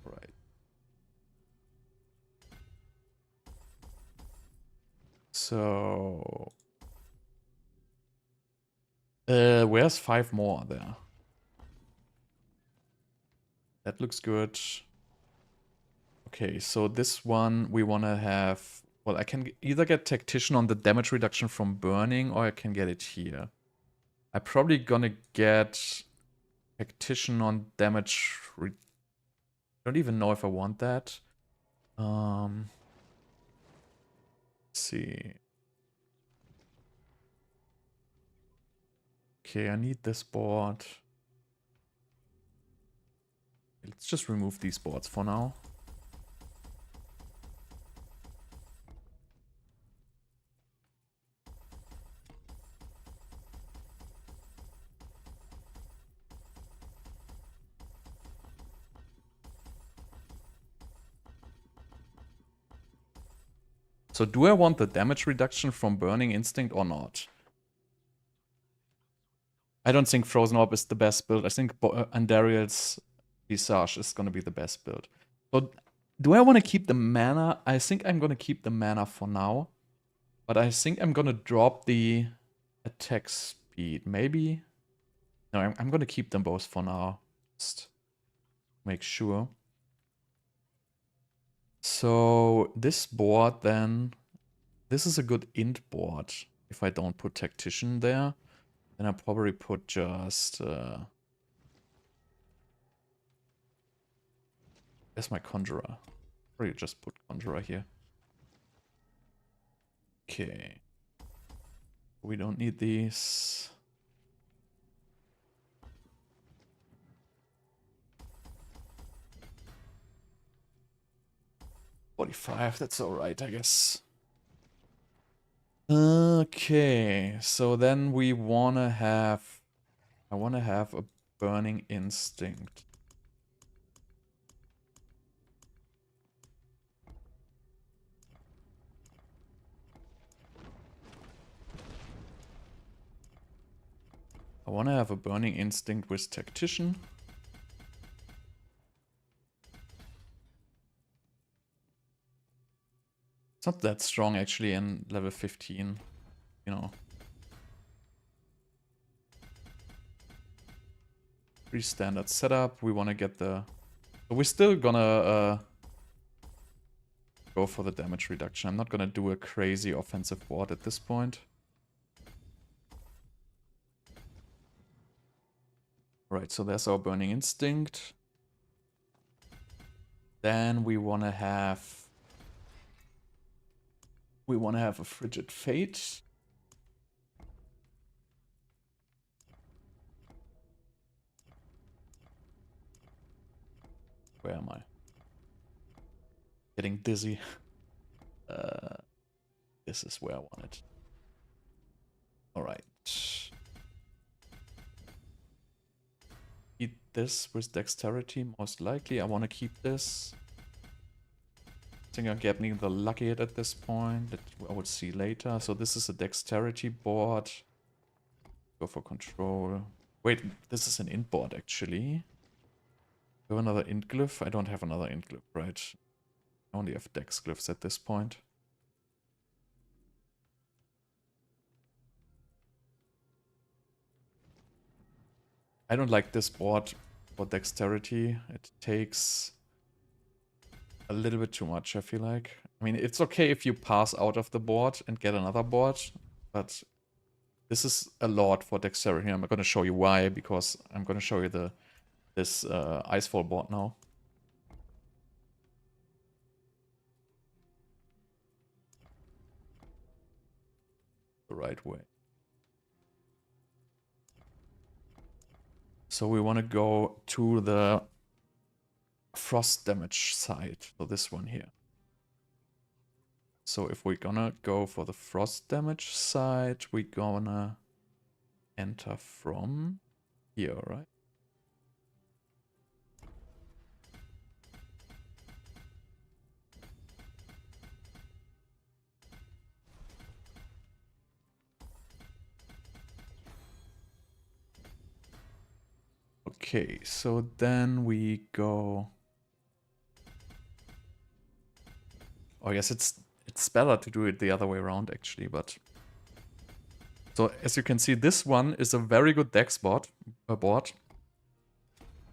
Right. So where's 5 more there? That looks good. Okay, so this one we want to have... Well, I can either get Tactician on the damage reduction from burning, or I can get it here. I'm probably gonna get Tactician on damage... I don't even know if I want that. Let's see. Okay, I need this board. Let's just remove these boards for now. So do I want the damage reduction from Burning Instinct or not? I don't think Frozen Orb is the best build. I think Andariel's Visage is going to be the best build. So do I want to keep the mana? I think I'm going to keep the mana for now. But I think I'm going to drop the attack speed. Maybe? No, I'm going to keep them both for now. Just make sure. So this board then... This is a good int board. If I don't put Tactician there, then I probably put just... Where's my Conjurer? Probably just put Conjurer here. Okay. We don't need these. $45, that's alright, I guess. Okay, so then we wanna have... I wanna have a Burning Instinct. I wanna have a Burning Instinct with Tactician. It's not that strong actually in level 15, you know. Pretty standard setup. We want to get the... But we're still gonna go for the damage reduction. I'm not gonna do a crazy offensive board at this point. Right, so there's our Burning Instinct. Then we want to have... We want to have a Frigid Fate. Where am I? Getting dizzy. This is where I want it. Alright. Eat this with Dexterity, most likely. I want to keep this. I think I'm getting the lucky hit at this point. That I would see later. So this is a Dexterity board. Go for control. Wait, this is an int board actually. Do I have another int glyph? I don't have another int glyph, right? I only have dex glyphs at this point. I don't like this board for dexterity. It takes a little bit too much, I feel like. I mean, it's okay if you pass out of the board and get another board, but this is a lot for dexterity. I'm going to show you why, because I'm going to show you this Icefall board now. the right way. So we want to go to the frost damage side, so this one here. So if we're gonna go for the frost damage side, we're gonna enter from here, right? Okay, so then we go... Oh, I guess it's better to do it the other way around, actually, but... So, as you can see, this one is a very good dex board.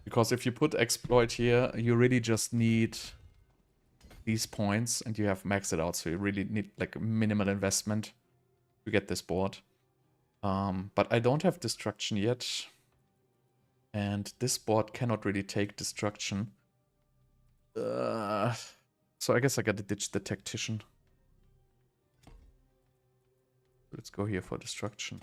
Because if you put exploit here, you really just need these points, and you have maxed it out, so you really need, like, minimal investment to get this board. But I don't have destruction yet. And this board cannot really take destruction. So I guess I gotta ditch the tactician. Let's go here for destruction.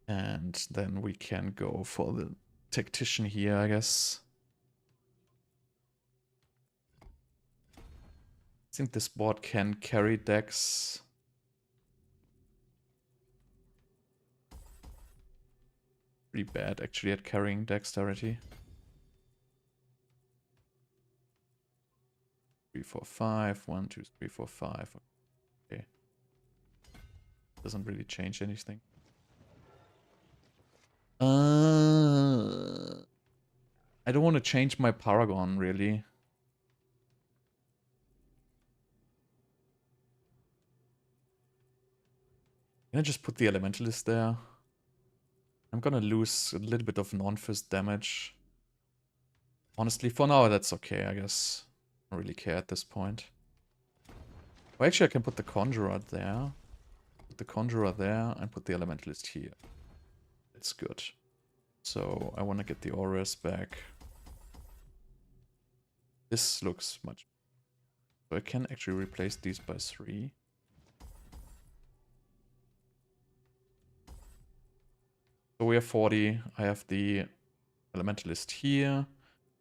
And then we can go for the tactician here, I guess. I think this board can carry decks. Pretty bad actually at carrying dexterity. 3, 4, 5. 1, 2, 3, 4, 5. Okay. Doesn't really change anything. I don't want to change my Paragon, really. Can I just put the Elementalist there? I'm gonna lose a little bit of non-fist damage. Honestly, for now, that's okay, I guess. I don't really care at this point. Well, actually, I can put the Conjurer there. Put the Conjurer there and put the Elementalist here. It's good. So, I want to get the auras back. This looks much... So I can actually replace these by 3. So we have 40. I have the Elementalist here.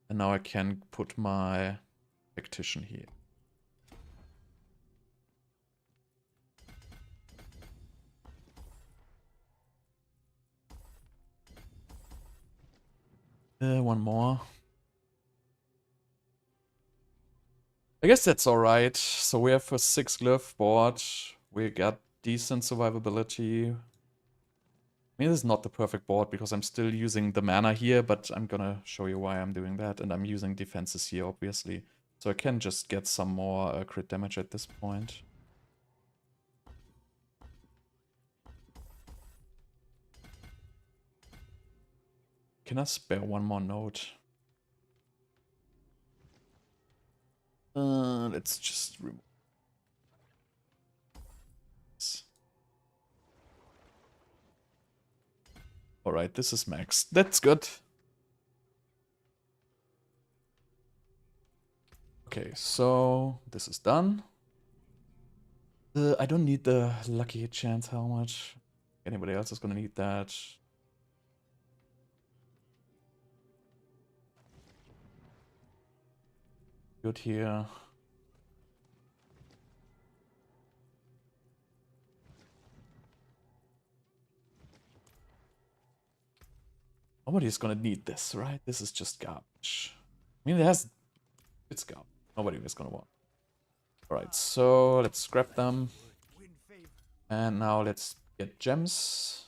And now I can put my Tactician here. One more. I guess that's alright. So we have a 6 glyph board. We got decent survivability. I mean, this is not the perfect board because I'm still using the mana here, but I'm gonna show you why I'm doing that. And I'm using defenses here, obviously. So I can just get some more crit damage at this point. Can I spare one more note? Let's just remove this. Alright, this is max. That's good. Okay, so this is done. I don't need the lucky chance helmet. Anybody else is gonna need that. Good here. Nobody's gonna need this, right? This is just garbage. I mean, it's garbage. Nobody is gonna want. Alright, so let's scrap them. And now let's get gems.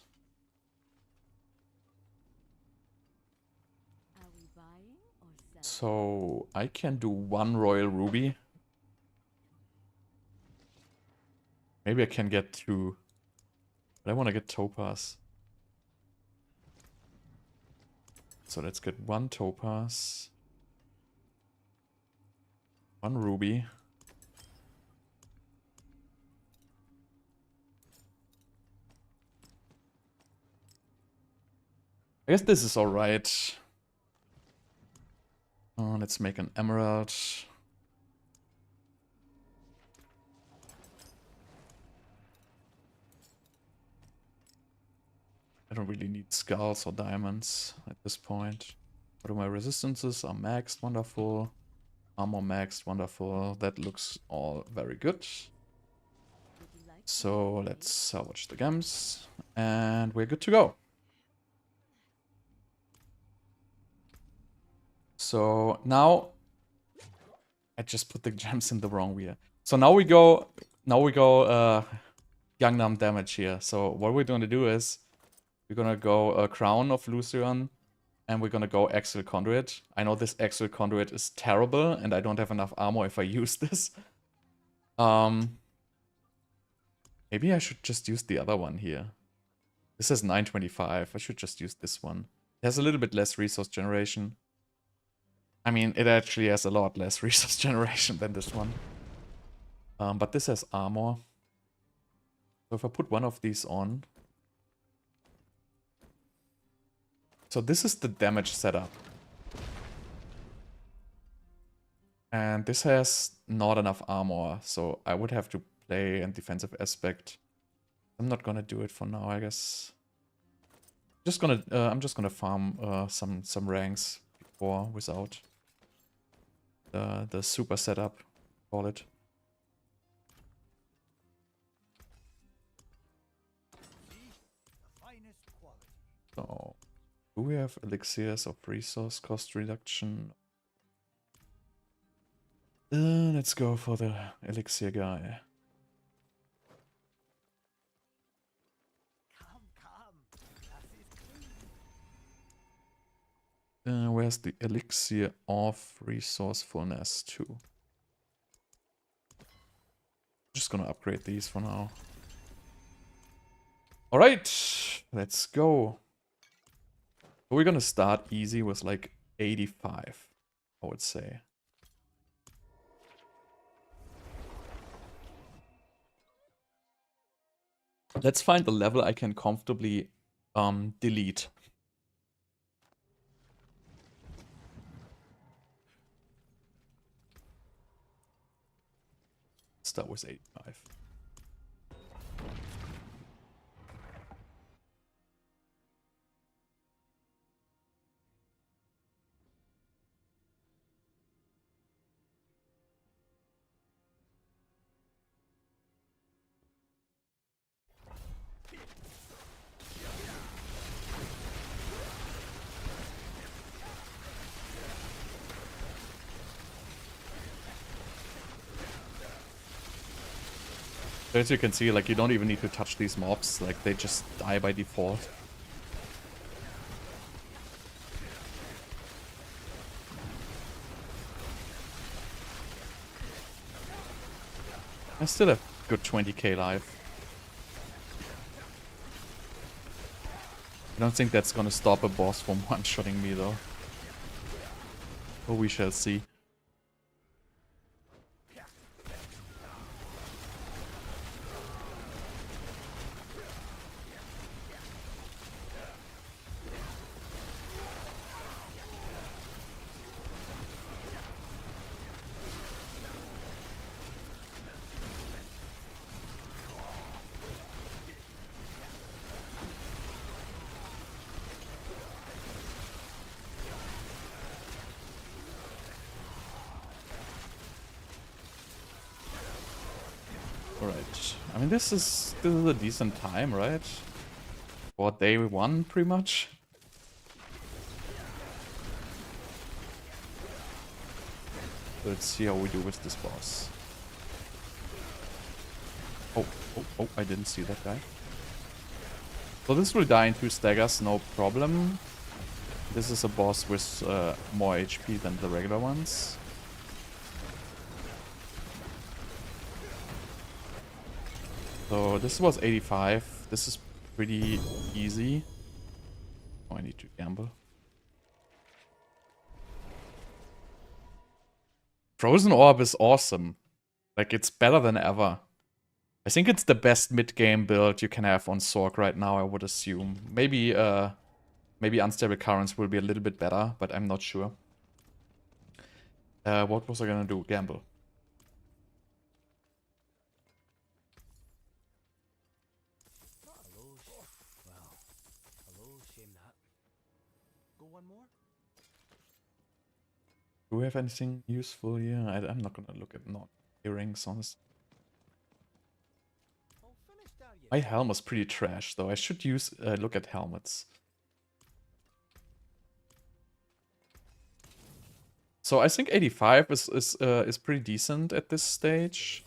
Are we buying or selling? So I can do 1 royal ruby. Maybe I can get 2. But I want to get topaz. So let's get 1 topaz. 1 ruby. I guess this is alright. Let's make an emerald. I don't really need skulls or diamonds at this point. What are my resistances? Are maxed, wonderful. Armor maxed, wonderful. That looks all very good. Would you like So let's salvage the gems, and we're good to go. So now, I just put the gems in the wrong way. So now we go Gangnam damage here. So what we're going to do is, we're going to go Crown of Lucian, and we're going to go Axial Conduit. I know this Axial Conduit is terrible, and I don't have enough armor if I use this. Maybe I should just use the other one here. This is 925. I should just use this one. It has a little bit less resource generation. I mean, it actually has a lot less resource generation than this one. But this has armor. So if I put one of these on... So this is the damage setup. And this has not enough armor, so I would have to play a defensive aspect. I'm not gonna do it for now, I guess. I'm just gonna farm some ranks before without the super setup, call it. So, do we have elixirs of resource cost reduction? Let's go for the elixir guy. Where's the elixir of resourcefulness too? Just gonna upgrade these for now. Alright, let's go. We're gonna start easy with like 85, I would say. Let's find the level I can comfortably delete. Start with 85. So as you can see, like, you don't even need to touch these mobs, like, they just die by default. I still have good 20k life. I don't think that's gonna stop a boss from one-shotting me, though. But we shall see. Alright. I mean, this is a decent time, right? For day one, pretty much. Let's see how we do with this boss. Oh, I didn't see that guy. So this will die in 2 staggers, no problem. This is a boss with more HP than the regular ones. So this was 85. This is pretty easy. Oh, I need to gamble. Frozen Orb is awesome. Like, it's better than ever. I think it's the best mid-game build you can have on Sorc right now, I would assume. Maybe Unstable Currents will be a little bit better, but I'm not sure. What was I gonna do? Gamble. Do we have anything useful here? I'm not gonna look at not earrings, honestly. My helm was pretty trash, though. I should use look at helmets. So I think 85 is pretty decent at this stage.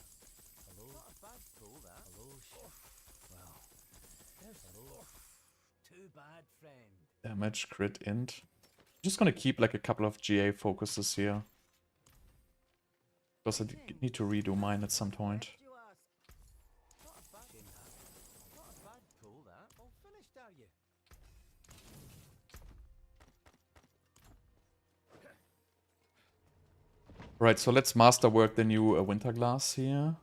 Damage, crit, int. I'm just gonna keep like a couple of GA focuses here. Because I need to redo mine at some point. Right, so let's masterwork the new winter glass here.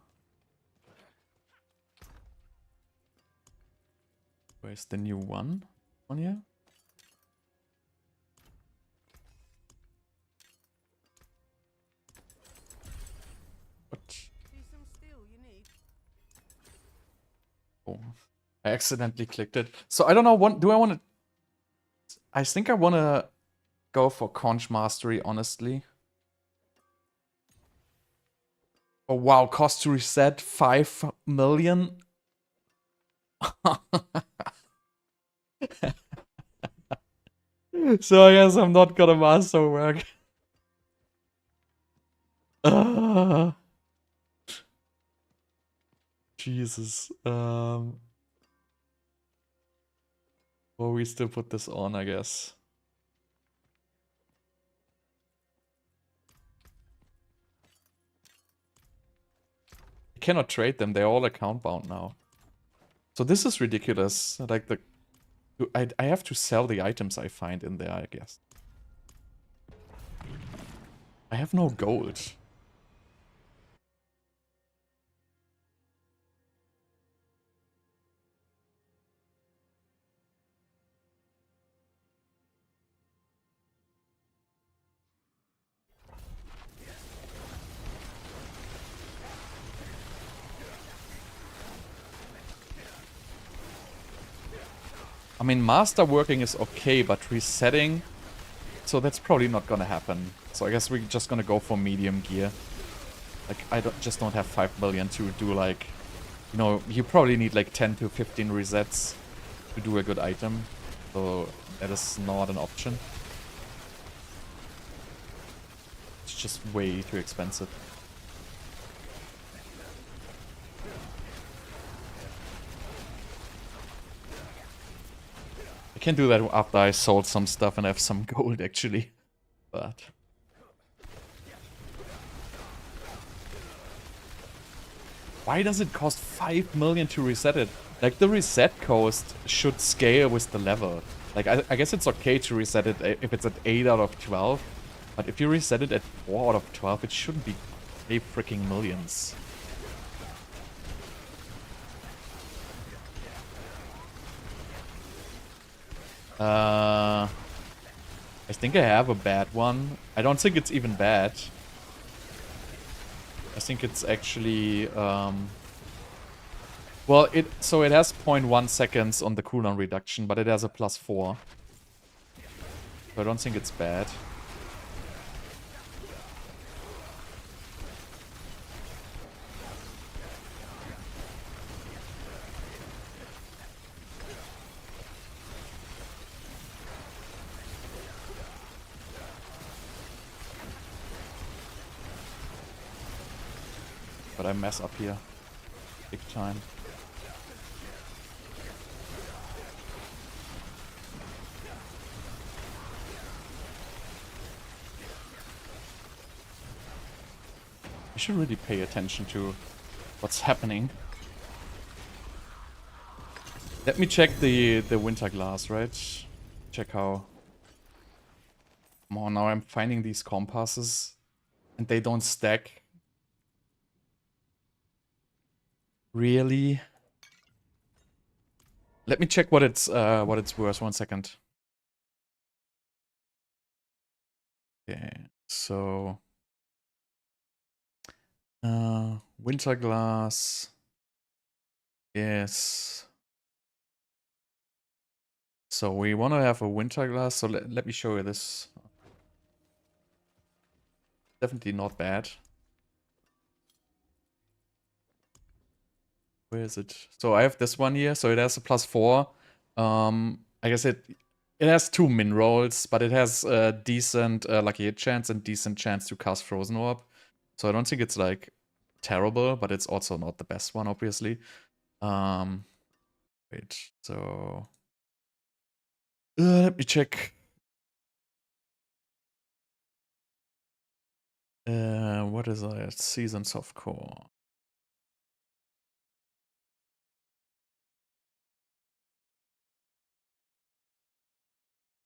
Where's the new one? On here? What? Oh, I accidentally clicked it. So I don't know, do I want to... I think I want to go for Conch Mastery, honestly. Oh wow, cost to reset 5 million? So I guess I'm not gonna masterwork. Jesus. Well, we still put this on, I guess. I cannot trade them, they're all account bound now. So this is ridiculous. Like I have to sell the items I find in there, I guess. I have no gold. I mean, masterworking is okay, but resetting... So that's probably not gonna happen. So I guess we're just gonna go for medium gear. Like, I just don't have 5 million to do, like... You know, you probably need like 10 to 15 resets to do a good item. So that is not an option. It's just way too expensive. I can do that after I sold some stuff and have some gold, actually. But... Why does it cost 5 million to reset it? Like, the reset cost should scale with the level. Like, I guess it's okay to reset it if it's at 8 out of 12. But if you reset it at 4 out of 12, it shouldn't be 8 freaking millions. I think I have a bad one. I don't think it's even bad. I think it's actually, well, so it has 0.1 seconds on the cooldown reduction, but it has a +4. So I don't think it's bad. But I mess up here. Big time. I should really pay attention to what's happening. Let me check the winter glass, right? Check how... Come on, now I'm finding these compasses. And they don't stack. Really? Let me check what it's worth. 1 second. Okay, so winter glass. Yes. So we want to have a winter glass. So let me show you this. Definitely not bad. Where is it? So I have this one here. So it has a +4. I guess it has 2 min rolls, but it has a decent lucky hit chance and decent chance to cast Frozen Orb. So I don't think it's like terrible, but it's also not the best one, obviously. Wait, so let me check. What is it? Seasons of Core.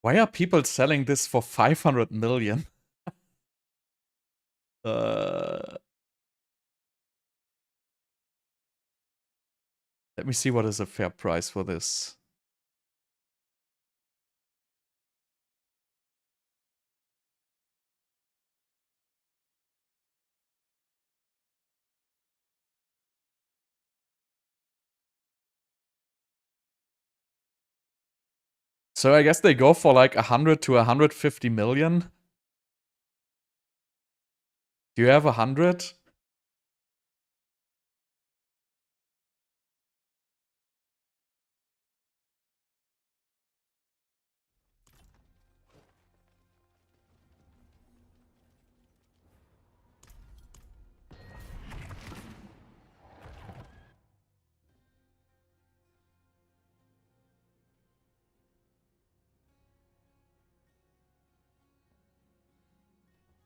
Why are people selling this for 500 million? Let me see what is a fair price for this. So I guess they go for like 100 to 150 million. Do you have 100?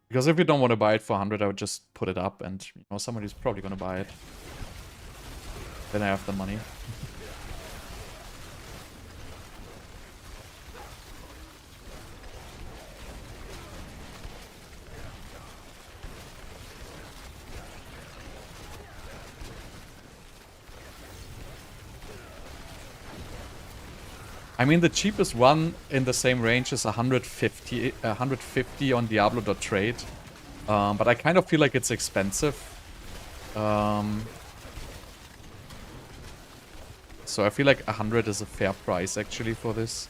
Because if you don't want to buy it for 100, I would just put it up and, you know, somebody's probably going to buy it. Then I have the money. I mean, the cheapest one in the same range is 150 on Diablo.trade. But I kind of feel like it's expensive. So I feel like 100 is a fair price, actually, for this.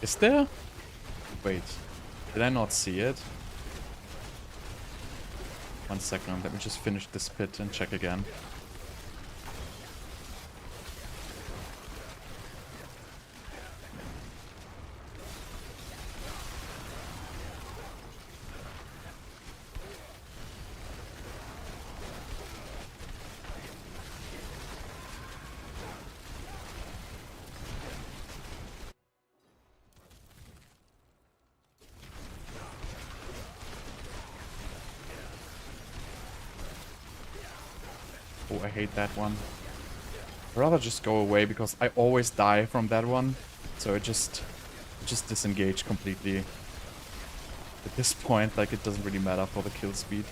Is there? Wait. Did I not see it? 1 second. Let me just finish this pit and check again. Oh, I hate that one. I'd rather just go away because I always die from that one. So I just disengage completely. At this point, like, it doesn't really matter for the kill speed.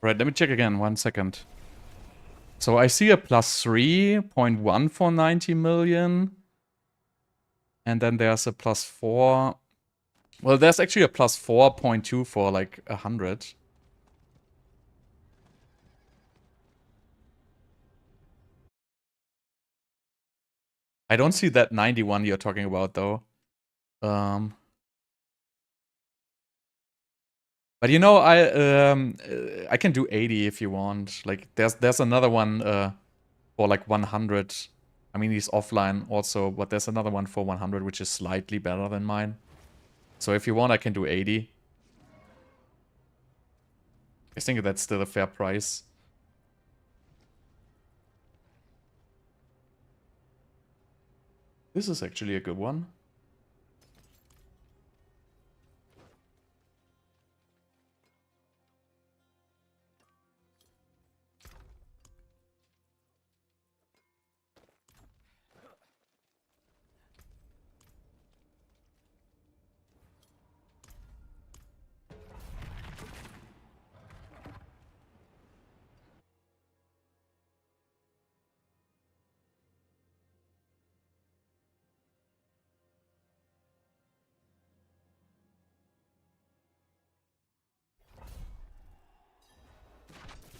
Right, let me check again, 1 second. So I see a +3.1 for 90 million. And then there's a +4. Well, there's actually a +4.2 for like 100. I don't see that 91 you're talking about though. But But you know, I can do 80 if you want. Like there's another one for like 100. I mean, he's offline also, but there's another one for 100 which is slightly better than mine. So if you want, I can do 80. I think that's still a fair price. This is actually a good one.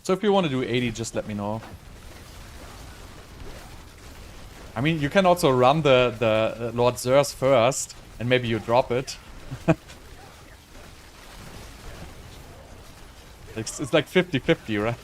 So if you want to do 80, just let me know. I mean, you can also run the Lord Zers first, and maybe you drop it. It's like 50-50, right?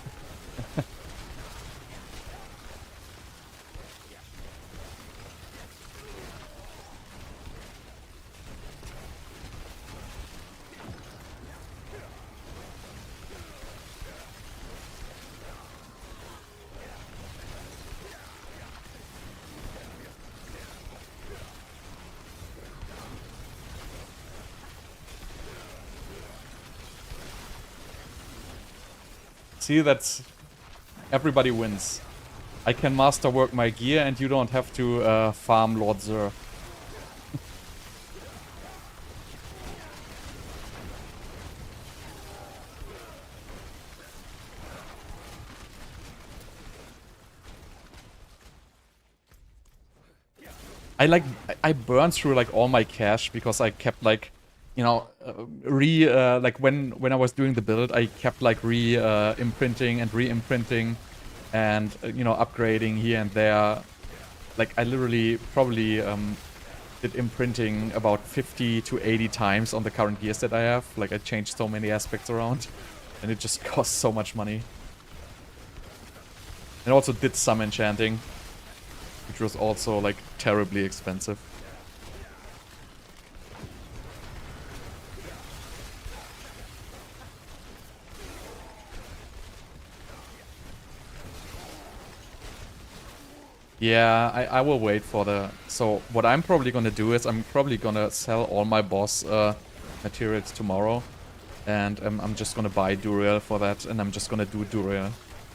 See, that's... Everybody wins. I can masterwork my gear and you don't have to farm Lord Zer. I burned through like all my cash because I kept like, you know, like when I was doing the build, I kept like imprinting and re-imprinting and you know, upgrading here and there. Like I literally probably did imprinting about 50 to 80 times on the current gears that I have. Like I changed so many aspects around and it just costs so much money. And also did some enchanting, which was also like terribly expensive. Yeah, I will wait for the... So what I'm probably gonna do is I'm probably gonna sell all my boss materials tomorrow. And I'm just gonna buy Duriel for that, and I'm just gonna do Duriel.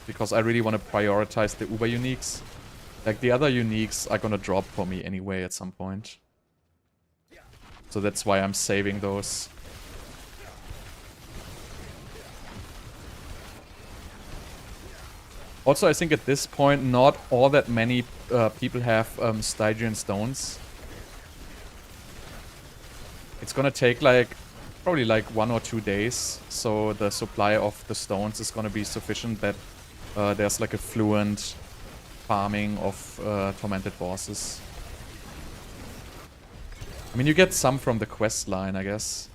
Because I really want to prioritize the Uber uniques. Like the other uniques are gonna drop for me anyway at some point. So that's why I'm saving those. Also, I think at this point, not all that many people have Stygian stones. It's gonna take like, probably like 1 or 2 days. So the supply of the stones is gonna be sufficient that there's like a fluent farming of tormented bosses. I mean, you get some from the quest line, I guess.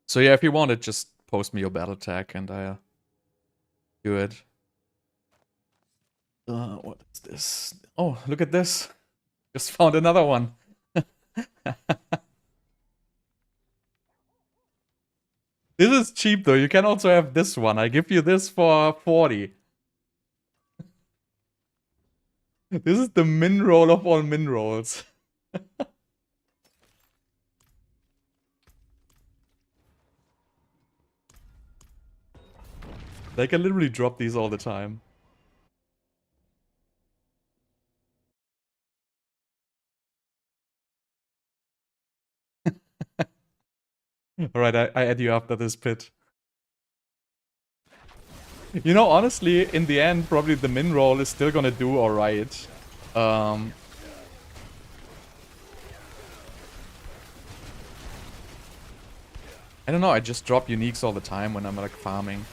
So yeah, if you want it, just post me your battle tag and I do it. What is this? Oh, look at this. Just found another one. This is cheap though. You can also have this one. I give you this for 40. This is the min roll of all min rolls. I can literally drop these all the time. Alright, I add you after this pit. You know, honestly, in the end, probably the min roll is still gonna do alright. I don't know, I just drop uniques all the time when I'm like farming.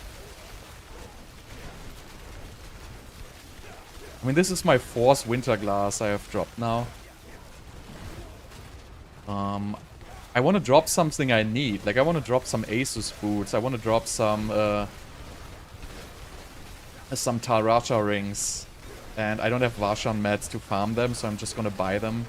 I I mean, this is my 4th winter glass I have dropped now. I want to drop something I need. Like, I want to drop some Asus boots. I want to drop some Tarasha rings. And I don't have Varshan mats to farm them, so I'm just gonna buy them.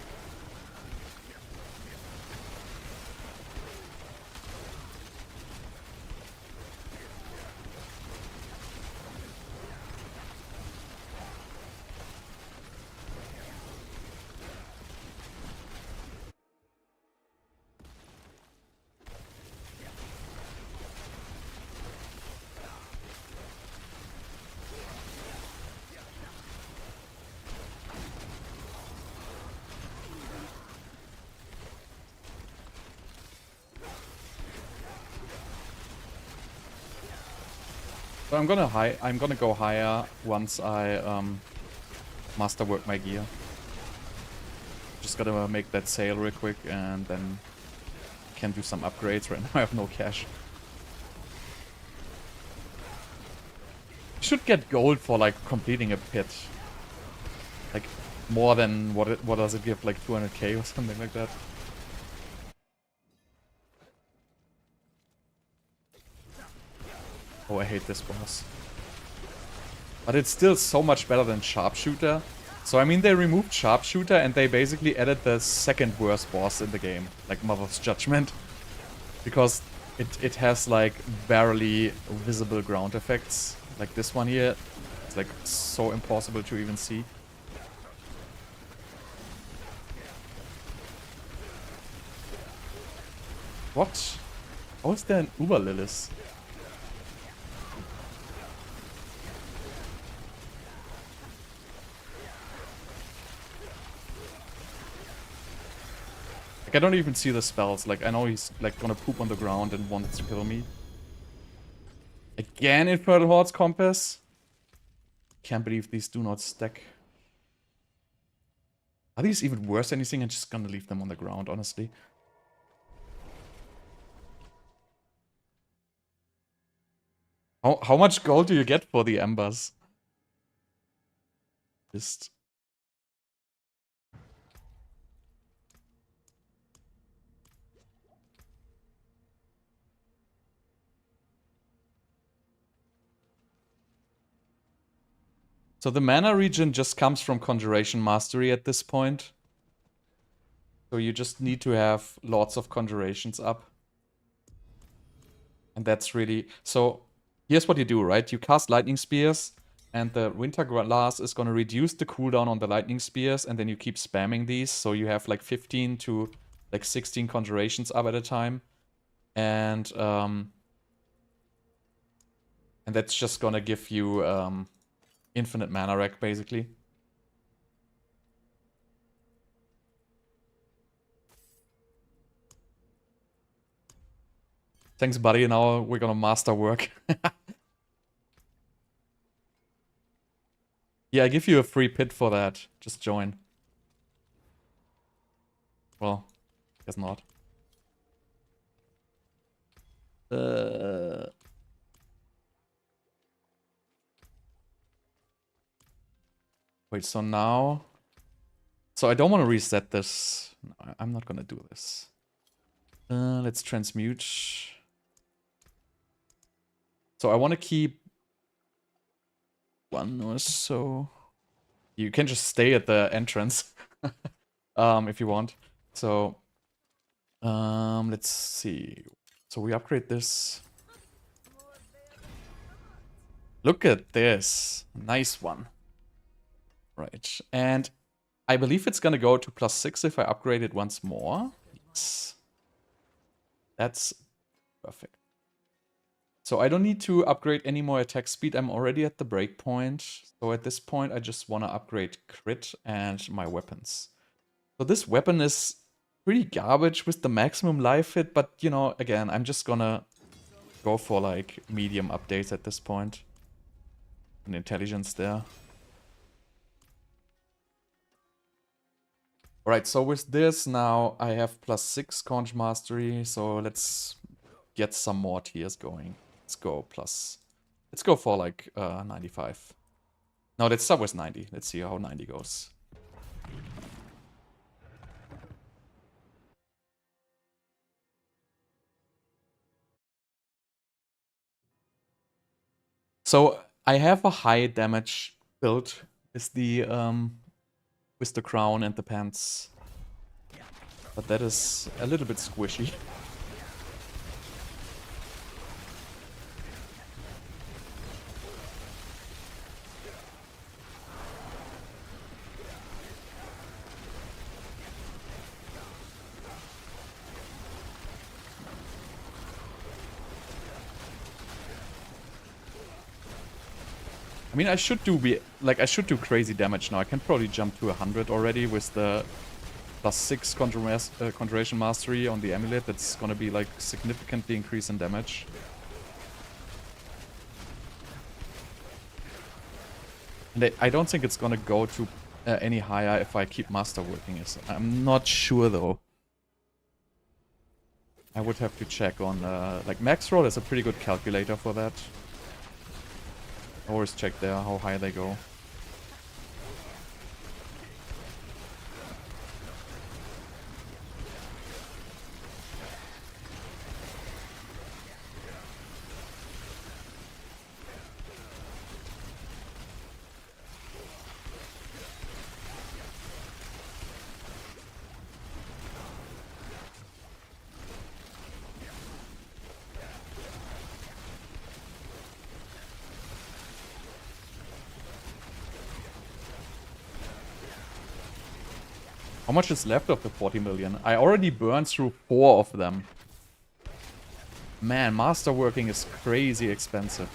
So I'm gonna go higher once I masterwork my gear. Just gotta make that sale real quick and then can do some upgrades. Right now I have no cash. Should get gold for like completing a pit. Like more than what does it give, like 200k or something like that. Oh, I hate this boss. But it's still so much better than Sharpshooter. So I mean, they removed Sharpshooter and they basically added the 2nd worst boss in the game, like Mother's Judgment. Because it has like barely visible ground effects. Like this one here. It's like so impossible to even see. What? How is there an Uber Lilith? Like, I don't even see the spells. Like, I know he's, like, gonna poop on the ground and wants to kill me. Again, Infernal Hordes Compass? Can't believe these do not stack. Are these even worse than anything? I'm just gonna leave them on the ground, honestly. How much gold do you get for the embers? Just... So the mana regen just comes from Conjuration Mastery at this point. So you just need to have lots of Conjurations up. And that's really... So here's what you do, right? You cast Lightning Spears, and the Winter Glass is going to reduce the cooldown on the Lightning Spears, and then you keep spamming these. So you have like 15 to like 16 Conjurations up at a time. And that's just going to give you... infinite mana rack, basically. Thanks, buddy. Now we're gonna master work. Yeah, I give you a free pit for that. Just join. Well, guess not. Wait, so now... So I don't want to reset this. No, I'm not gonna do this. Let's transmute. So I want to keep... one or so. You can just stay at the entrance. If you want. So... let's see. So we upgrade this. Look at this. Nice one. Right, and I believe it's gonna go to +6 if I upgrade it once more. Yes. That's perfect. So I don't need to upgrade any more attack speed. I'm already at the breakpoint. So at this point, I just want to upgrade crit and my weapons. So this weapon is pretty garbage with the maximum life hit, but you know, again, I'm just gonna go for like medium updates at this point. And intelligence there. Alright, so with this now I have +6 Conch Mastery, so let's get some more tiers going. Let's go for like 95. No, let's start with 90. Let's see how 90 goes. So I have a high damage build with the crown and the pants. But that is a little bit squishy. I mean, I should do crazy damage now. I can probably jump to 100 already with the +6 Conjuration Mastery on the amulet. That's gonna be like significantly increase in damage. And I don't think it's gonna go to any higher if I keep masterworking. I'm not sure though. I would have to check on like max roll is a pretty good calculator for that. I always check there how high they go. How much is left of the 40 million? I already burned through 4 of them. Man, masterworking is crazy expensive.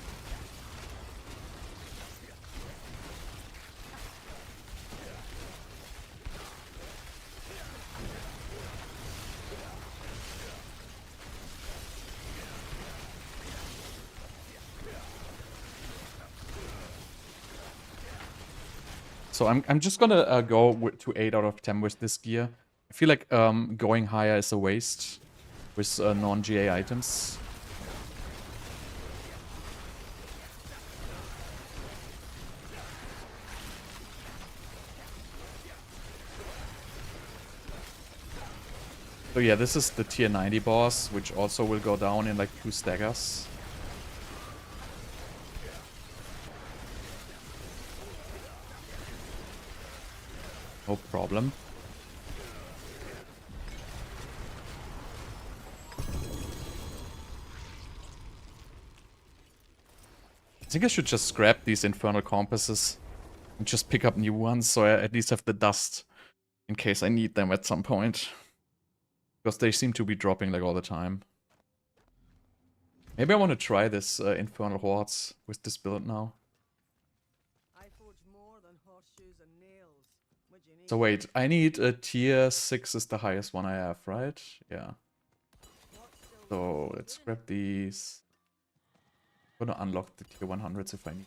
So I'm just gonna go to 8 out of 10 with this gear. I feel like going higher is a waste with non-GA items. So yeah, this is the tier 90 boss, which also will go down in like 2 staggers. No problem. I think I should just scrap these Infernal compasses and just pick up new ones so I at least have the dust in case I need them at some point. Because they seem to be dropping like all the time. Maybe I want to try this Infernal hordes with this build now. I forge more than horseshoes and nails. What you need? So wait, I need a tier 6 is the highest one I have, right? Yeah. So let's grab these. I'm gonna unlock the tier 100s if I need.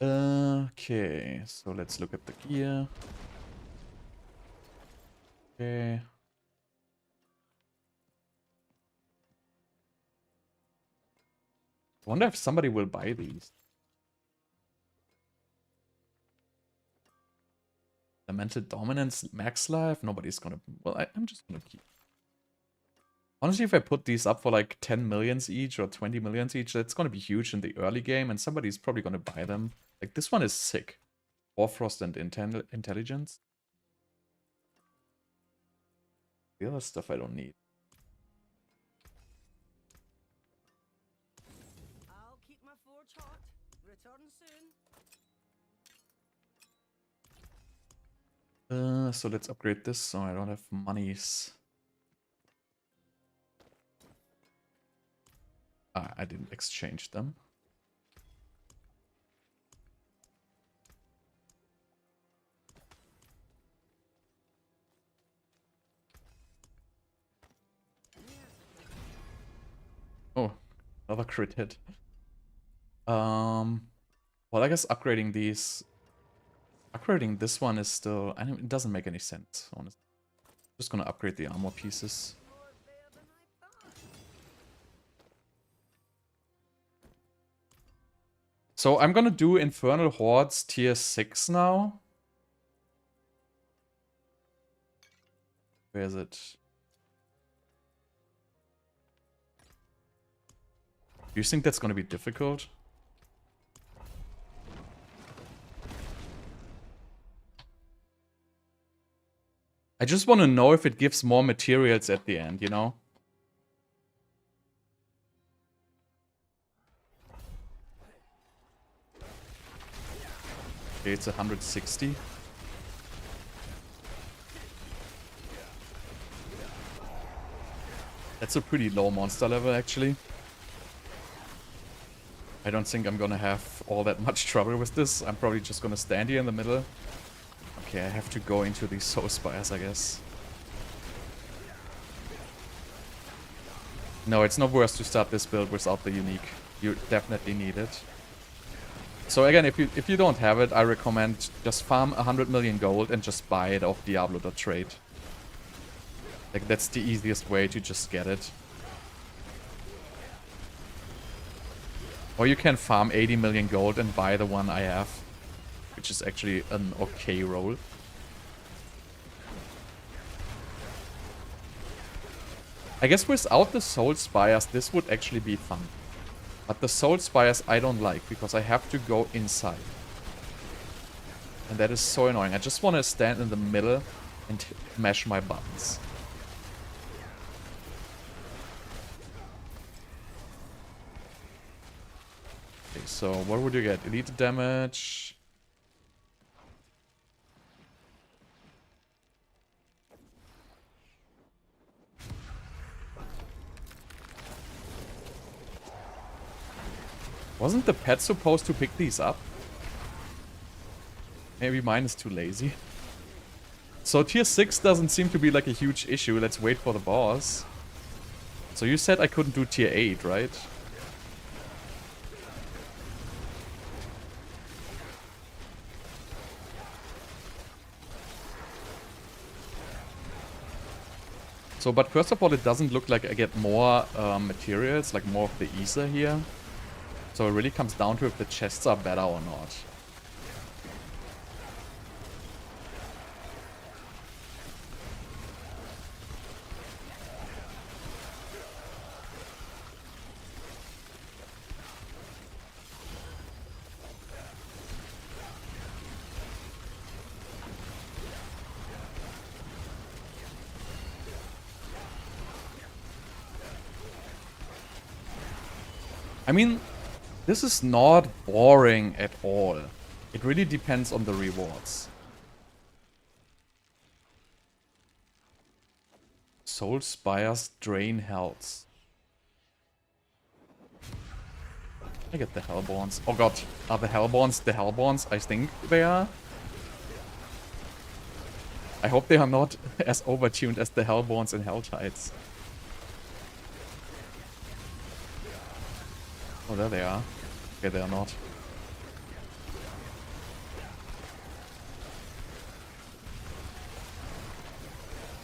Okay, so let's look at the gear. Okay. I wonder if somebody will buy these. Lamented Dominance Max Life? Nobody's gonna... Well, I'm just gonna keep... Honestly, if I put these up for like 10 millions each or 20 millions each, that's gonna be huge in the early game and somebody's probably gonna buy them. Like, this one is sick. Warfrost and Intelligence. The other stuff I don't need. I'll keep my forge hot. Return soon. So let's upgrade this so I don't have monies. I didn't exchange them. Oh, another crit hit. Well, I guess upgrading these... Upgrading this one is still... I mean, it doesn't make any sense, honestly. Just gonna upgrade the armor pieces. More there than I thought. So I'm gonna do Infernal Hordes tier 6 now. Where is it? Do you think that's gonna be difficult? I just want to know if it gives more materials at the end, you know? Okay, it's 160. That's a pretty low monster level, actually. I don't think I'm gonna have all that much trouble with this. I'm probably just gonna stand here in the middle. Okay, I have to go into these soul spires, I guess. No, it's not worth to start this build without the unique. You definitely need it. So again, if you don't have it, I recommend just farm 100 million gold and just buy it off Diablo.trade. Like, that's the easiest way to just get it. Or you can farm 80 million gold and buy the one I have, which is actually an okay roll. I guess without the Soul Spires, this would actually be fun. But the Soul Spires I don't like, because I have to go inside. And that is so annoying. I just want to stand in the middle and mash my buttons. Okay, so what would you get? Elite damage. Wasn't the pet supposed to pick these up? Maybe mine is too lazy. So tier 6 doesn't seem to be like a huge issue. Let's wait for the boss. So you said I couldn't do tier 8, right? So, but first of all, it doesn't look like I get more materials, like more of the ether here. So it really comes down to if the chests are better or not. I mean, this is not boring at all. It really depends on the rewards. Soul Spires drain health. I get the Hellborns. Oh god, are the Hellborns the Hellborns? I think they are. I hope they are not as overtuned as the Hellborns and Helltides. Oh, there they are. Okay, they are not.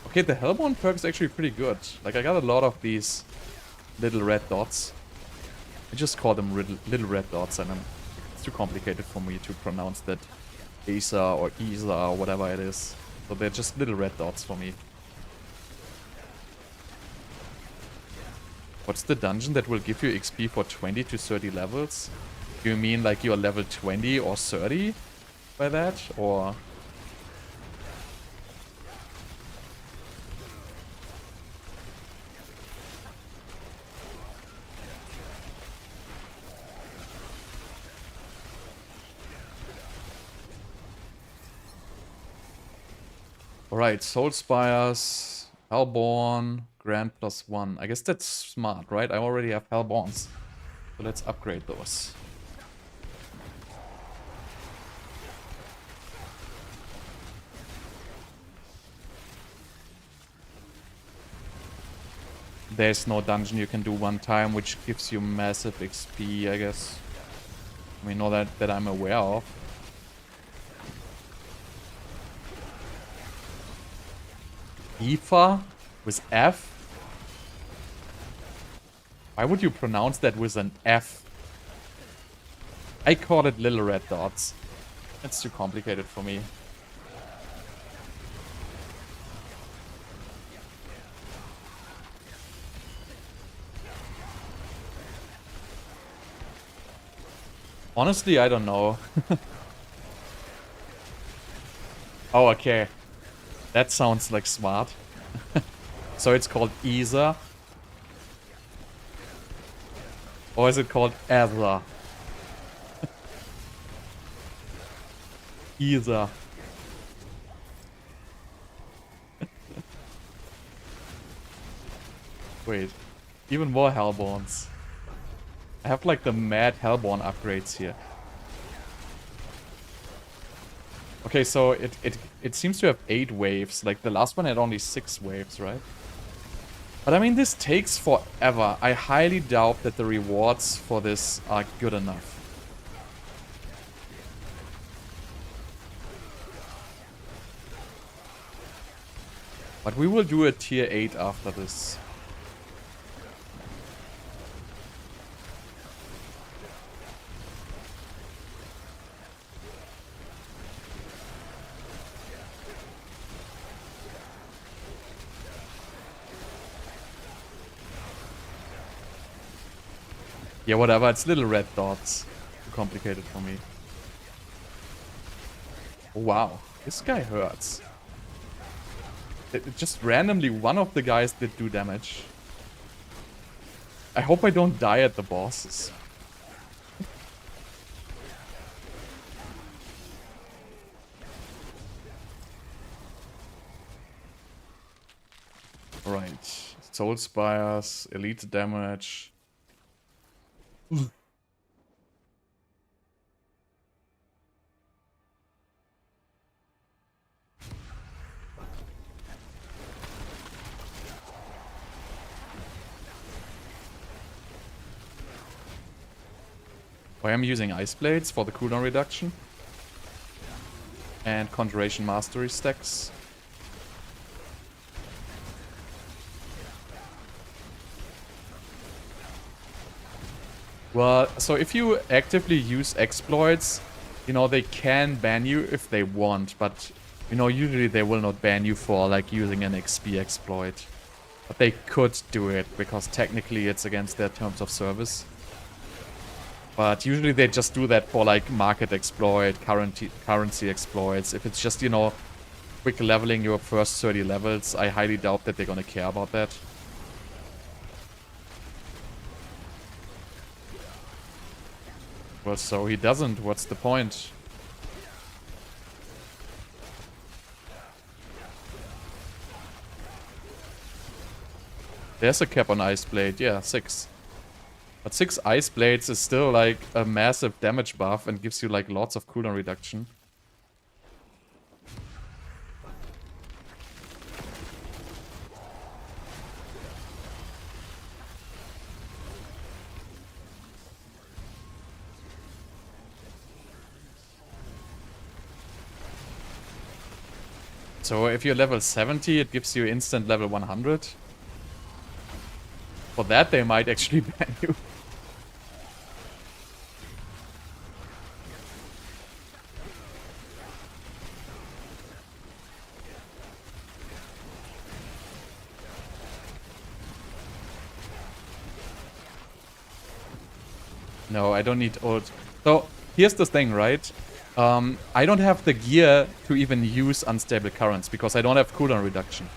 Okay, the Hellborn perk is actually pretty good. Like, I got a lot of these little red dots. I just call them little red dots, and it's too complicated for me to pronounce that Asa or Isa or whatever it is. So they're just little red dots for me. What's the dungeon that will give you XP for 20 to 30 levels? Do you mean like you're level 20 or 30 by that? Or... Alright, Soul Spires, Hellborn, Grand +1. I guess that's smart, right? I already have Hellborns. So let's upgrade those. There's no dungeon you can do one time, which gives you massive XP, I guess. I mean, not that I'm aware of. Ifa with F? Why would you pronounce that with an F? I call it little red dots. It's too complicated for me. Honestly, I don't know. Oh, okay. That sounds like smart. So it's called Ether. Or is it called Ether? Ether. Wait. Even more Hellborns. I have like the mad Hellborn upgrades here. Okay, so it seems to have 8 waves. Like the last one had only 6 waves, right? But I mean, this takes forever. I highly doubt that the rewards for this are good enough. But we will do a tier 8 after this. Yeah, whatever. It's little red dots. Too complicated for me. Oh, wow. This guy hurts. Just randomly, one of the guys did do damage. I hope I don't die at the bosses. Right. Soul Spires, elite damage. I am using Ice Blades for the cooldown reduction. And Conjuration Mastery stacks. Well, so if you actively use exploits, you know, they can ban you if they want, but, you know, usually they will not ban you for, like, using an XP exploit. But they could do it, because technically it's against their terms of service. But usually they just do that for, like, market exploit, currency exploits. If it's just, you know, quick leveling your first 30 levels, I highly doubt that they're gonna care about that. Well, so he doesn't. What's the point? There's a cap on Ice Blade. Yeah, 6. But 6 Ice Blades is still like a massive damage buff and gives you like lots of cooldown reduction. So if you're level 70, it gives you instant level 100. For that, they might actually ban you. No, I don't need old. So, here's the thing, right? I don't have the gear to even use unstable currents because I don't have cooldown reduction.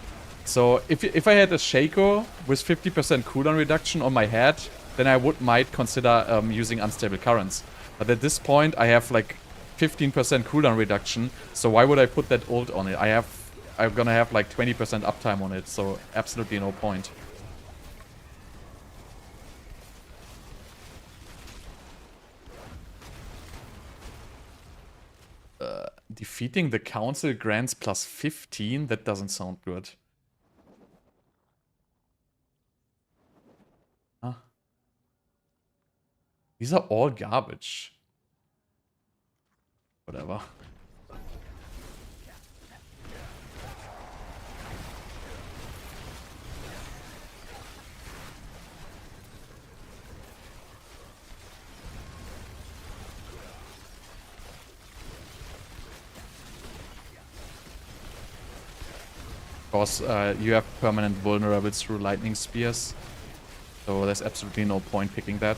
So if I had a Shaco with 50% cooldown reduction on my head, then I might consider using unstable currents. But at this point, I have like 15% cooldown reduction. So why would I put that ult on it? I'm gonna have like 20% uptime on it. So absolutely no point. Defeating the council grants plus 15? That doesn't sound good. Huh? These are all garbage. Whatever. Because you have permanent vulnerables through lightning spears. So there's absolutely no point picking that.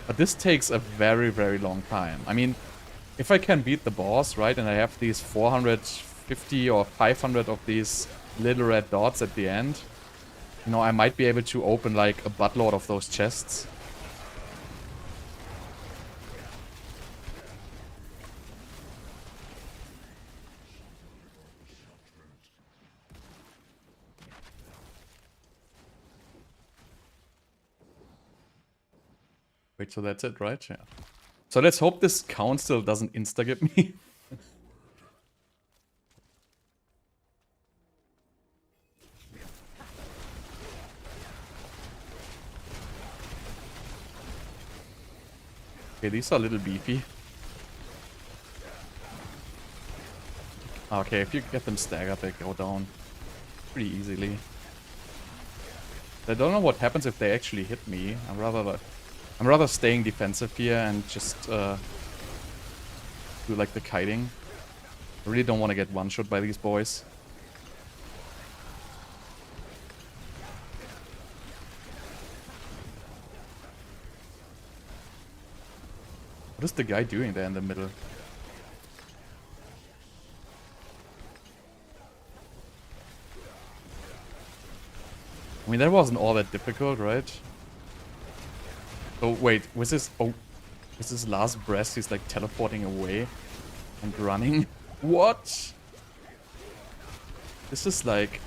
But this takes a very, very long time. I mean, if I can beat the boss, right, and I have these 450 or 500 of these little red dots at the end, you know, I might be able to open like a buttload of those chests. Wait, so that's it, right? Yeah. So let's hope this council doesn't insta-get me. Okay, these are a little beefy. Okay, if you get them staggered, they go down pretty easily. I don't know what happens if they actually hit me. I'm rather staying defensive here and just do like the kiting. I really don't want to get one-shot by these boys. What is the guy doing there in the middle? I mean, that wasn't all that difficult, right? Oh, wait, was this... Oh, is this last breath? He's like teleporting away and running. What? This is like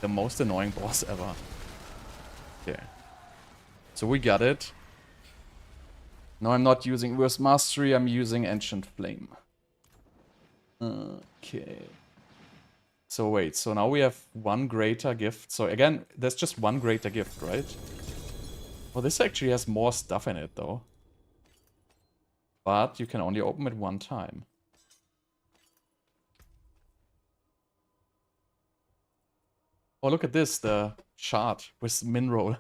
the most annoying boss ever. Okay. So we got it. No, I'm not using Worst Mastery, I'm using Ancient Flame. Okay. So wait, so now we have one greater gift. So again, there's just one greater gift, right? Well, this actually has more stuff in it, though. But you can only open it one time. Oh, look at this, the shard with mineral.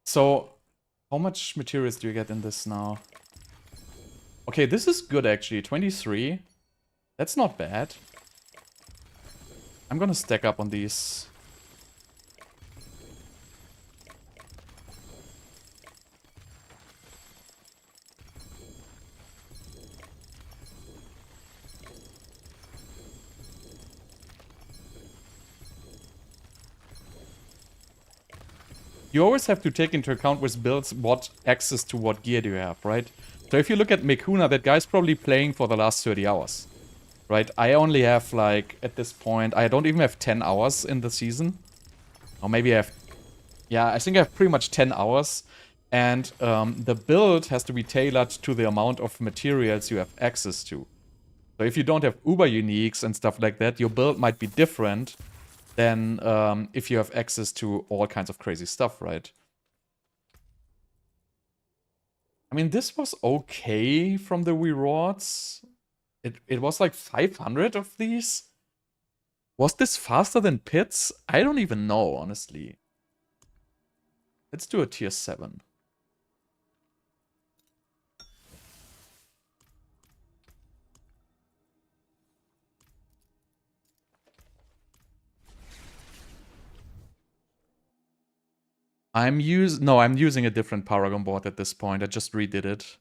So how much materials do you get in this now? Okay, this is good actually, 23. That's not bad. I'm gonna stack up on these. You always have to take into account with builds what access to what gear do you have, right? So if you look at Mekuna, that guy's probably playing for the last 30 hours. Right? I only have like, at this point, I don't even have 10 hours in the season. Or maybe I have... Yeah, I think I have pretty much 10 hours. And the build has to be tailored to the amount of materials you have access to. So if you don't have uber uniques and stuff like that, your build might be different than if you have access to all kinds of crazy stuff, right? I mean, this was okay from the rewards. It was like 500 of these. Was this faster than pits? I don't even know, honestly. Let's do a tier 7. I'm using a different Paragon board at this point. I just redid it.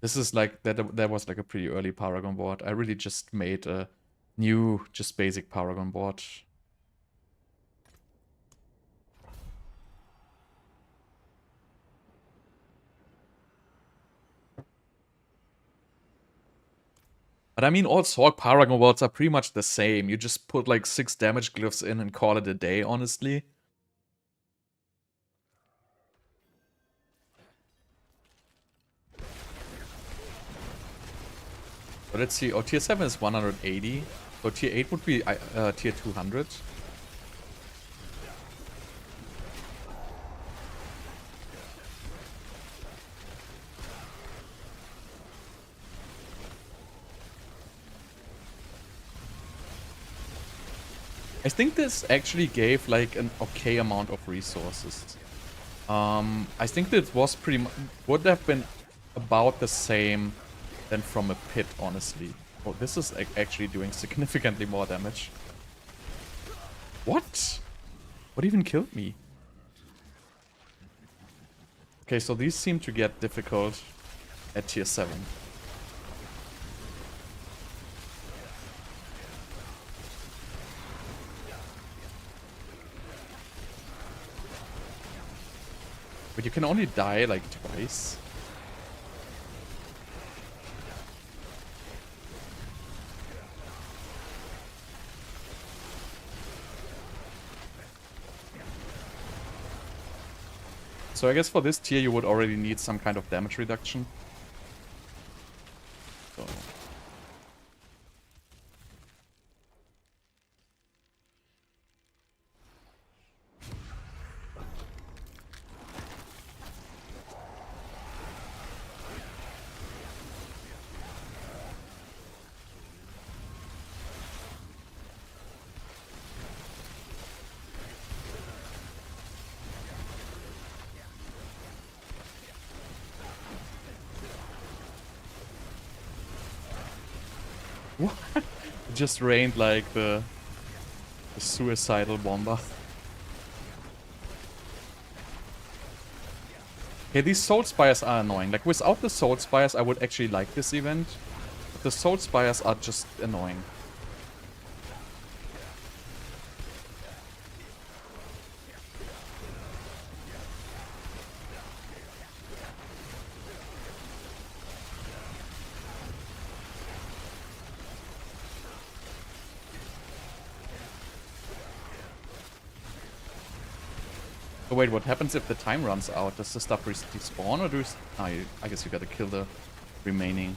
This is like, that was like a pretty early Paragon board. I really just made a new, just basic Paragon board. But I mean, all Sorc Paragon boards are pretty much the same. You just put like 6 damage glyphs in and call it a day, honestly. But let's see. Oh, tier 7 is 180. So tier 8 would be tier 200. I think this actually gave like an okay amount of resources. I think that was would have been about the same than from a pit, honestly. Oh, this is actually doing significantly more damage. What? What even killed me? Okay, so these seem to get difficult at tier 7. But you can only die like twice. So I guess for this tier you would already need some kind of damage reduction. So. What? It just rained like the suicidal bomber. Okay, these Soul Spires are annoying. Like, without the Soul Spires, I would actually like this event. But the Soul Spires are just annoying. Oh wait, what happens if the time runs out? Does the stuff respawn or do you... I guess you gotta kill the remaining.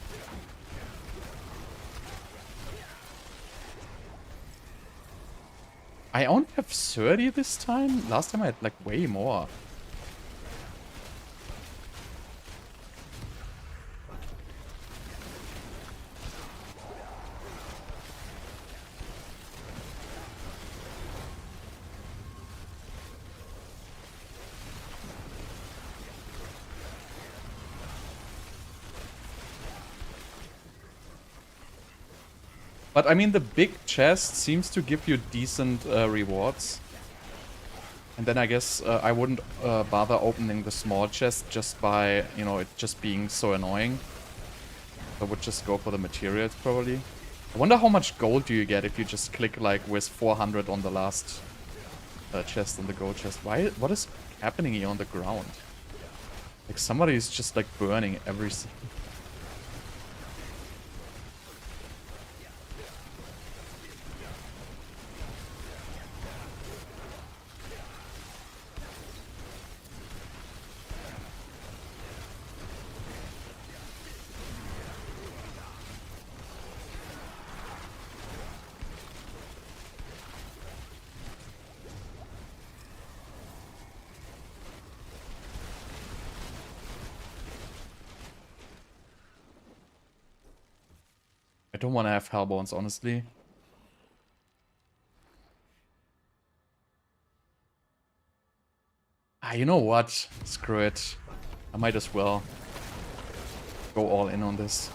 I only have 30 this time? Last time I had like way more. But I mean, the big chest seems to give you decent rewards. And then I guess I wouldn't bother opening the small chest just by, you know, it just being so annoying. I would just go for the materials, probably. I wonder how much gold do you get if you just click, like, with 400 on the last chest, on the gold chest. What is happening here on the ground? Like, somebody is just, like, burning everything. I don't want to have Hellbones, honestly. Ah, you know what? Screw it. I might as well go all in on this.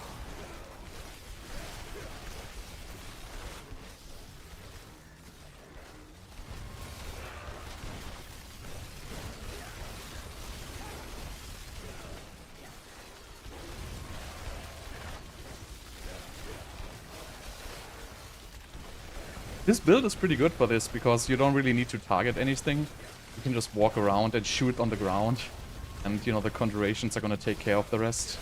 This build is pretty good for this, because you don't really need to target anything. You can just walk around and shoot on the ground. And, you know, the conjurations are gonna take care of the rest.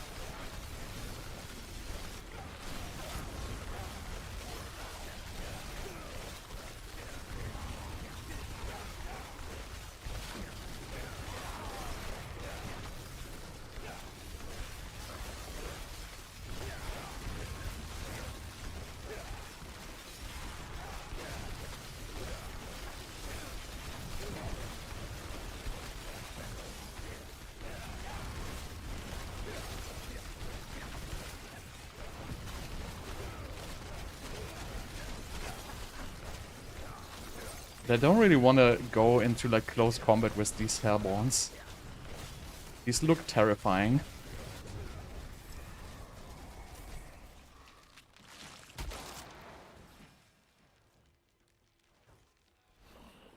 I don't really want to go into like close combat with these Hellborns. These look terrifying.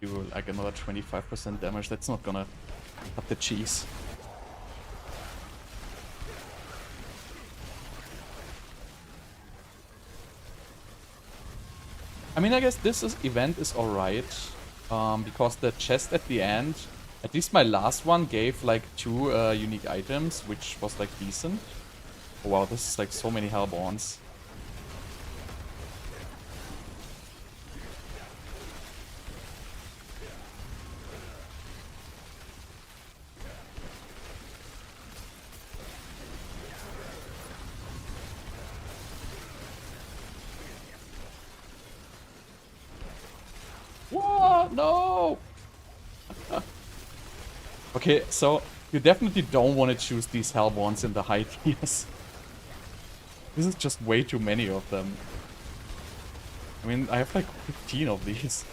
Do like another 25% damage. That's not gonna cut the cheese. I mean, I guess this event is alright, because the chest at the end, at least my last one, gave like 2 unique items, which was like decent. Oh, wow, this is like so many Hellborns. What? No! Okay, so you definitely don't want to choose these Hellborns in the high tiers. This is just way too many of them. I mean, I have like 15 of these.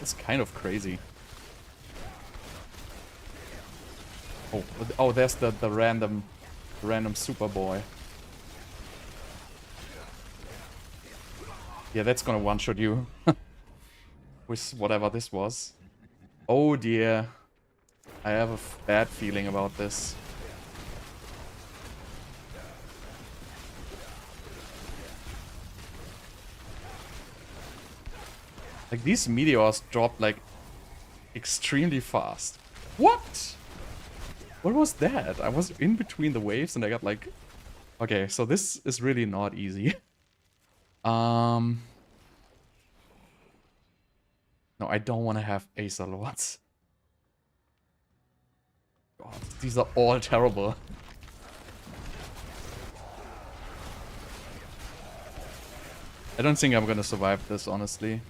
It's kind of crazy. Oh, there's the random Superboy. Yeah, that's gonna one-shot you. With whatever this was. Oh dear. I have a bad feeling about this. Like, these meteors drop like extremely fast. What? What was that? I was in between the waves and I got like... Okay, so this is really not easy. No, I don't want to have Acer Lords. God, these are all terrible. I don't think I'm gonna survive this, honestly.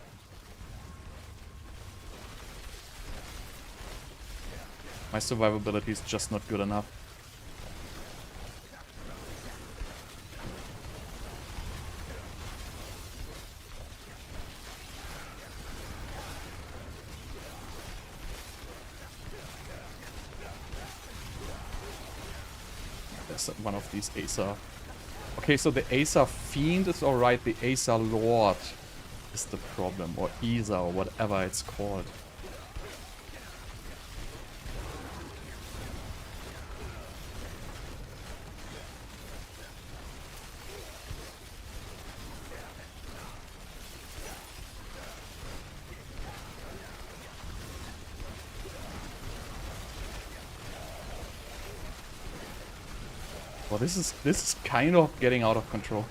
My survivability is just not good enough. One of these Acer. Okay, so the Acer Fiend is alright, the Acer Lord is the problem, or Acer, or whatever it's called. Well, this is kind of getting out of control.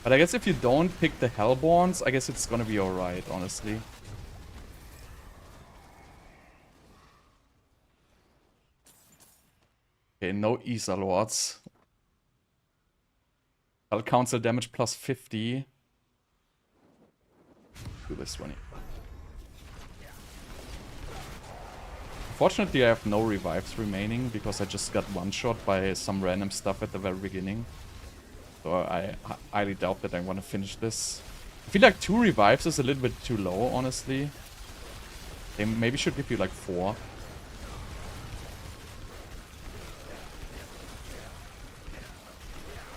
But I guess if you don't pick the Hellborns, I guess it's gonna be alright, honestly. Okay, no Acer Lords. I'll counsel damage plus 50. Do this one. Fortunately, I have no revives remaining because I just got one-shot by some random stuff at the very beginning. So I highly doubt that I want to finish this. I feel like 2 revives is a little bit too low, honestly. They maybe should give you like 4.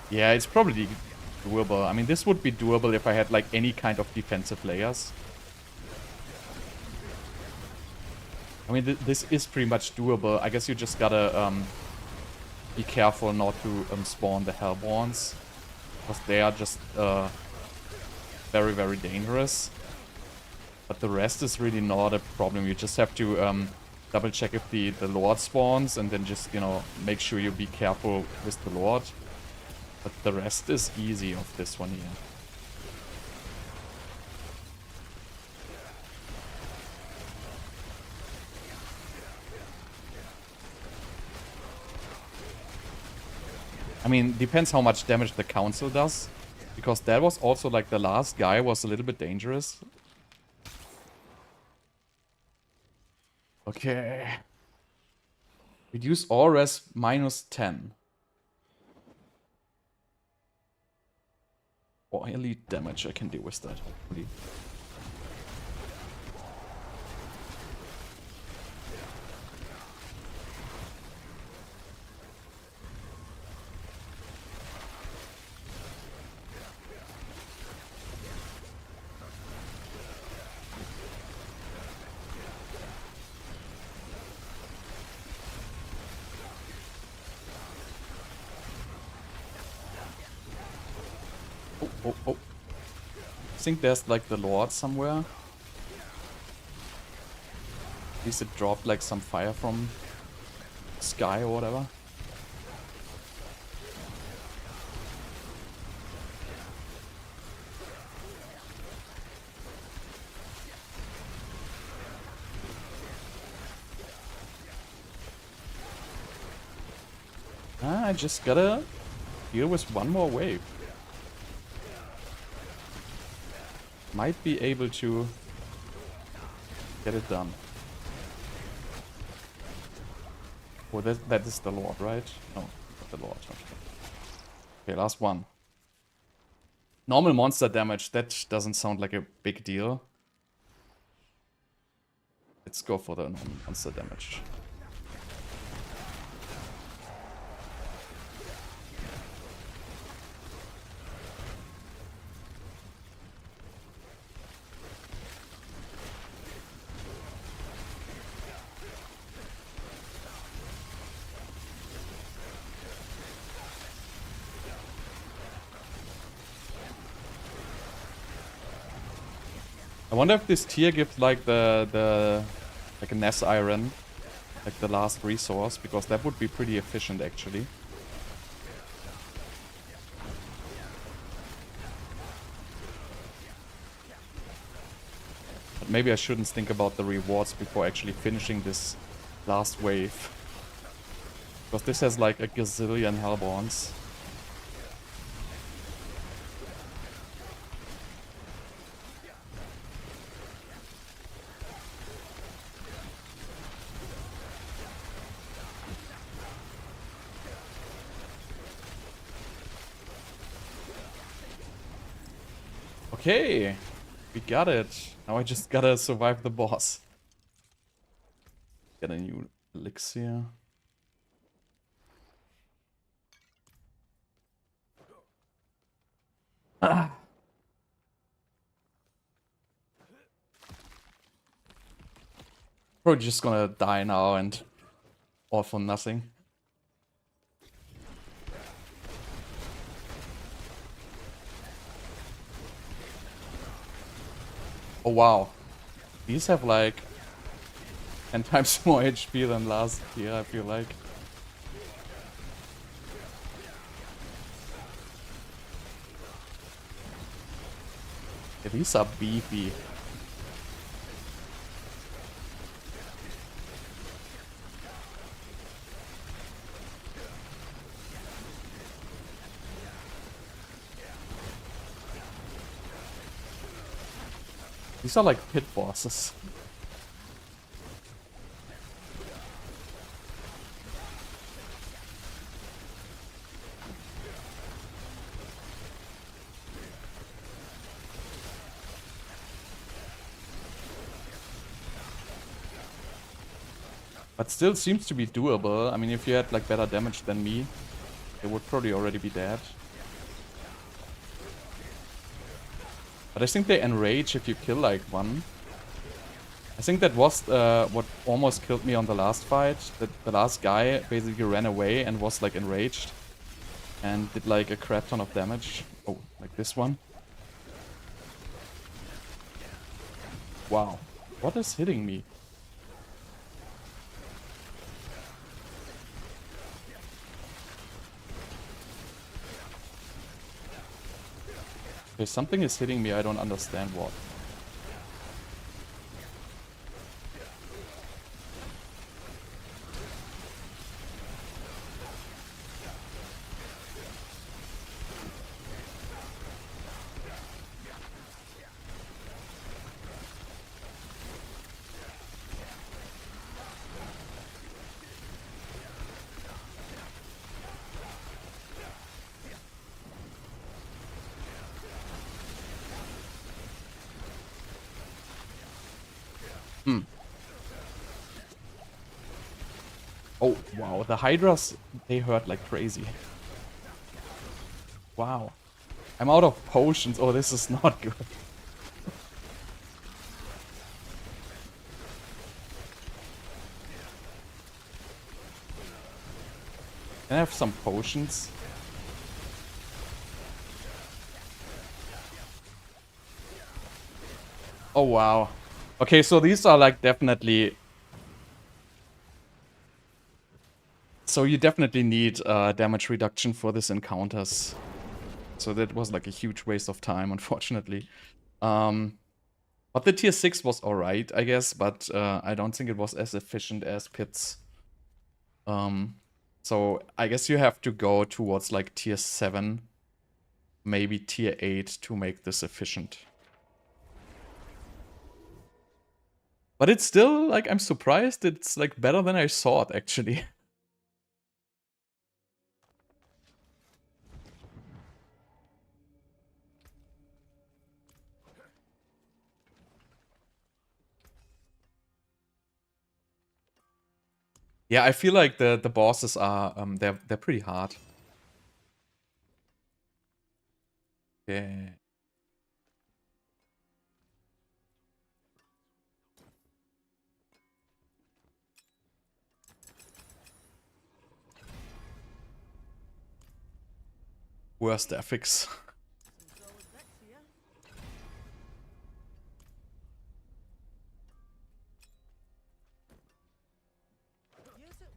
Yeah, it's probably doable. I mean, this would be doable if I had like any kind of defensive layers. I mean, this is pretty much doable. I guess you just gotta be careful not to spawn the Hellborns, because they are just very, very dangerous. But the rest is really not a problem. You just have to double check if the Lord spawns, and then just, you know, make sure you be careful with the Lord. But the rest is easy of this one here. I mean, depends how much damage the council does. Because that was also like the last guy was a little bit dangerous. Okay. Reduce all res -10. Or elite damage, I can deal with that, hopefully. Oh. I think there's like the Lord somewhere. At least it dropped like some fire from the sky or whatever. I just gotta deal with one more wave. Might be able to get it done. Oh, that is the Lord, right? No, not the Lord. Okay, last one. Normal monster damage. That doesn't sound like a big deal. Let's go for the normal monster damage. I wonder if this tier gives like like a Ness Iron, like the last resource, because that would be pretty efficient actually. But maybe I shouldn't think about the rewards before actually finishing this last wave. Because this has like a gazillion Hellborns. Okay, we got it. Now I just gotta survive the boss. Get a new elixir. Ah. Probably just gonna die now and all for nothing. Oh wow. These have like 10 times more HP than last year, I feel like. Yeah, these are beefy. These are like pit bosses. But still seems to be doable. I mean, if you had like better damage than me, they would probably already be dead. But I think they enrage if you kill like one. I think that was what almost killed me on the last fight. That the last guy basically ran away and was like enraged. And did like a crap ton of damage. Oh, like this one. Wow. What is hitting me? Okay, something is hitting me, I don't understand what. Oh, wow. The Hydras, they hurt like crazy. Wow. I'm out of potions. Oh, this is not good. Can I have some potions? Oh, wow. Okay, so these are like definitely... So you definitely need damage reduction for this encounters. So that was like a huge waste of time, unfortunately. But the tier 6 was alright, I guess, but I don't think it was as efficient as pits. So I guess you have to go towards like tier 7, maybe tier 8 to make this efficient. But it's still, like, I'm surprised it's like better than I thought, actually. Yeah, I feel like the bosses are they're pretty hard. Yeah. Worst ethics. Some solid bits here. Use it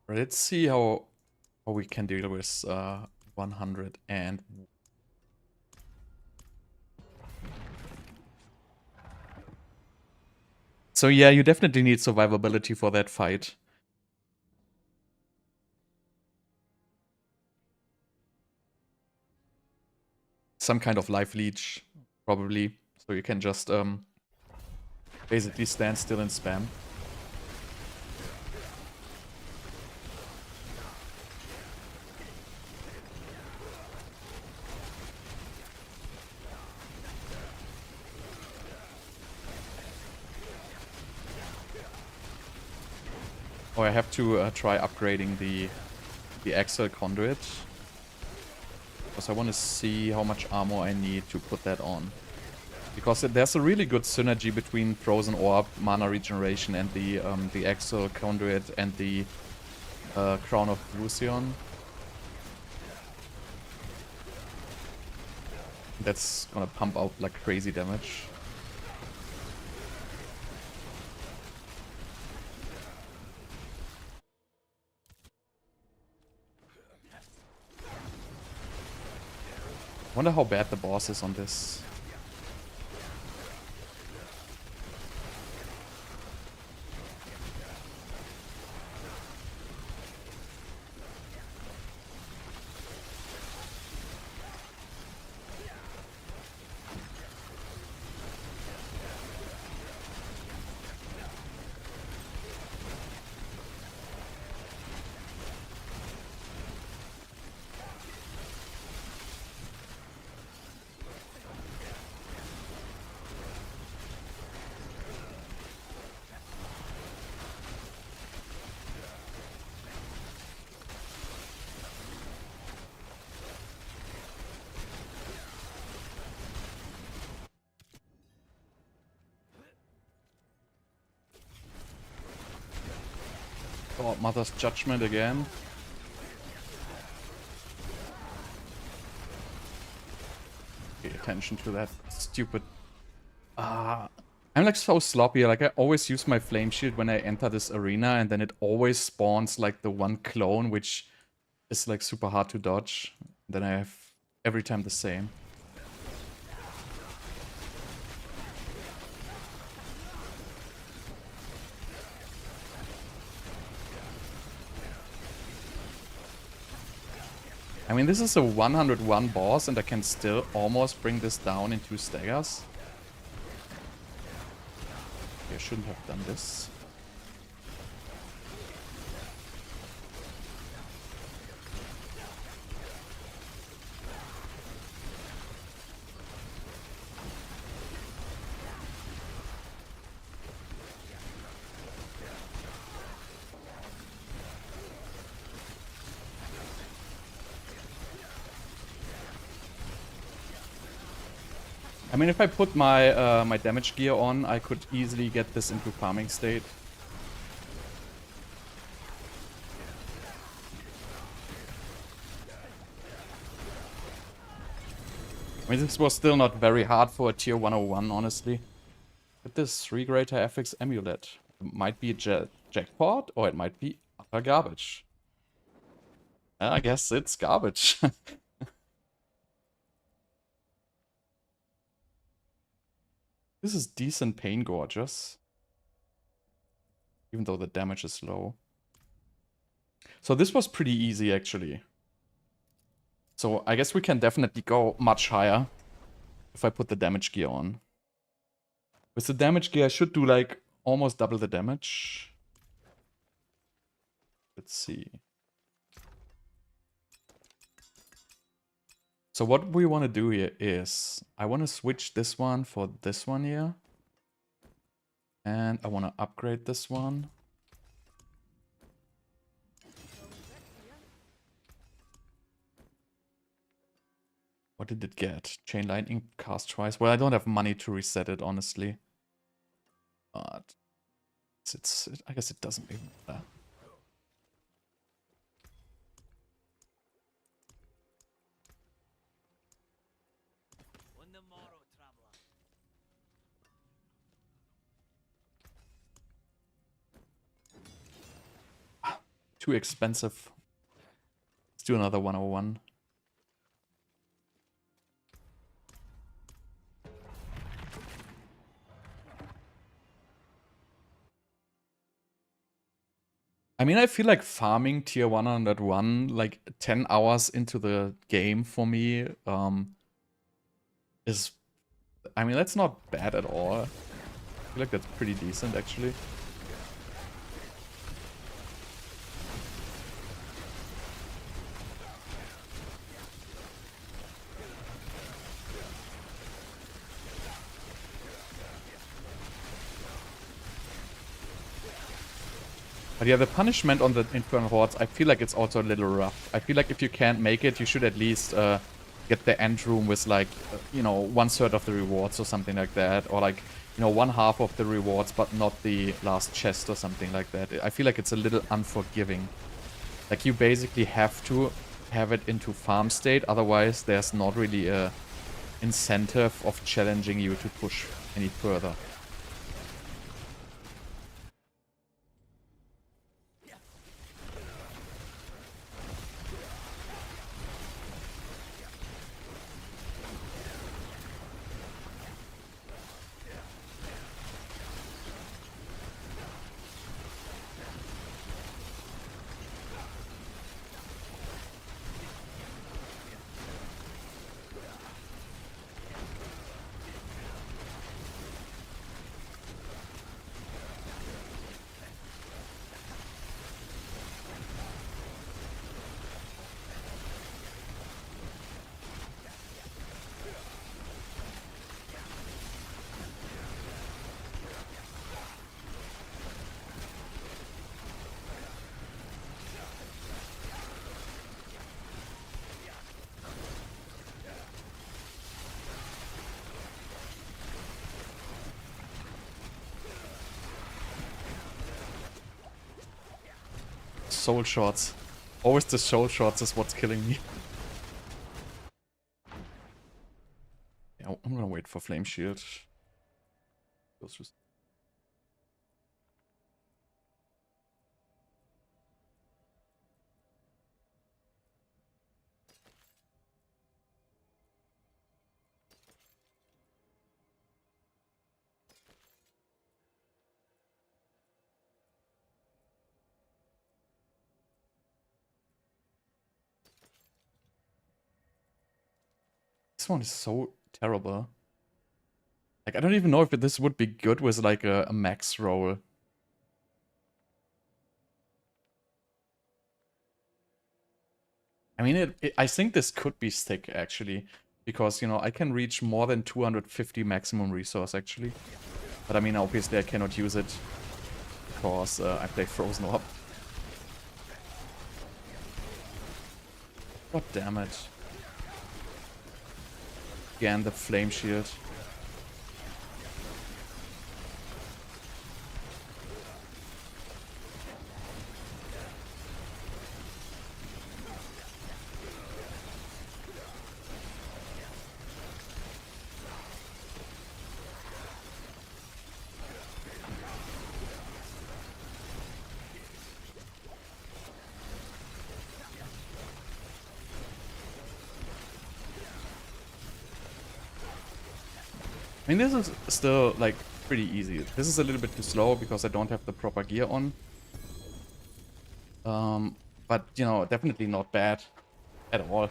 well. Let's see how we can deal with 100 and... So yeah, you definitely need survivability for that fight. Some kind of life leech, probably. So you can just basically stand still and spam. Oh, I have to try upgrading the Axel conduit. Because I want to see how much armor I need to put that on. Because there's a really good synergy between Frozen Orb, mana regeneration, and the Axel conduit and the Crown of Lucion. That's gonna pump out like crazy damage. Wonder how bad the boss is on this. Oh, Mother's Judgment again. Pay attention to that stupid... I'm like so sloppy. Like I always use my flame shield when I enter this arena, and then it always spawns like the one clone, which is like super hard to dodge. Then I have every time the same. I mean, this is a 101 boss, and I can still almost bring this down in 2 staggers. Okay, I shouldn't have done this. I mean, if I put my my damage gear on, I could easily get this into farming state. I mean, this was still not very hard for a tier 101, honestly. But this 3 greater FX amulet. It might be a jackpot, or it might be utter garbage. I guess it's garbage. This is decent pain gorgeous. Even though the damage is low. So this was pretty easy, actually. So I guess we can definitely go much higher if I put the damage gear on. With the damage gear, I should do like almost double the damage. Let's see. So what we want to do here is, I want to switch this one for this one here. And I want to upgrade this one. What did it get? Chain Lightning cast twice. Well, I don't have money to reset it, honestly. But I guess it doesn't even matter. Too expensive. Let's do another 101. I mean, I feel like farming tier 101, like 10 hours into the game for me, is... I mean, that's not bad at all. I feel like that's pretty decent, actually. But yeah, the punishment on the Infernal hordes, I feel like it's also a little rough. I feel like if you can't make it, you should at least get the end room with like, you know, 1/3 of the rewards or something like that. Or like, you know, 1/2 of the rewards, but not the last chest or something like that. I feel like it's a little unforgiving. Like, you basically have to have it into farm state, otherwise there's not really a incentive of challenging you to push any further. Soul shots. Always the soul shots is what's killing me. Yeah, I'm gonna wait for Flame Shield. This one is so terrible. Like, I don't even know if this would be good with like a max roll. I mean, I think this could be stick, actually. Because, you know, I can reach more than 250 maximum resource, actually. But I mean, obviously I cannot use it. Because I play Frozen Orb. God damn it. Again, the Flame Shield. mean, this is still, like, pretty easy. This is a little bit too slow because I don't have the proper gear on. But, you know, definitely not bad at all.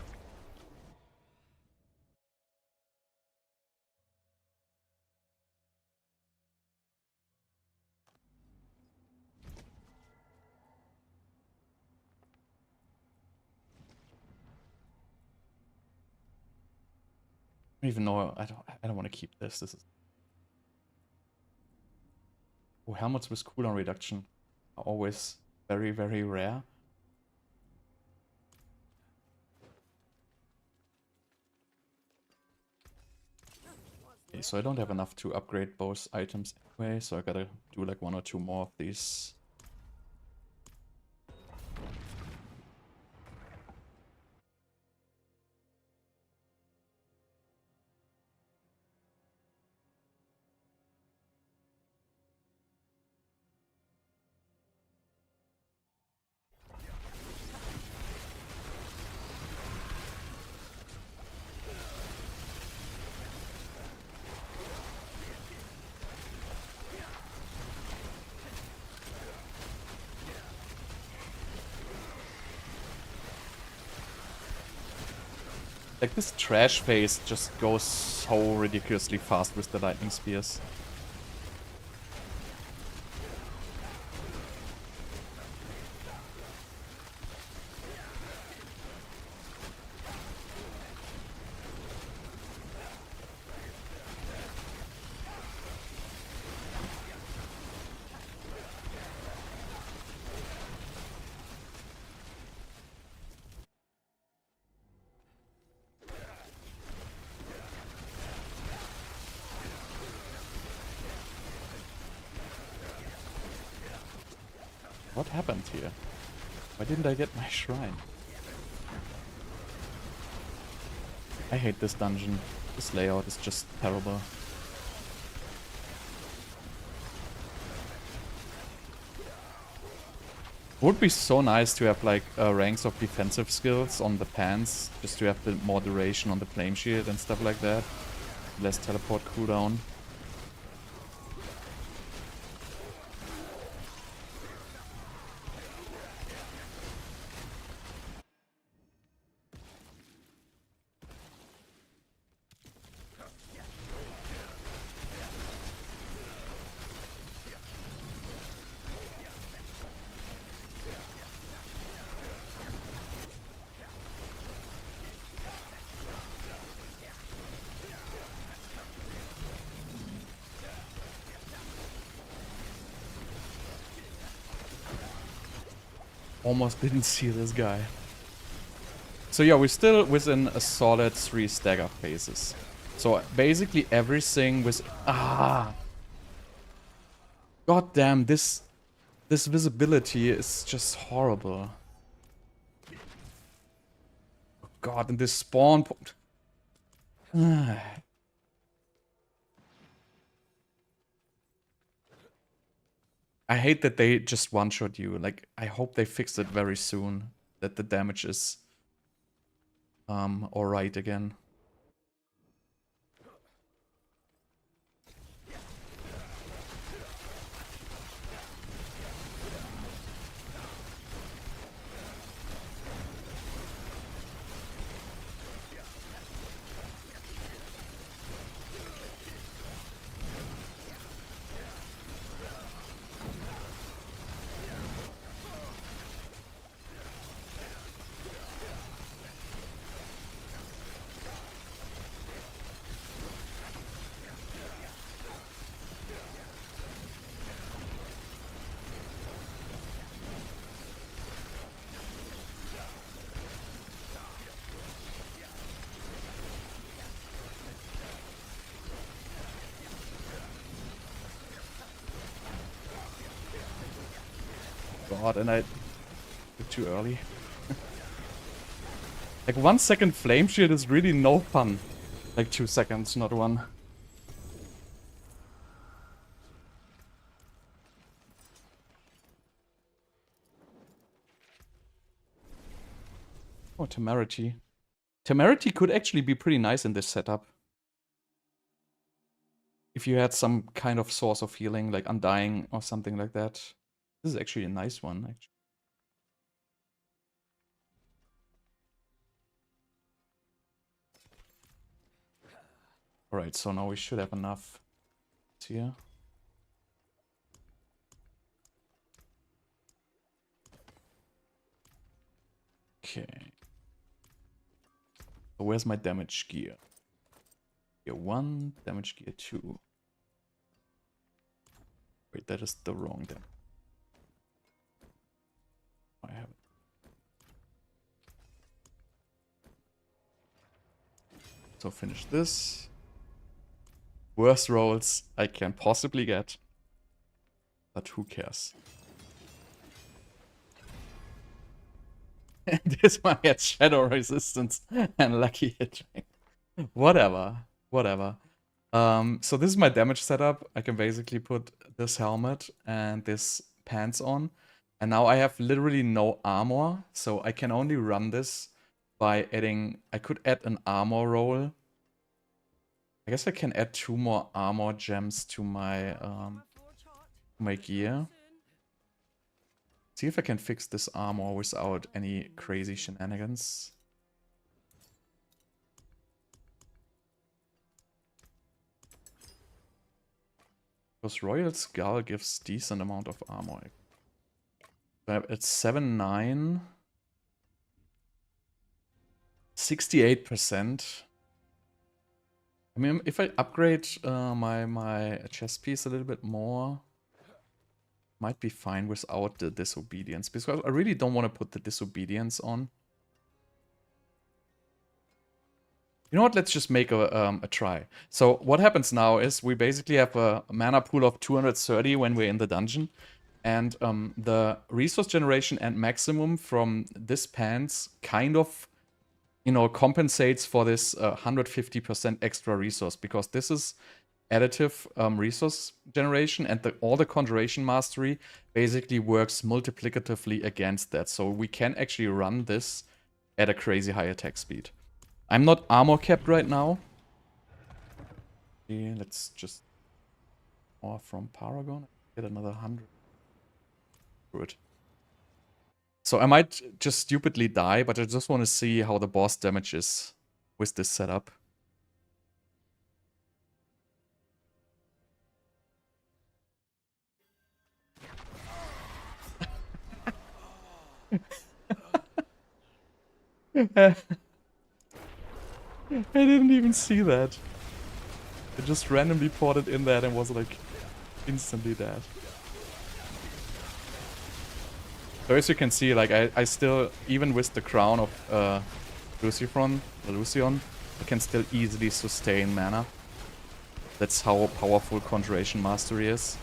I don't even know. I don't want to keep this. This is. Oh, helmets with cooldown reduction are always very, very rare. Okay, so I don't have enough to upgrade both items anyway, so I gotta do like 1 or 2 more of these. Like, this trash phase just goes so ridiculously fast with the lightning spears. What happened here? Why didn't I get my shrine? I hate this dungeon. This layout is just terrible. It would be so nice to have like ranks of defensive skills on the pants, just to have the more duration on the flame shield and stuff like that. Less teleport cooldown. Almost didn't see this guy. So yeah, we're still within a solid 3 stagger phases. So basically everything with... God damn, this visibility is just horrible. Oh God, and this spawn point... I hate that they just one-shot you. Like, I hope they fix it very soon. That the damage is alright again. God, and I did too early. Like 1 second flame shield is really no fun. Like 2 seconds, not 1. Oh, temerity. Temerity could actually be pretty nice in this setup. if you had some kind of source of healing, like Undying or something like that. This is actually a nice one, actually. Alright, so now we should have enough here. Okay. So where's my damage gear? Gear 1, damage gear 2. Wait, that is the wrong damage. I have it. So finish this. Worst rolls I can possibly get. But who cares? This one gets shadow resistance and lucky hit rate. Whatever. Whatever. So this is my damage setup. I can basically put this helmet and this pants on. And now I have literally no armor. So I can only run this by adding... I could add an armor roll. I guess I can add 2 more armor gems to my gear. See if I can fix this armor without any crazy shenanigans. Because Royal Skull gives decent amount of armor. It's 7-9. 68%. I mean, if I upgrade my chest piece a little bit more, might be fine without the disobedience, because I really don't want to put the disobedience on. You know what? Let's just make a try. So what happens now is we basically have a mana pool of 230 when we're in the dungeon, and the resource generation and maximum from this pants kind of, you know, compensates for this 150% extra resource, because this is additive resource generation, and all the conjuration mastery basically works multiplicatively against that. So we can actually run this at a crazy high attack speed. I'm not armor capped right now. Okay, let's just... Or from Paragon, get another 100. Good. So I might just stupidly die, but I just want to see how the boss damage is with this setup. I didn't even see that. It just randomly ported in there and was like instantly dead. So as you can see, like I still, even with the crown of Lucion, I can still easily sustain mana. That's how powerful Conjuration Mastery is.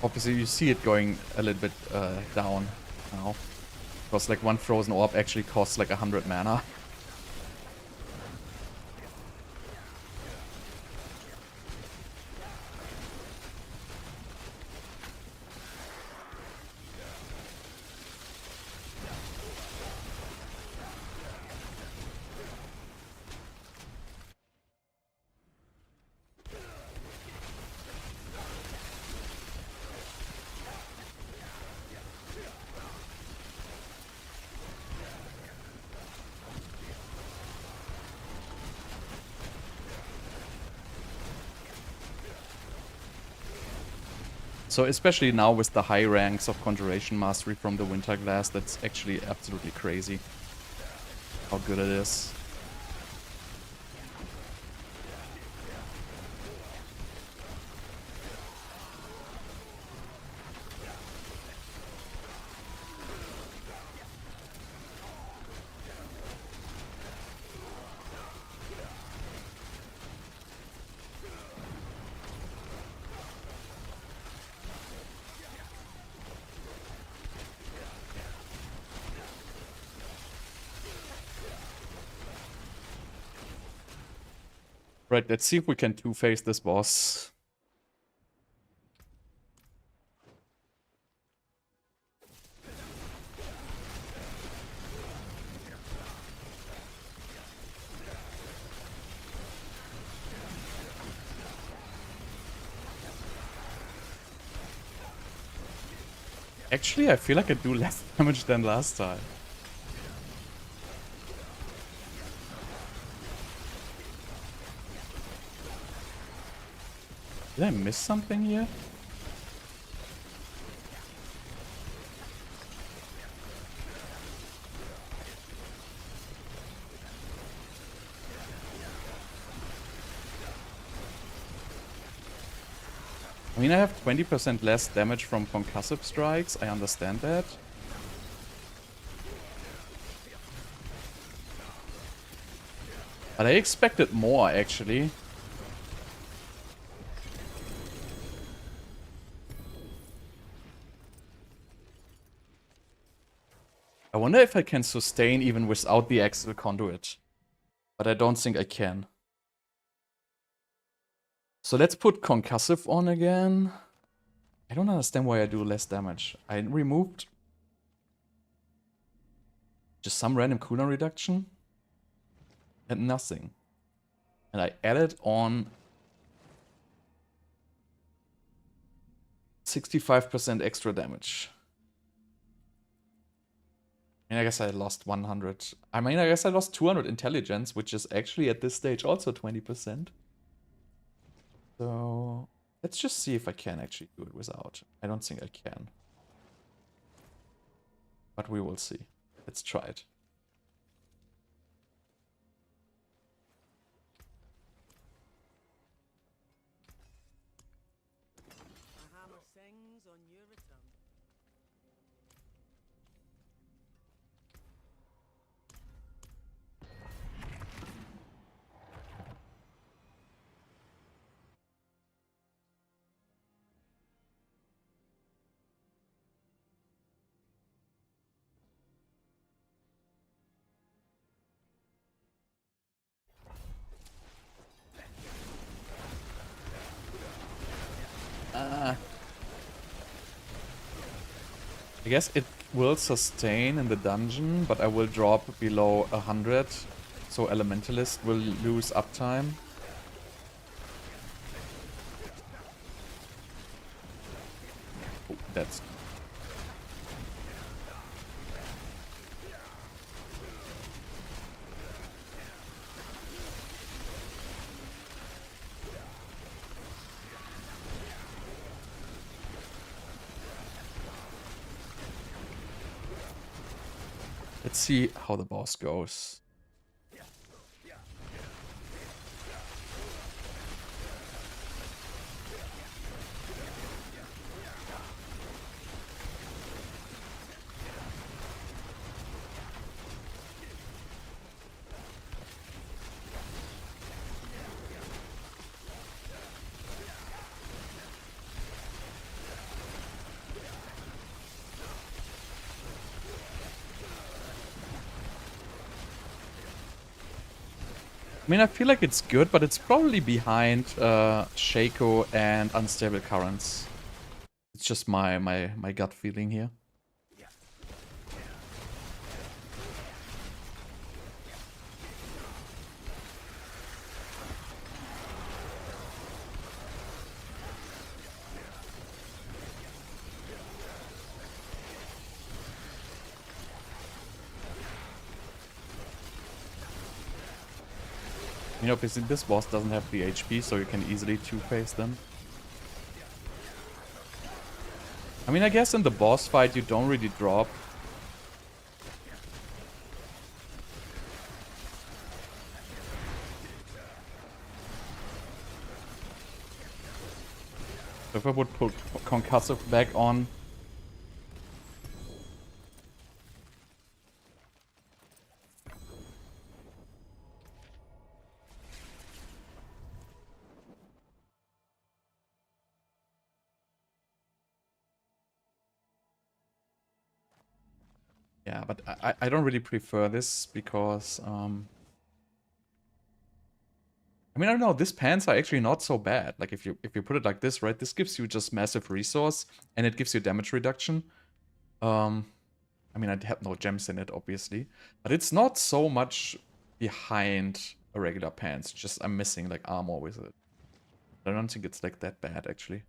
Obviously, you see it going a little bit down now. Because like one Frozen Orb actually costs like 100 mana. So especially now with the high ranks of Conjuration Mastery from the Winter Glass, that's actually absolutely crazy how good it is. Right, let's see if we can two-face this boss. Actually, I feel like I do less damage than last time. Did I miss something here? I mean, I have 20% less damage from concussive strikes, I understand that. But I expected more, actually. I wonder if I can sustain even without the Axial Conduit. But I don't think I can. So let's put concussive on again. I don't understand why I do less damage. I removed just some random cooldown reduction and nothing. And I added on 65% extra damage. I mean, I guess I lost 100. I mean, I guess I lost 200 intelligence, which is actually at this stage also 20%. So let's just see if I can actually do it without. I don't think I can. But we will see. Let's try it. A hammer sings on your return. I guess it will sustain in the dungeon, but I will drop below 100. So Elementalist will lose uptime. Oh, that's... Let's see how the boss goes. I mean, I feel like it's good, but it's probably behind Shaco and Unstable Currents. It's just my gut feeling here. You know, because this boss doesn't have the HP, so you can easily two-phase them. I mean, I guess in the boss fight you don't really drop. So if I would put Concussive back on... Yeah, but I don't really prefer this because... I mean, I don't know, these pants are actually not so bad. Like, if you put it like this, right? This gives you just massive resource, and it gives you damage reduction. I mean, I have no gems in it, obviously. But it's not so much behind a regular pants. Just I'm missing, like, armor with it. I don't think it's, like, that bad, actually.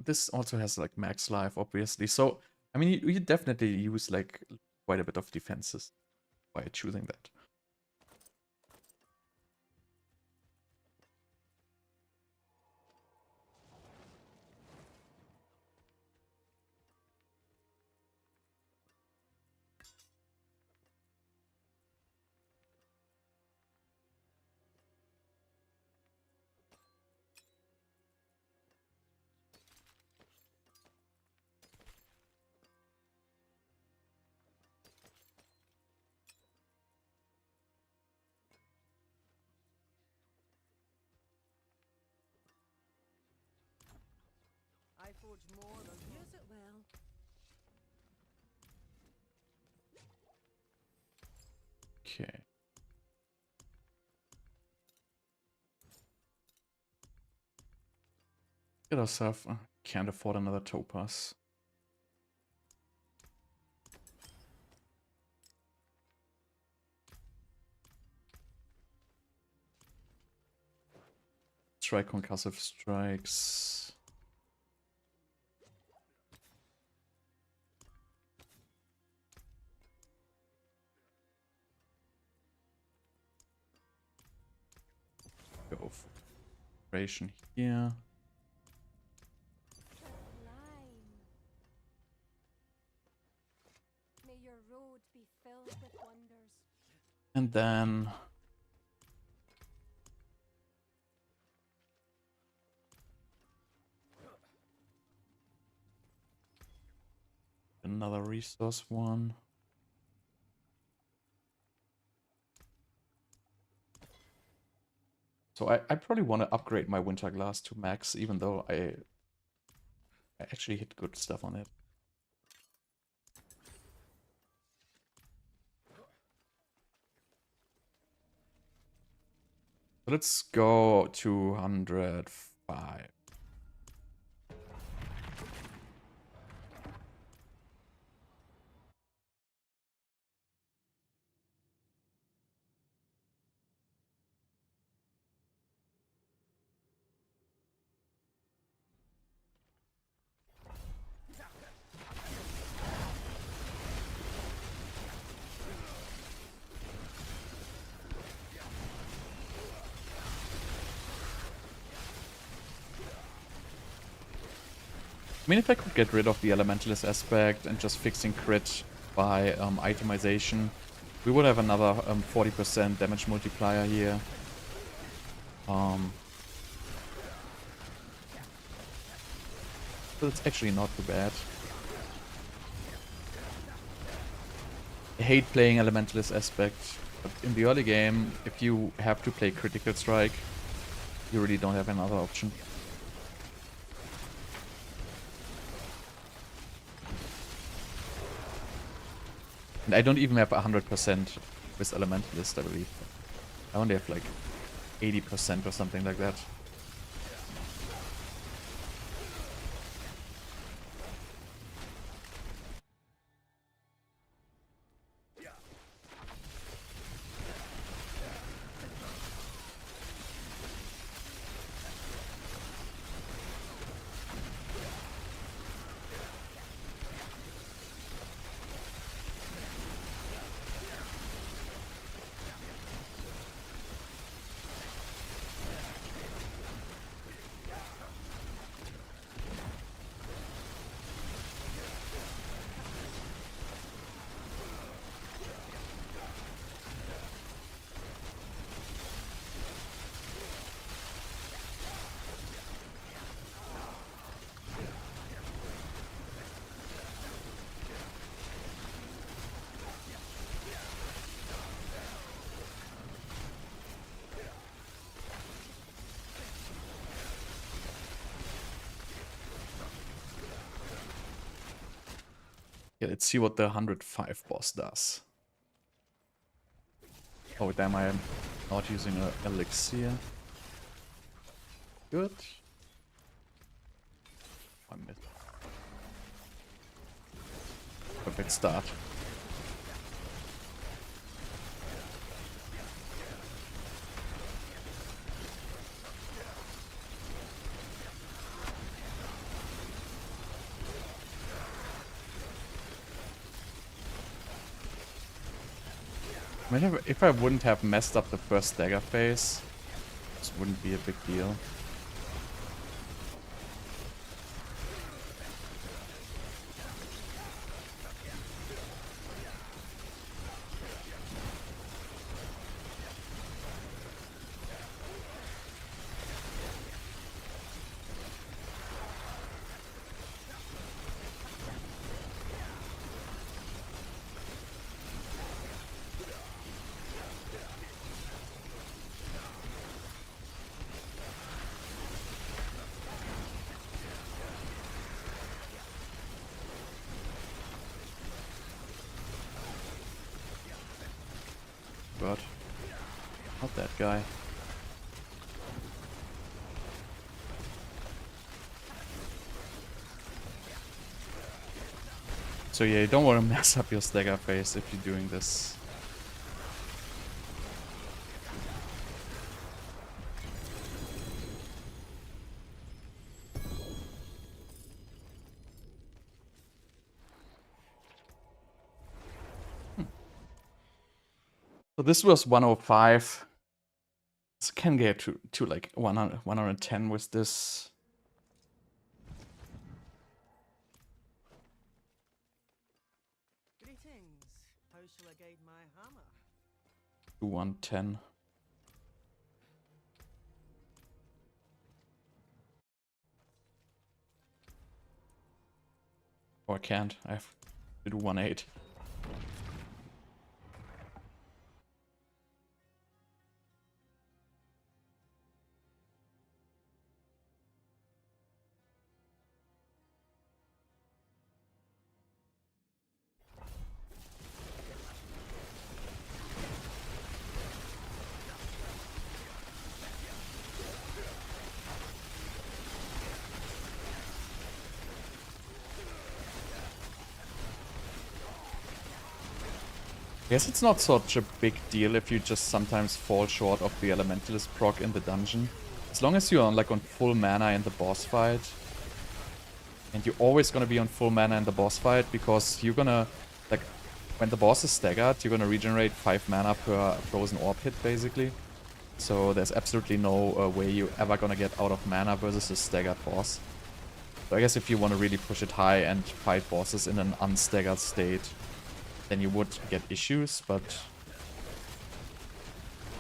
This also has like max life, obviously. So, I mean, you definitely use like quite a bit of defenses by choosing that. I forge more than use it well. Okay. Get ourselves. Can't afford another topaz. Try concussive strikes. Go for aspiration here. Climb. May your road be filled with wonders. And then another resource one. So I probably want to upgrade my winter glass to max, even though I actually hit good stuff on it. Let's go 205. I mean, if I could get rid of the elementalist aspect and just fixing crit by itemization, we would have another 40% damage multiplier here. So it's actually not too bad. I hate playing elementalist aspect, but in the early game, if you have to play critical strike, you really don't have another option. And I don't even have 100% with elementalist, I believe. I only have like 80% or something like that. Yeah, let's see what the 105 boss does. Oh damn, I am not using an elixir. Good. I missed. Perfect start. I mean, if I wouldn't have messed up the first dagger phase, this wouldn't be a big deal. God. Not that guy. So yeah, you don't want to mess up your stagger phase if you're doing this. So this was 105. This can get to like 100, 110 with this. Greetings. How shall I guide my hammer? To 110. Oh, I can't. I have to do 1.8. I guess it's not such a big deal if you just sometimes fall short of the Elementalist proc in the dungeon. As long as you're on full mana in the boss fight. And you're always gonna be on full mana in the boss fight because you're gonna, when the boss is staggered, you're gonna regenerate 5 mana per frozen orb hit, basically. So there's absolutely no way you're ever gonna get out of mana versus a staggered boss. So I guess if you want to really push it high and fight bosses in an unstaggered state, then you would get issues, but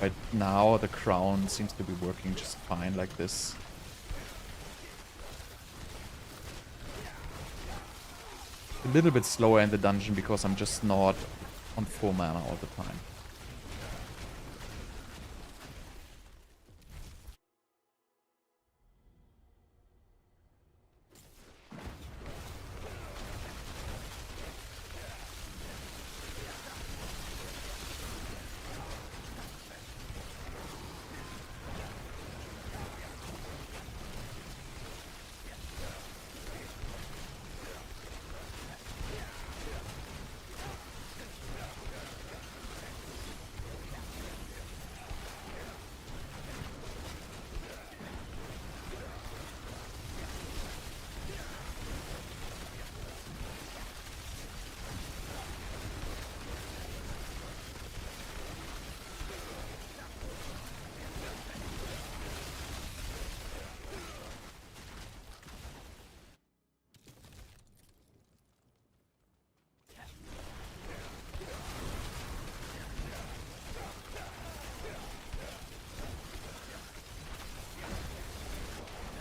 right now the crown seems to be working just fine like this. A little bit slower in the dungeon because I'm just not on full mana all the time.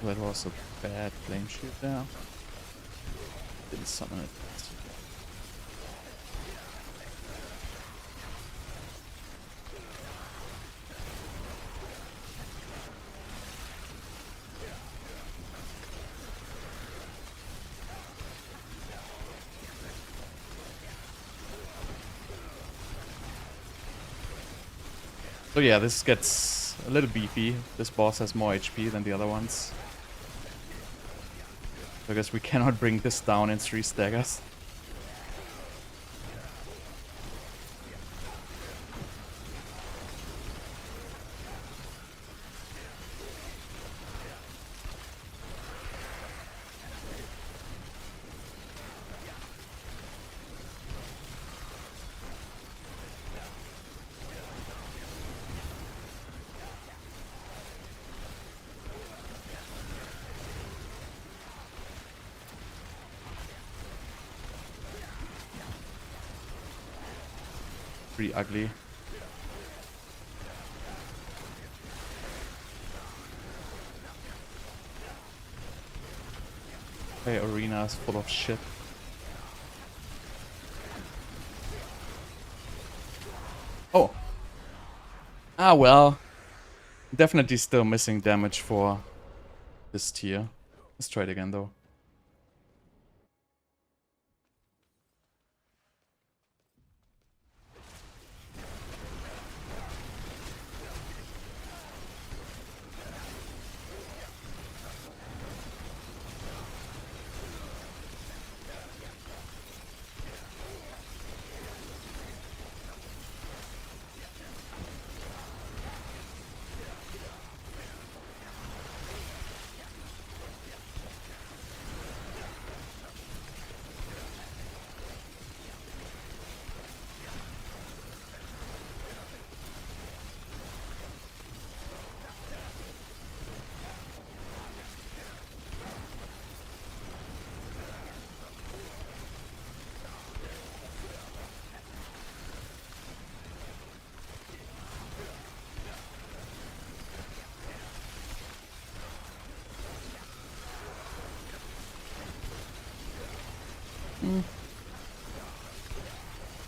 That was a bad flame shield there. Didn't summon it. So yeah, this gets a little beefy. This boss has more HP than the other ones. I guess we cannot bring this down in 3 staggers. pretty ugly. Hey, arena is full of shit. Oh. Ah, well. Definitely still missing damage for this tier. Let's try it again, though.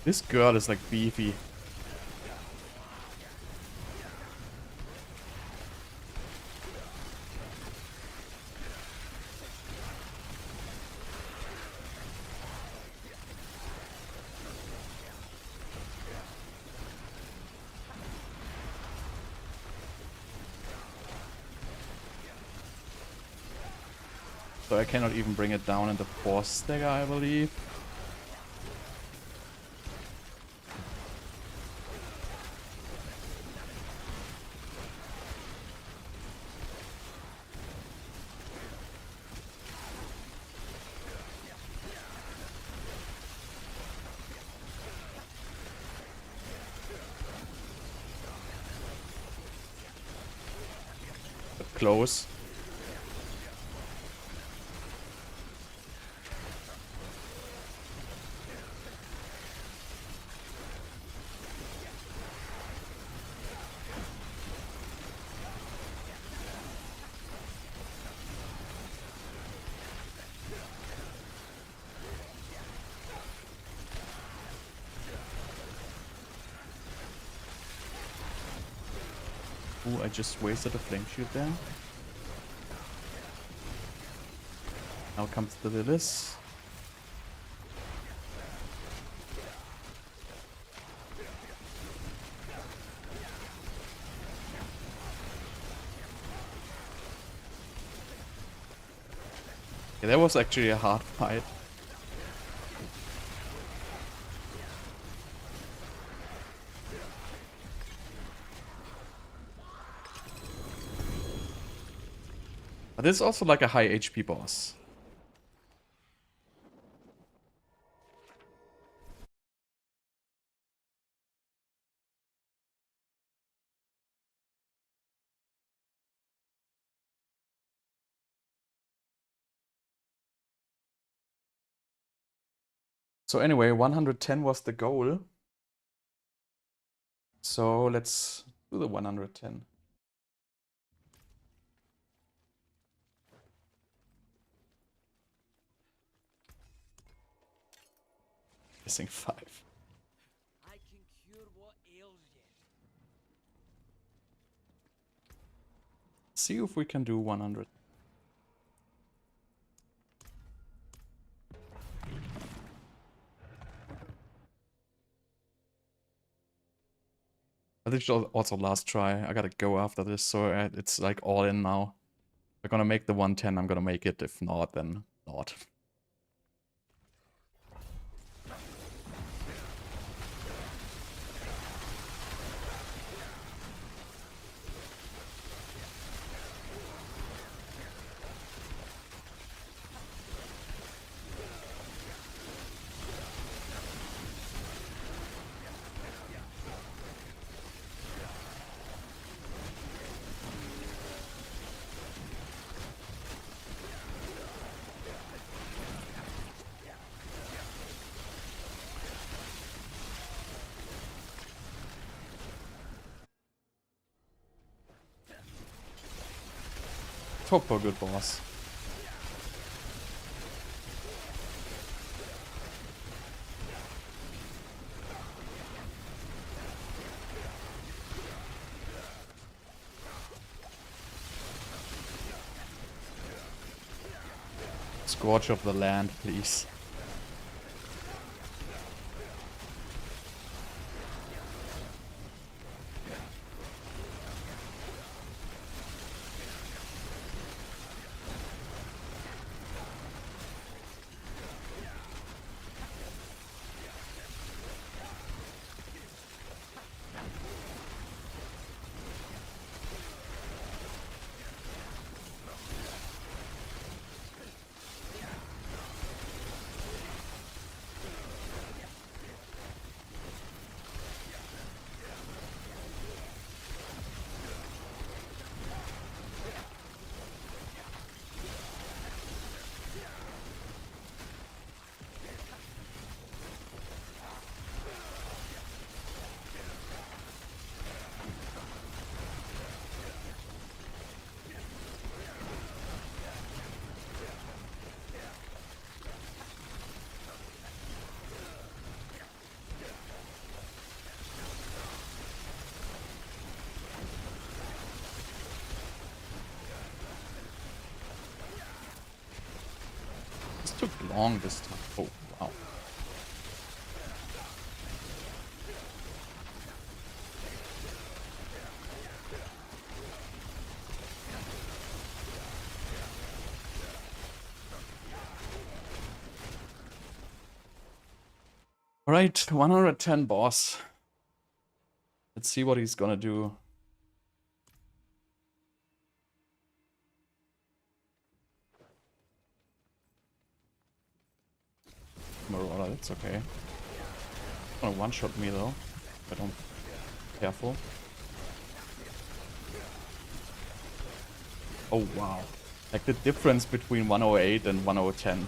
This girl is like beefy. So I cannot even bring it down in the force stagger, I believe. But close. Ooh, I just wasted a flame shoot there. Now comes the Lilith. Yeah, that was actually a hard fight. But this is also like a high HP boss. So anyway, 110 was the goal. So let's do the 110. Missing 5. I can cure what ails you. See if we can do 100. But this is also last try. I gotta go after this, so it's like all in now. If I'm gonna make the 110, I'm gonna make it. If not, then not. hope for a good boss. Scourge of the land, please. This took long this time. Oh, wow. Alright, 110 boss. Let's see what he's gonna do. Marauder, that's okay. Gonna one-shot me though, if I don't careful. Oh wow. Like the difference between 108 and 1010.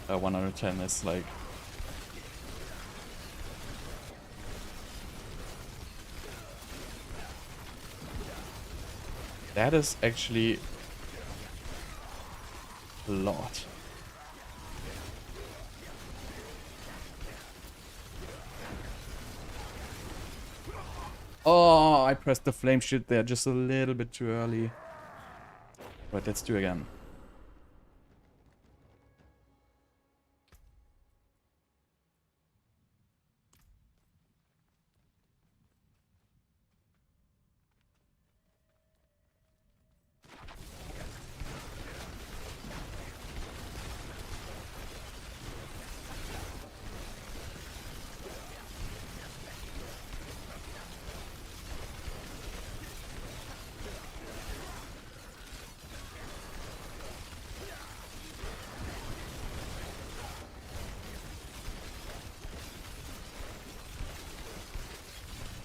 110 is like... That is actually a lot. Oh, I pressed the flame shield there just a little bit too early. Right, let's do it again.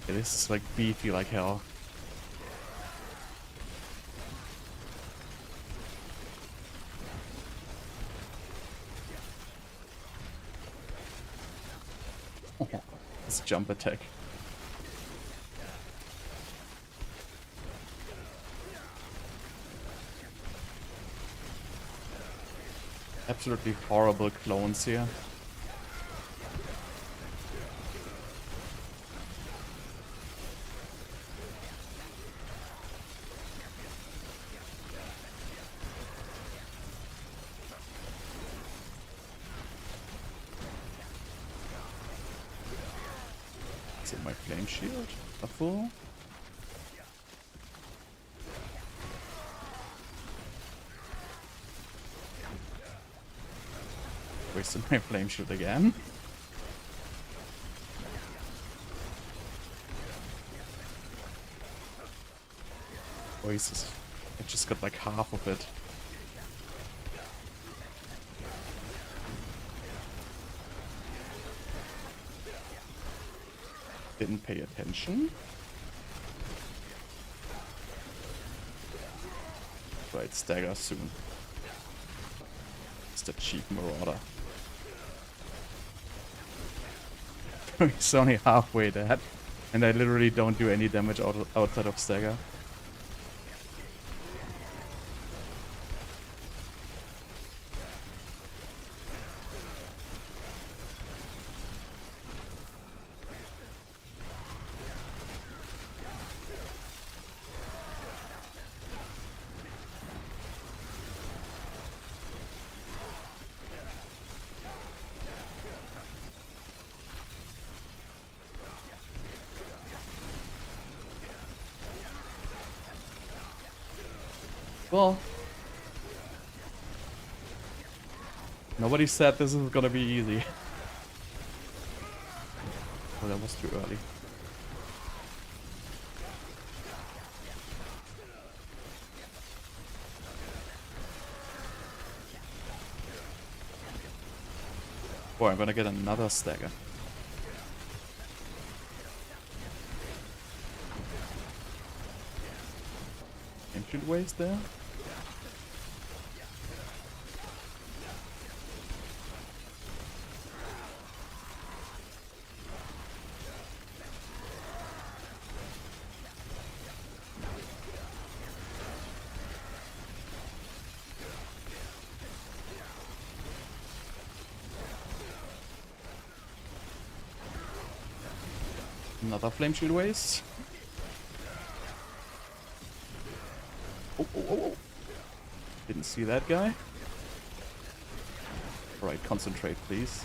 Okay, this is like beefy like hell. Oh, this jump attack. Absolutely horrible clones here. Is it my flame shield? A full? Wasted my flame shield again. Oasis. I just got like half of it. Didn't pay attention. Right, stagger soon. It's the cheap marauder. He's only halfway dead, and I literally don't do any damage outside of stagger. Well, nobody said this is gonna be easy. Oh, that was too early. Boy, I'm gonna get another stagger. Ancient ways there? Another flame shield waste. Oh, oh, oh, oh. Didn't see that guy. Alright, concentrate, please.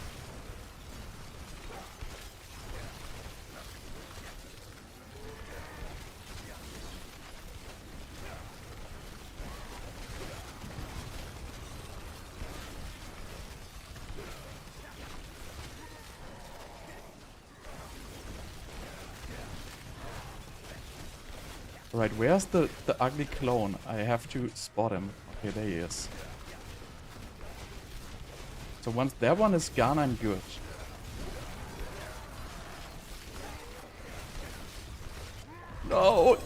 Right, where's the ugly clone? I have to spot him. Okay, there he is. So once that one is gone, I'm good. No!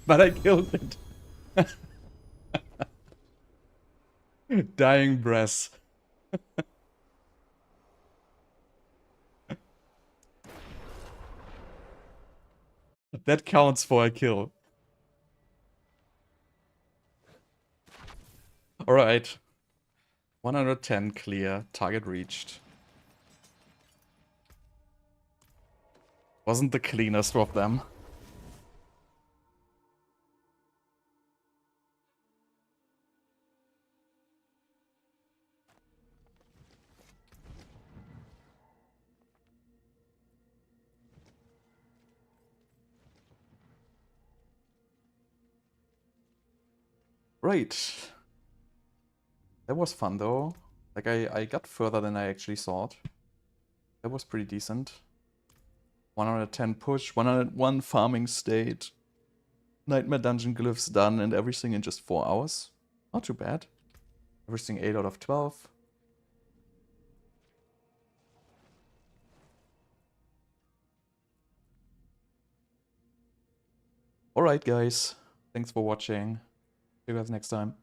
But I killed it. Dying breath. That counts for a kill. Alright. 110 clear. Target reached. Wasn't the cleanest of them. Right. That was fun though. Like I got further than I actually thought. That was pretty decent. 110 push, 101 farming state. Nightmare dungeon glyphs done and everything in just 4 hours. Not too bad. Everything 8 out of 12. Alright guys. Thanks for watching. See you guys next time.